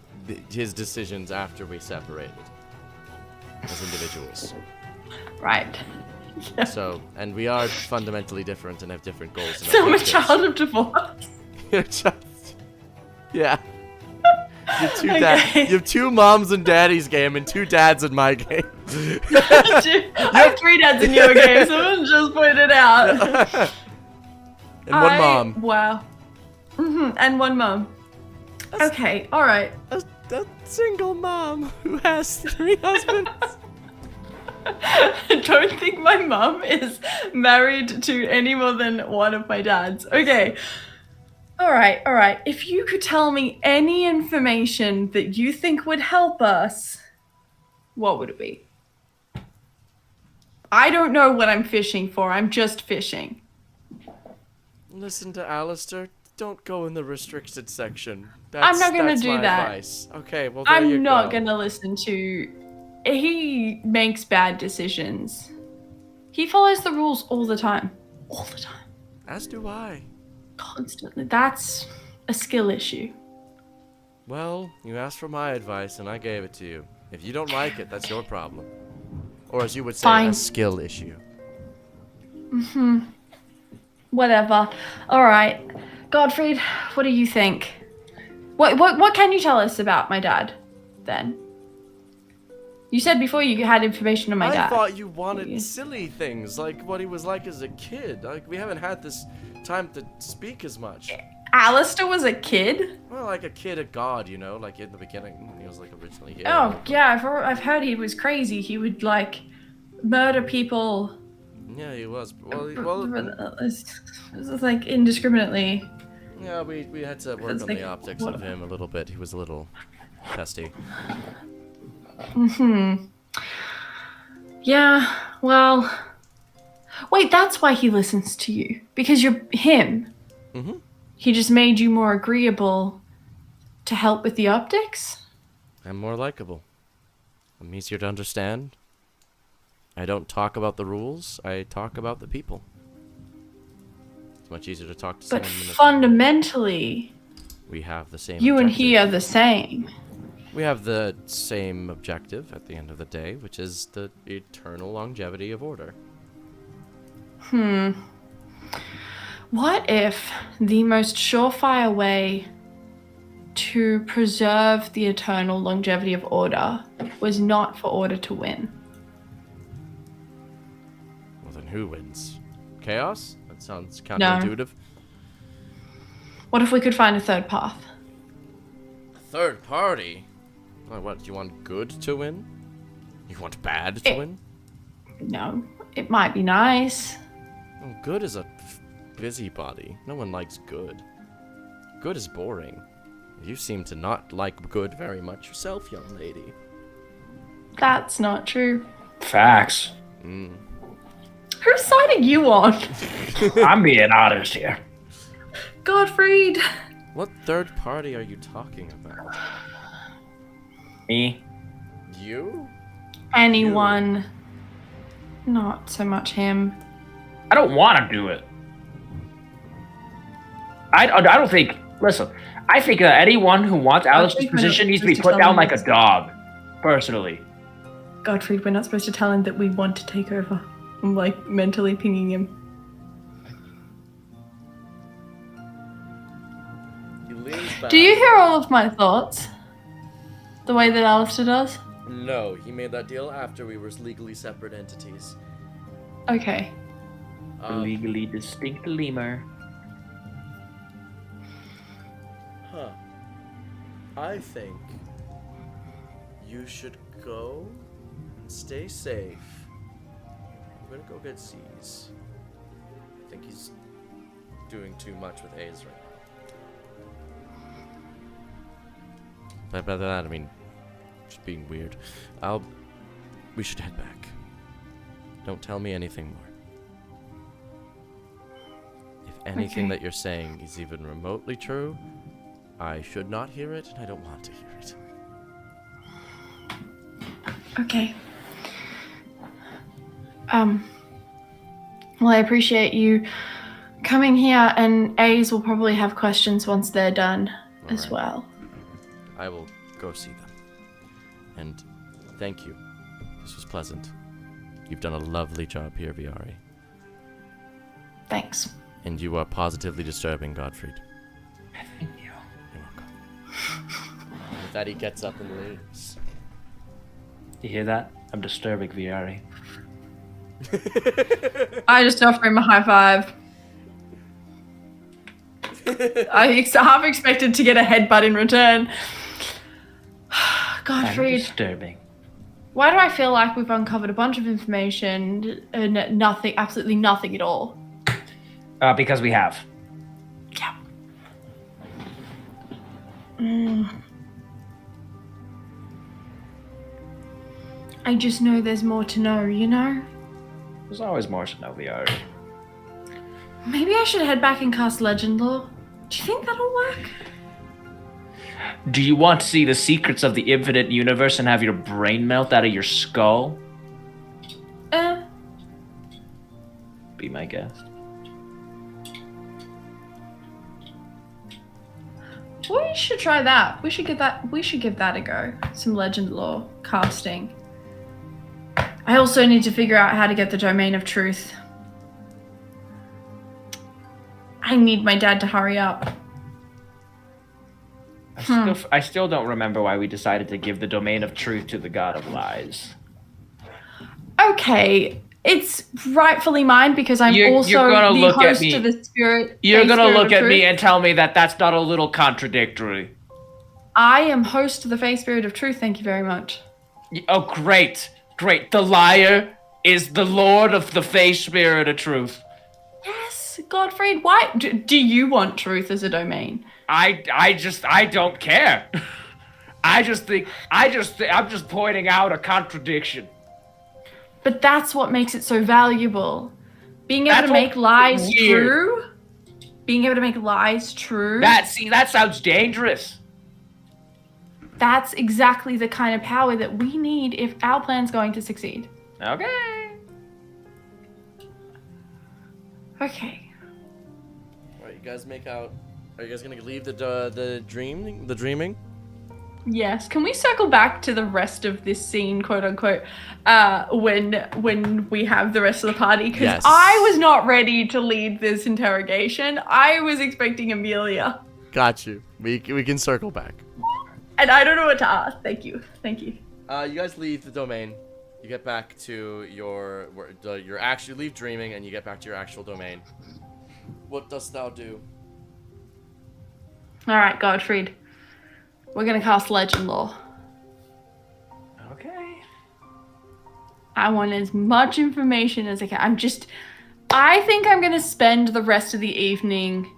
his decisions after we separated. As individuals. Right. Yeah. So, and we are fundamentally different and have different goals. So I'm a child of divorce. You're just... Yeah. You Okay. have two moms and daddy's game and two dads in my game. I have 3 dads in your game, someone just pointed out. And one mom. Wow. And one mom. Okay, alright. A single mom who has 3 husbands. I don't think my mom is married to any more than one of my dads. Okay. Alright. If you could tell me any information that you think would help us, what would it be? I don't know what I'm fishing for. I'm just fishing. Listen to Alistair. don't go in the restricted section. I'm not gonna that's do my that. Advice. Okay, well there you I'm not go. gonna listen to. He makes bad decisions. He follows the rules all the time. All the time. As do I. Constantly. That's a skill issue. Well, you asked for my advice and I gave it to you. If you don't like it, that's your problem. Or as you would say, Fine. a skill issue. Whatever. Alright. Godfried, what do you think? What can you tell us about my dad, then? You said before you had information on my I dad. thought you wanted Yeah. silly things, like what he was like as a kid. Like, we haven't had this time to speak as much. Alistair was a kid? Well, like a kid of God, you know, like in the beginning, when he was like originally here. Oh, yeah, I've heard he was crazy. He would, like, murder people, Yeah, he was. Well, it's like, indiscriminately. yeah, we had to work It's on like, the optics what- of him a little bit. He was a little testy. Yeah, well... Wait, that's why he listens to you. Because you're him. Mhm. He just made you more agreeable to help with the optics? I'm more likable. I'm easier to understand. I don't talk about the rules. I talk about the people. It's much easier to talk to But someone than fundamentally, we have the same. you and objective. he are the same. We have the same objective at the end of the day, which is the eternal longevity of order. What if the most surefire way to preserve the eternal longevity of order was not for order to win? Well, then who wins? Chaos? That sounds counterintuitive. What if we could find a third path? Third party? Well, what, do you want good to win? You want bad to win? No, it might be nice. Oh, good is a busybody. No one likes good. Good is boring. You seem to not like good very much yourself, young lady. That's not true. Facts. Whose side are you on? I'm being honest here. Godfried. What third party are you talking about? Me? You? Anyone. Not so much him. I don't want to do it. I don't think. Listen, I think that anyone who wants Alistair's think we're not position needs to be supposed to put tell down him like a this. dog. Personally. Godfried, we're not supposed to tell him that we want to take over. I'm like mentally pinging him. He leans back. Do you hear all of my thoughts? The way that Alistair does? No, he made that deal after we were legally separate entities. Okay. Legally distinct lemur. Huh. I think you should go and stay safe. I'm gonna go get C's. I think he's doing too much with A's right now. By that I mean just being weird. We should head back. Don't tell me anything more. If anything Okay. that you're saying is even remotely true, I should not hear it, and I don't want to hear it. Okay. Well, I appreciate you coming here, and A's will probably have questions once they're done as Alright. well. I will go see them. And thank you. This was pleasant. You've done a lovely job here, Viari. Thanks. And you are positively disturbing, Godfried. Thank you. You're welcome. With that, he gets up and leaves. You hear that? I'm disturbing Viari. I just offer him a high five. I half expected to get a headbutt in return. I'm Godfried, disturbing. why do I feel like we've uncovered a bunch of information and nothing, absolutely nothing at all? Because we have. Yeah. I just know there's more to know, you know? There's always more to know, Viari. Maybe I should head back and cast Legend Lore. Do you think that'll work? Do you want to see the secrets of the infinite universe and have your brain melt out of your skull? Be my guest. We should try that. We should give that a go. Some legend lore casting. I also need to figure out how to get the domain of truth. I need my dad to hurry up. I still don't remember why we decided to give the domain of truth to the god of lies. Okay, it's rightfully mine because I'm You're also gonna the look at host me. to the spirit. You're Faith gonna Spirit look of at Truth. me and tell me that that's not a little contradictory. I am host to the Faith Spirit of Truth. Thank you very much. Oh, great. Great. The liar is the lord of the face spirit of truth. Yes, Godfried. Why do you want truth as a domain? I don't care. I'm just pointing out a contradiction. But that's what makes it so valuable. Being able to make lies weird. true. Being able to make lies true. That sounds dangerous. That's exactly the kind of power that we need if our plan's going to succeed. Okay. Okay. Alright, you guys make out. Are you guys gonna leave the dreaming? Yes. Can we circle back to the rest of this scene, quote unquote, when we have the rest of the party? Because Yes. I was not ready to lead this interrogation. I was expecting Amelia. Got you. We can circle back. And I don't know what to ask. Thank you. Thank you. You guys leave the domain. You get back to your leave dreaming and you get back to your actual domain. What dost thou do? All right, Godfried. We're gonna cast Legend Lore. Okay. I want as much information as I can. I think I'm gonna spend the rest of the evening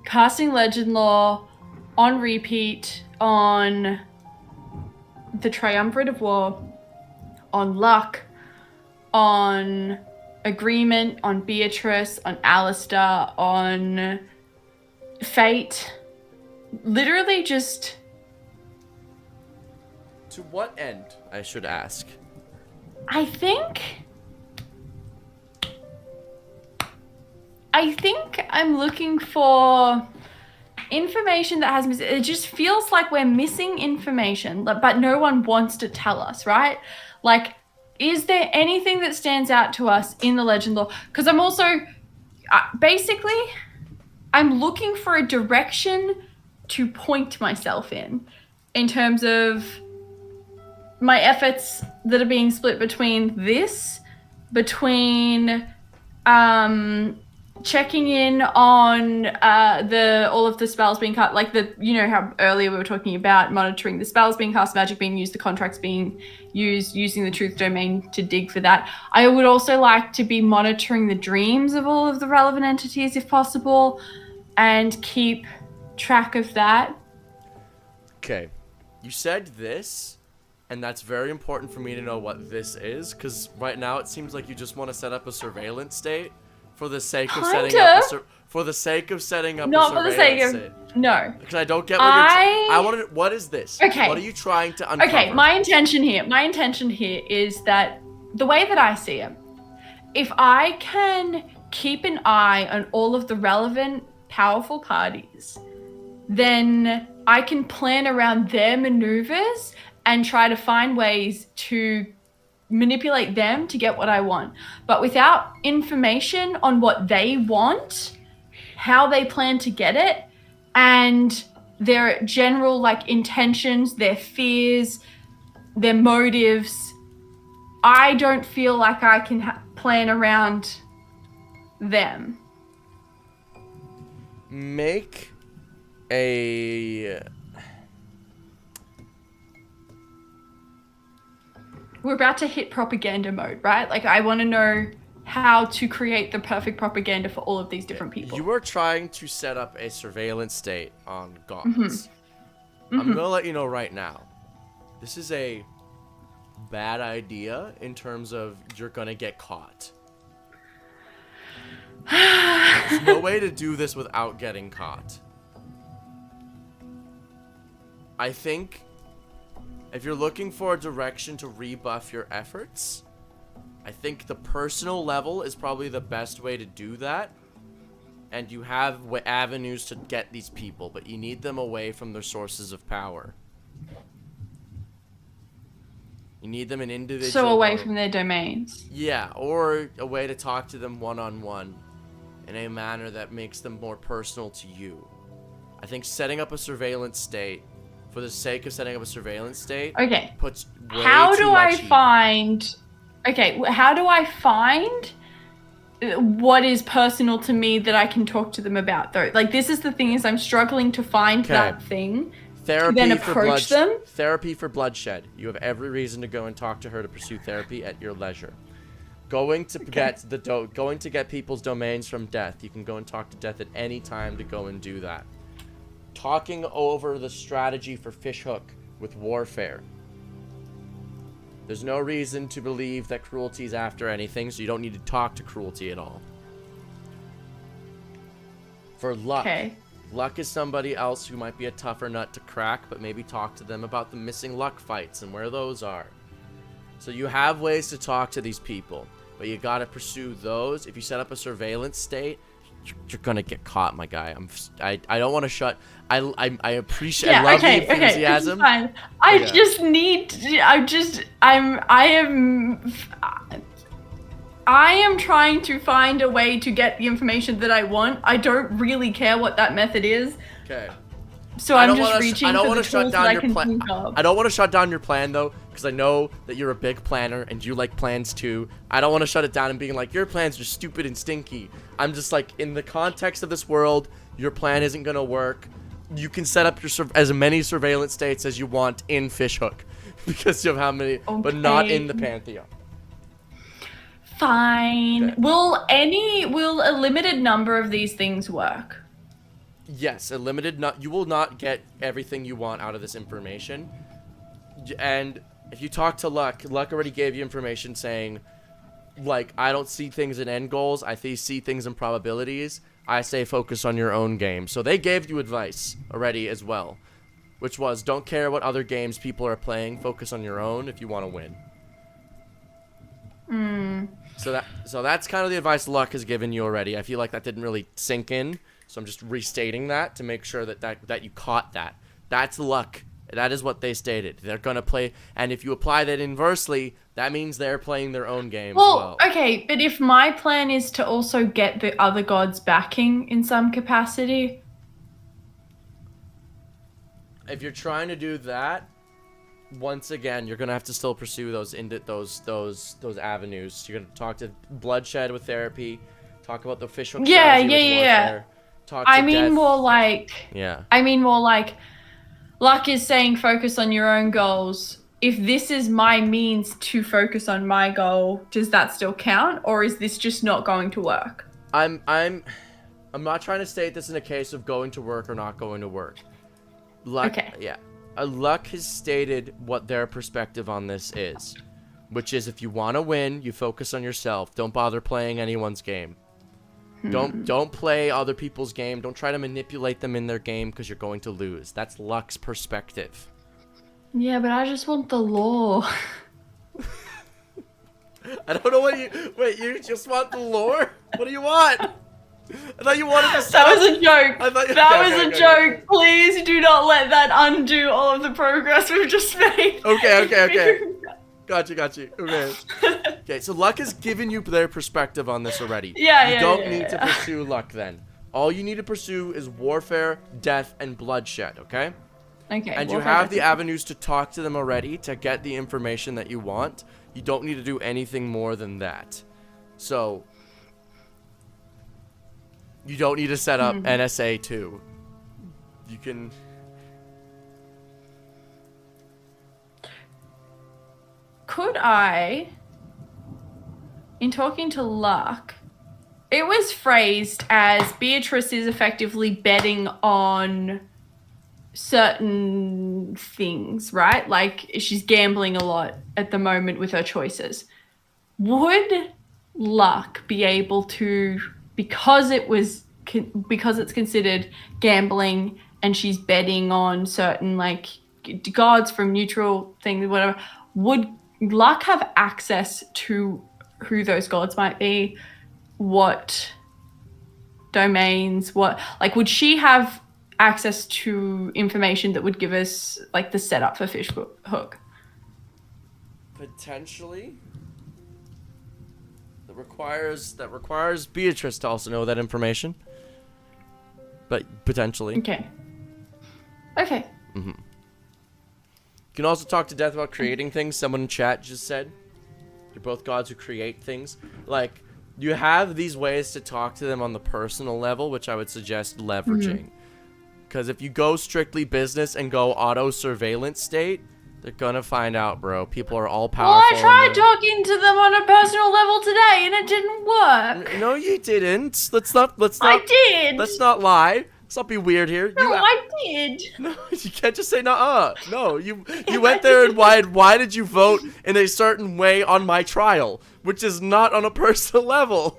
casting Legend Lore on repeat on the Triumvirate of War, on Luck, on Agreement, on Beatrice, on Alistair, on Fate. Literally just... To what end, I should ask? I think I'm looking for information that has it just feels like we're missing information, but no one wants to tell us, right? Like, is there anything that stands out to us in the legend lore? Because I'm also basically I'm looking for a direction to point myself in terms of my efforts that are being split between checking in on all of the spells being cast, like how earlier we were talking about monitoring the spells being cast, magic being used, the contracts being used, using the truth domain to dig for that. I would also like to be monitoring the dreams of all of the relevant entities if possible and keep track of that. Okay, you said this, and that's very important for me to know what this is, because right now it seems like you just want to set up a surveillance state for the sake of setting up Not for the sake of no. Because I don't get what I wanted. What is this? Okay. What are you trying to uncover? Okay, my intention here is that the way that I see it, if I can keep an eye on all of the relevant powerful parties, then I can plan around their maneuvers and try to find ways to manipulate them to get what I want. But without information on what they want, how they plan to get it, and their general intentions, their fears, their motives, I don't feel like I can plan around them. Make a... We're about to hit propaganda mode, right? I want to know how to create the perfect propaganda for all of these different people. You were trying to set up a surveillance state on gods. Mm-hmm. I'm gonna let you know right now. This is a bad idea in terms of you're gonna get caught. There's no way to do this without getting caught. I think if you're looking for a direction to rebuff your efforts, I think the personal level is probably the best way to do that. And you have avenues to get these people, but you need them away from their sources of power. You need them in individual. So away from their domains. Yeah, or a way to talk to them one-on-one in a manner that makes them more personal to you. I think setting up a surveillance state, for the sake of setting up a surveillance state, Okay. puts way How too do much I heat. find... Okay, how do I find what is personal to me that I can talk to them about, though? Like, this is the thing, is I'm struggling to find that thing. Therapy then for approach them? Therapy for Bloodshed. You have every reason to go and talk to her to pursue therapy at your leisure. Going to get people's domains from Death. You can go and talk to Death at any time to go and do that. Talking over the strategy for Fishhook with Warfare. There's no reason to believe that Cruelty's after anything, so you don't need to talk to Cruelty at all. For Luck. Okay. Luck is somebody else who might be a tougher nut to crack, but maybe talk to them about the missing Luck fights and where those are. So you have ways to talk to these people, but you gotta pursue those. If you set up a surveillance state, you're gonna get caught, my guy. I don't want to shut. I appreciate. Yeah, I love okay, the enthusiasm. Okay, fine. I am trying to find a way to get the information that I want. I don't really care what that method is. Okay. So I'm just reaching for the tools that I can think of. I don't want to shut down your plan, though, because I know that you're a big planner and you like plans too. I don't want to shut it down and being like, your plans are stupid and stinky. I'm just like, in the context of this world, your plan isn't going to work. You can set up as many surveillance states as you want in Fishhook, because you have how many, but not in the Pantheon. Fine. Okay. Will a limited number of these things work? Yes, you will not get everything you want out of this information. And if you talk to Luck already gave you information saying, like, I don't see things in end goals, I see things in probabilities. I say focus on your own game. So they gave you advice already as well, which was don't care what other games people are playing, focus on your own if you want to win. So that's kind of the advice Luck has given you already. I feel like that didn't really sink in. So I'm just restating that to make sure that you caught that. That's Luck. That is what they stated. They're going to play. And if you apply that inversely, that means they're playing their own game as well. Okay, but if my plan is to also get the other gods backing in some capacity. If you're trying to do that, once again, you're going to have to still pursue those avenues. You're going to talk to Bloodshed with therapy, talk about the official strategy with Warfare. I mean more like Luck is saying focus on your own goals. If this is my means to focus on my goal, does that still count, or is this just not going to work? I'm not trying to state this in a case of going to work or not going to work. Luck, Okay. Yeah. Luck has stated what their perspective on this is, which is if you want to win, you focus on yourself. Don't bother playing anyone's game. Don't play other people's game. Don't try to manipulate them in their game because you're going to lose. That's Luck's perspective. Yeah, but I just want the lore. I don't know what you just want the lore? What do you want? I thought you wanted to That was a joke. Okay, That was a joke. Please do not let that undo all of the progress we've just made. Okay. Got you. Okay, so Luck has given you their perspective on this already. You don't need to pursue Luck then. All you need to pursue is Warfare, Death, and Bloodshed, okay? Okay. And you have the avenues to talk to them already to get the information that you want. You don't need to do anything more than that. So, you don't need to set up NSA 2. You can... Could I, in talking to Luck, it was phrased as Beatrice is effectively betting on certain things, right? Like she's gambling a lot at the moment with her choices. Would Luck be able to, because it's considered gambling and she's betting on certain like gods from neutral things, whatever, would Luck have access to who those gods might be? What domains? What, like, would she have access to information that would give us like the setup for Fishhook? Potentially. That requires Beatrice to also know that information. But potentially. Okay. Okay. You can also talk to Death about creating things. Someone in chat just said. They're both gods who create things. Like, you have these ways to talk to them on the personal level, which I would suggest leveraging. Because if you go strictly business and go auto surveillance state, they're gonna find out, bro. People are all powerful. Well, I tried talking to them on a personal level today, and it didn't work. No, you didn't. Let's not. I did. Let's not lie. Let's not be weird here. No, I did. No, you can't just say nuh-uh. No, you went there and why did you vote in a certain way on my trial, which is not on a personal level.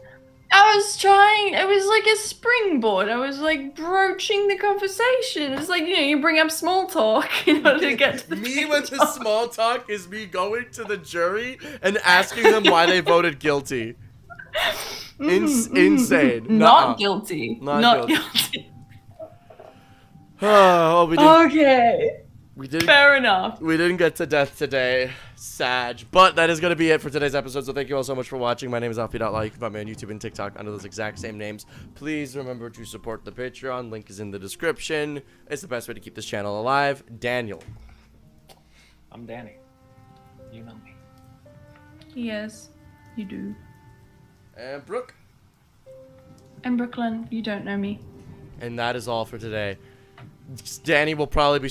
I was trying, it was like a springboard. I was like broaching the conversation. It's like, you know, you bring up small talk in order to get to the Me big with the talk. small talk is me going to the jury and asking them why they voted guilty. Insane. Not Nuh-uh. guilty. Not Not guilty. guilty. Oh, Okay. we didn't Fair enough. We didn't get to death today. Sad. But that is going to be it for today's episode. So thank you all so much for watching. My name is Offbeat.Law. You can find me on YouTube and TikTok under those exact same names. Please remember to support the Patreon. Link is in the description. It's the best way to keep this channel alive. Daniel. I'm Danny. You know me. Yes, you do. And Brooke. And Brooklyn, you don't know me. And that is all for today. Danny will probably be